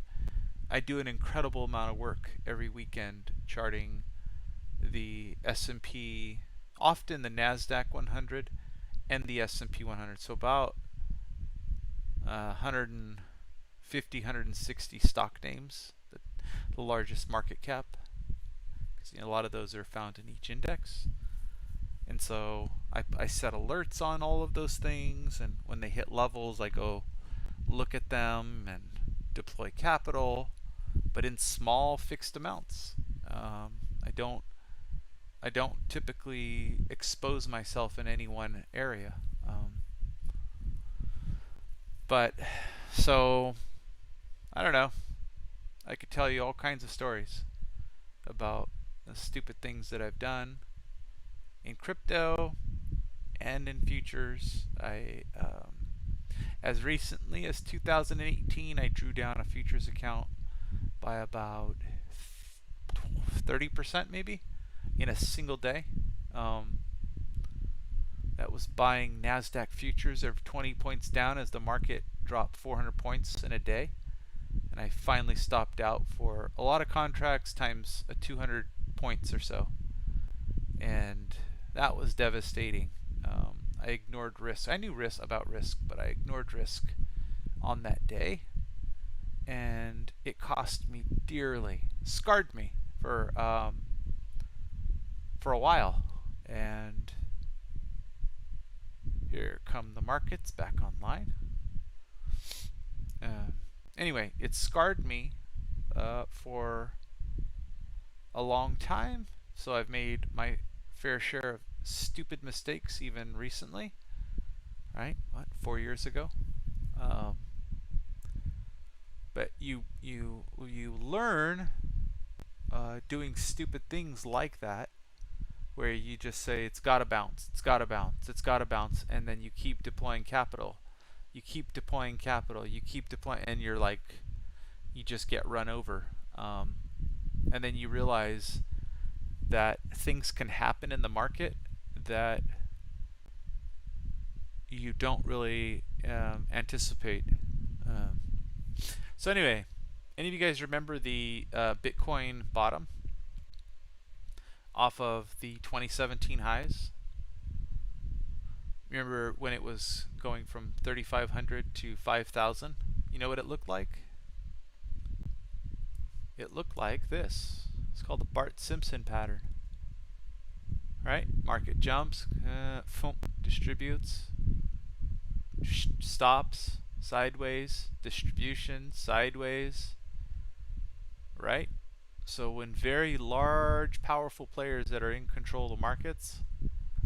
I do an incredible amount of work every weekend charting the S&P, often the NASDAQ 100 and the S&P 100. So about 150, 160 stock names, the largest market cap, because a lot of those are found in each index. And so I set alerts on all of those things, and when they hit levels, I go look at them and deploy capital, but in small fixed amounts. I don't typically expose myself in any one area. But so I don't know. I could tell you all kinds of stories about the stupid things that I've done in crypto and in futures. As recently as 2018, I drew down a futures account by about 30% maybe in a single day. That was buying NASDAQ futures of 20 points down as the market dropped 400 points in a day. And I finally stopped out for a lot of contracts times a 200 points or so. And that was devastating. I ignored risk. I knew about risk, but I ignored risk on that day. And it cost me dearly. Scarred me for a while. And here come the markets back online. Anyway, it scarred me for a long time. So I've made my fair share of stupid mistakes even recently. Right? What? 4 years ago? Um, but you learn doing stupid things like that, where you just say it's got to bounce, it's got to bounce, it's got to bounce, and then you keep deploying capital, you keep deploying capital, you keep deploying, and you're like, you just get run over. And then you realize that things can happen in the market that you don't really anticipate. Um, so anyway, any of you guys remember the Bitcoin bottom off of the 2017 highs? Remember when it was going from 3,500 to 5,000? You know what it looked like? It looked like this. It's called the Bart-Simpson pattern. Right? Market jumps, distributes, stops, sideways, distribution, sideways. Right? So when very large, powerful players that are in control of the markets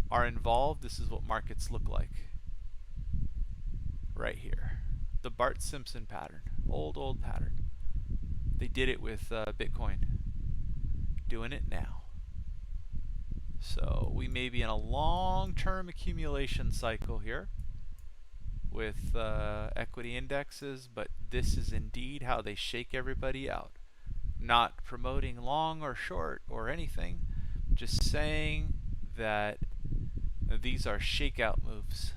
are involved, this is what markets look like. Right here. The Bart-Simpson pattern. Old pattern. They did it with Bitcoin. Doing it now. So we may be in a long-term accumulation cycle here with equity indexes, but this is indeed how they shake everybody out. Not promoting long or short or anything, just saying that these are shakeout moves.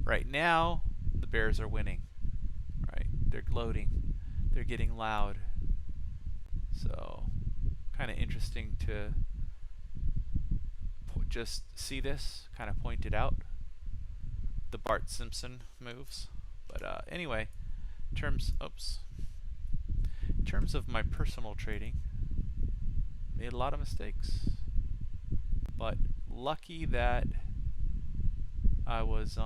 Right now, the bears are winning. Right? They're gloating. They're getting loud. So, kind of interesting to just see this, kind of point it out. The Bart-Simpson moves. But anyway, in terms of my personal trading, made a lot of mistakes. But lucky that I was,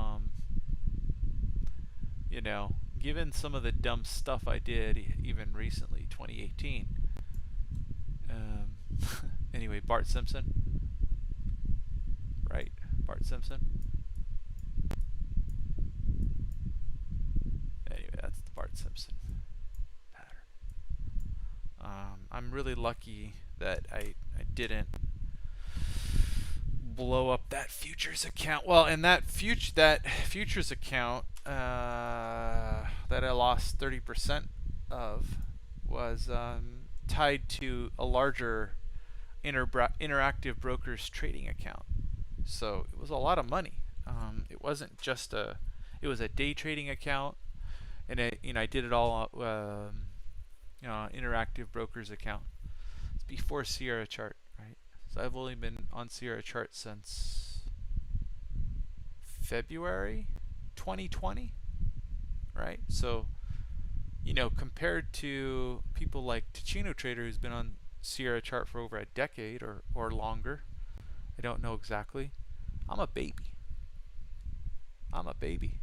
you know, given some of the dumb stuff I did even recently, 2018. Anyway, Bart-Simpson. Right, Bart-Simpson. Anyway, that's the Bart-Simpson pattern. I'm really lucky that I didn't blow up that futures account. Well, and that futures account that I lost 30% of was tied to a larger interactive brokers trading account. So it was a lot of money. It wasn't just it was a day trading account, and I did it all interactive brokers account. It's before Sierra Chart, right? So I've only been on Sierra Chart since February 2020, right? So, compared to people like Ticino Trader, who's been on Sierra Chart for over a decade or longer, I don't know exactly. I'm a baby. I'm a baby.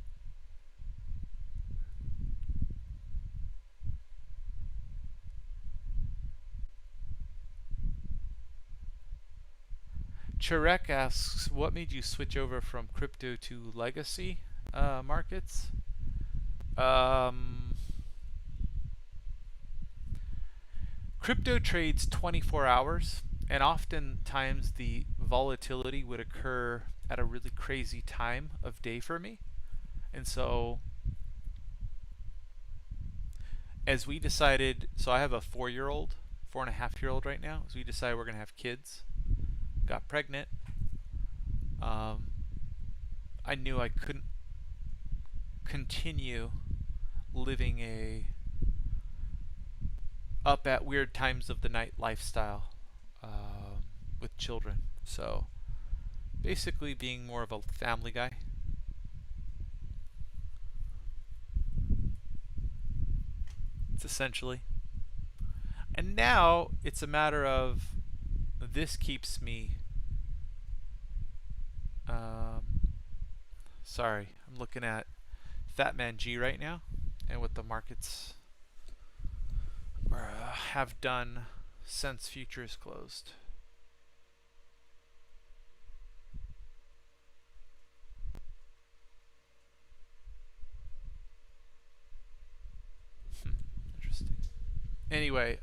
Charek asks, what made you switch over from crypto to legacy markets? Crypto trades 24 hours, and oftentimes the volatility would occur at a really crazy time of day for me. And so, as we decided, so I have a 4.5-year-old right now, as we decided we're going to have kids, got pregnant, I knew I couldn't continue living a up at weird times of the night lifestyle with children. So basically being more of a family guy. It's essentially. And now it's a matter of this keeps me sorry, I'm looking at Fat Man G right now and what the markets have done since futures closed. Anyway,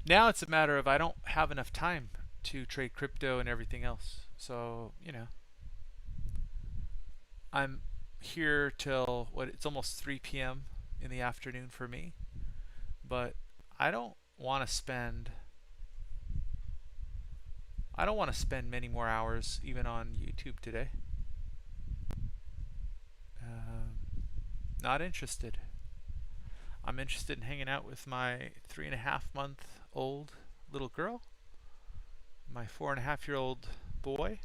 now it's a matter of I don't have enough time to trade crypto and everything else. So, I'm here till what it's almost 3 p.m. in the afternoon for me, but I don't want to spend I don't want to spend many more hours even on YouTube today. Not interested. I'm interested in hanging out with my 3.5-month-old little girl, my 4.5-year-old boy,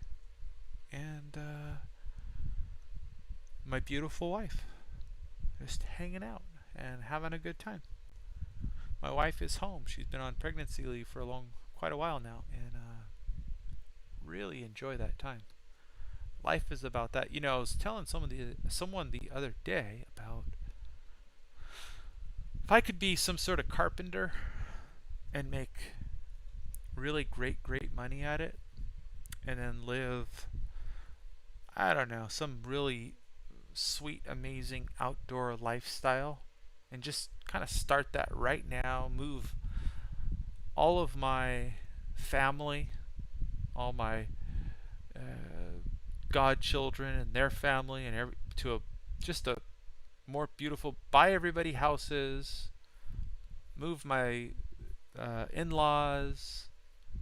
and my beautiful wife. Just hanging out and having a good time. My wife is home. She's been on pregnancy leave for quite a while now, and really enjoy that time. Life is about that. I was telling someone the other day about if I could be some sort of carpenter and make really great money at it, and then live, I don't know, some really sweet, amazing outdoor lifestyle, and just kind of start that right now, move all of my family, all my godchildren and their family, and just a more beautiful, buy everybody houses, move my in-laws,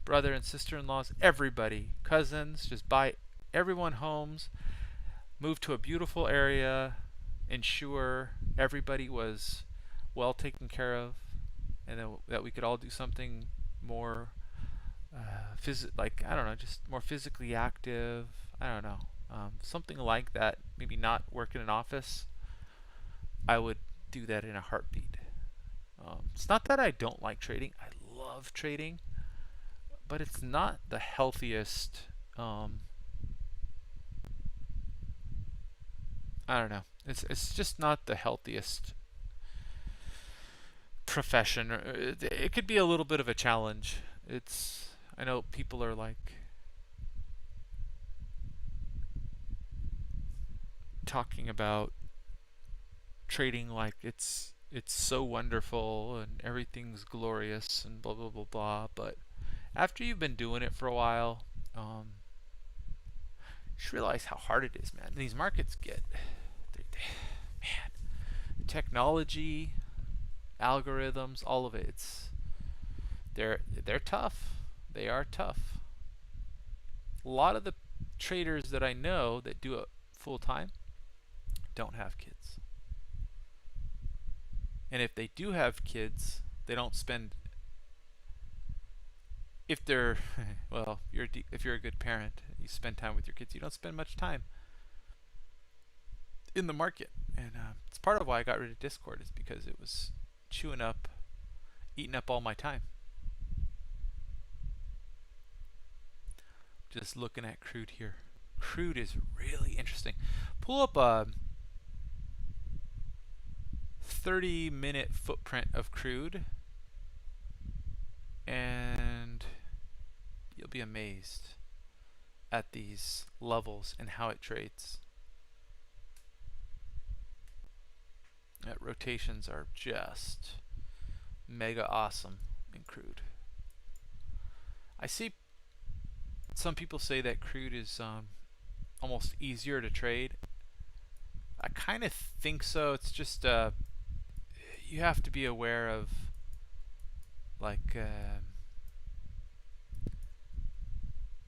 brother and sister-in-laws, everybody, cousins, just buy everyone homes, move to a beautiful area, ensure everybody was well taken care of, and that we could all do something more I don't know, just more physically active. I don't know, something like that. Maybe not work in an office. I would do that in a heartbeat. It's not that I don't like trading. I love trading, but it's not the healthiest. I don't know. It's just not the healthiest profession. It could be a little bit of a challenge. I know people are like talking about trading like it's so wonderful and everything's glorious and blah blah blah blah. But after you've been doing it for a while, you just realize how hard it is, man. These markets man, technology, algorithms, all of it. They're tough. They are tough. A lot of the traders that I know that do it full time don't have kids. And if they do have kids, they don't spend. If they're well, if you're a good parent, you spend time with your kids. You don't spend much time in the market, and it's part of why I got rid of Discord, is because it was eating up all my time. Just looking at crude here. Crude is really interesting. Pull up a 30-minute footprint of crude, and you'll be amazed at these levels and how it trades. Rotations are just mega awesome in crude. I see some people say that crude is almost easier to trade. I kind of think so. It's just you have to be aware of like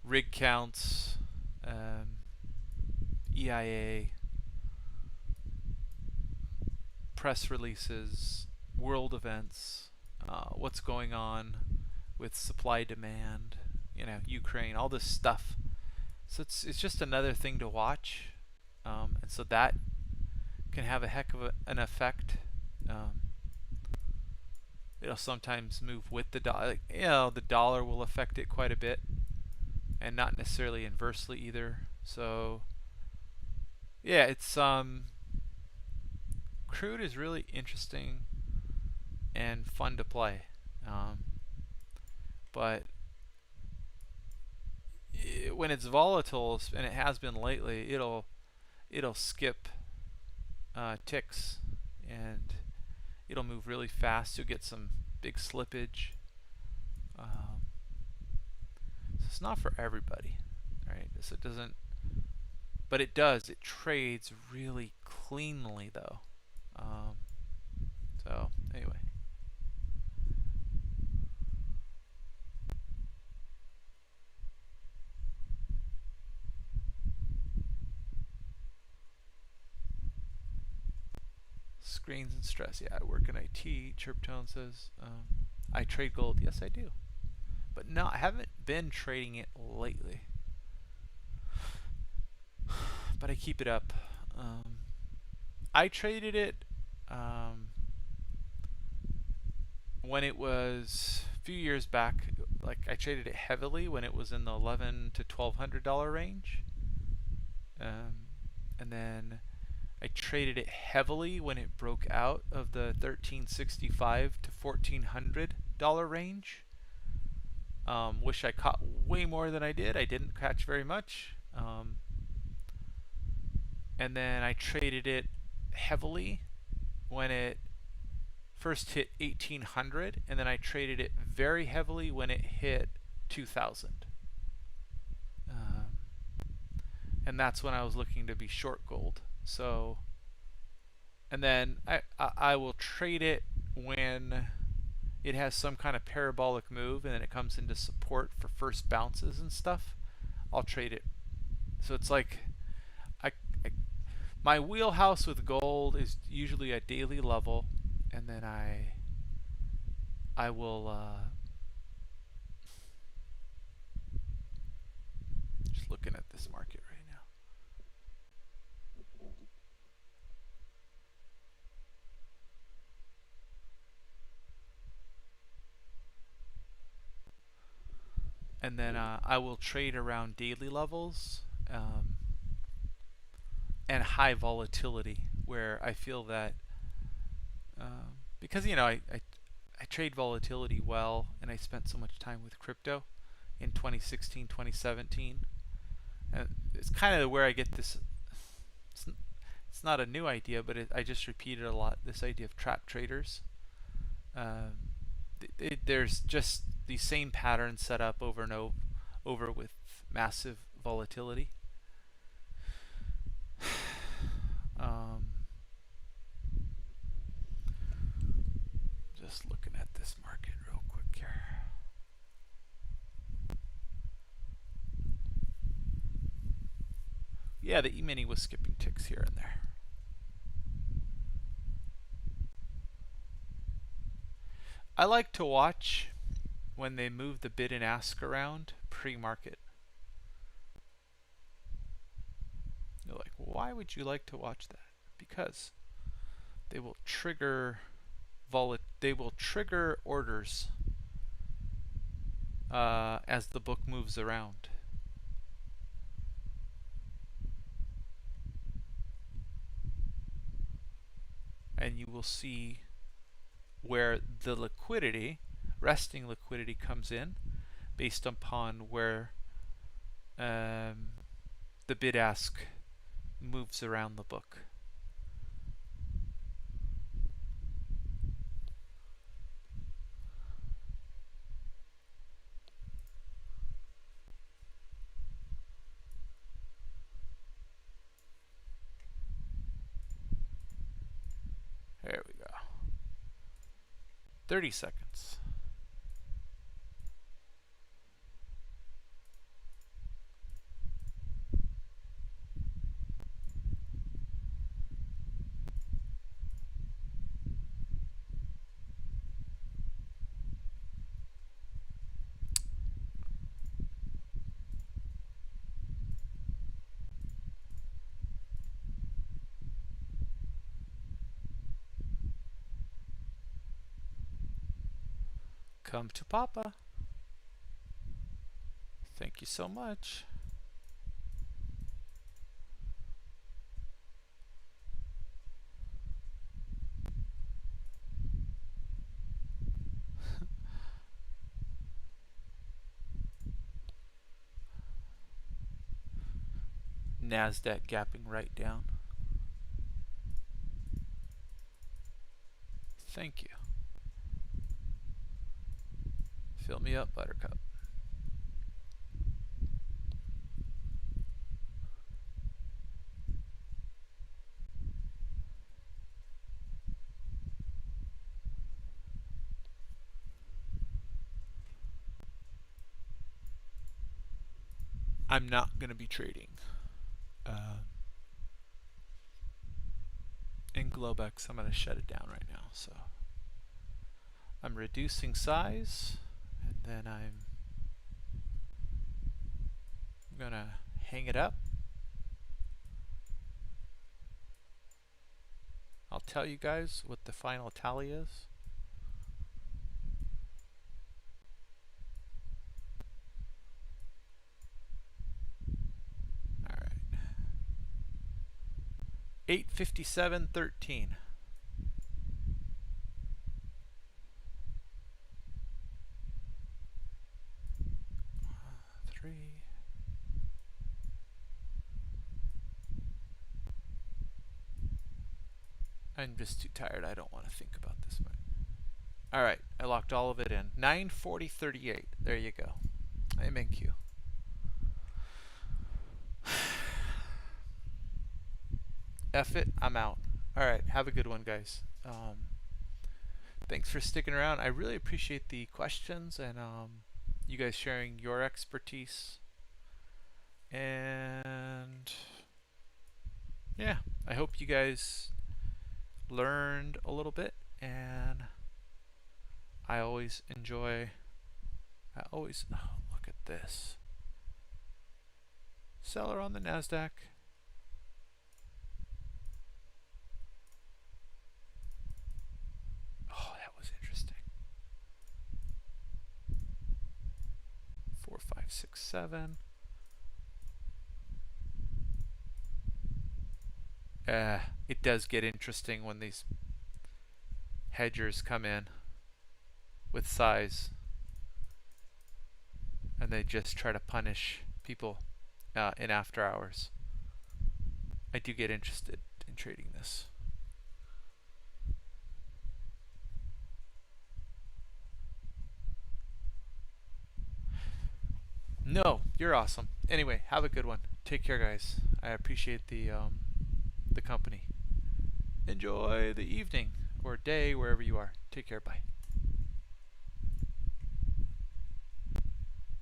rig counts, EIA, press releases, world events, what's going on with supply demand, Ukraine, all this stuff. So it's just another thing to watch, and so that can have a heck of an effect. It'll sometimes move with the dollar. The dollar will affect it quite a bit, and not necessarily inversely either. So yeah, it's crude is really interesting and fun to play, but when it's volatile, and it has been lately, it'll skip ticks, and it'll move really fast. You'll get some big slippage. So it's not for everybody, right? So it doesn't, but it does. It trades really cleanly though. So anyway. Screens and stress. Yeah, I work in IT. Chirptone says, I trade gold. Yes, I do. But no, I haven't been trading it lately. But I keep it up. I traded it when it was a few years back. Like I traded it heavily when it was in the $1,100 to $1,200 range, and then I traded it heavily when it broke out of the $1,365 to $1,400 range. Wish I caught way more than I did. I didn't catch very much. And then I traded it heavily when it first hit 1,800, and then I traded it very heavily when it hit 2,000. And that's when I was looking to be short gold. So, and then I will trade it when it has some kind of parabolic move, and then it comes into support for first bounces and stuff. I'll trade it. So it's like my wheelhouse with gold is usually a daily level, and then I will just looking at this market right now. And then I will trade around daily levels and high volatility, where I feel that because I trade volatility well, and I spent so much time with crypto in 2016, 2017, and it's kind of where I get this. It's not a new idea, but I just repeated a lot. This idea of trap traders. There's just the same pattern set up over and over with massive volatility. Just looking at this market real quick here. Yeah, the E-mini was skipping ticks here and there. I like to watch when they move the bid and ask around pre-market. You're like, why would you like to watch that? Because they will trigger orders as the book moves around. And you will see where the liquidity, resting liquidity, comes in based upon where the bid-ask moves around the book. There we go. 30 seconds. Come to Papa. Thank you so much. NASDAQ gapping right down. Thank you. Fill me up, Buttercup. I'm not going to be trading in Globex. I'm going to shut it down right now. So I'm reducing size, and then I'm going to hang it up. I'll tell you guys what the final tally is. All right. 857.13. I'm just too tired. I don't want to think about this much. All right, I locked all of it in. 940.38. There you go. I'm in queue. F it, I'm out. All right, have a good one, guys. Thanks for sticking around. I really appreciate the questions and you guys sharing your expertise. And yeah, I hope you guys learned a little bit, and I always enjoy, oh, look at this. Seller on the NASDAQ. Oh, that was interesting. 4, 5, 6, 7. It does get interesting when these hedgers come in with size and they just try to punish people in after hours. I do get interested in trading this. No, you're awesome. Anyway, have a good one. Take care, guys. I appreciate the company. Enjoy the evening or day wherever you are. Take care. Bye.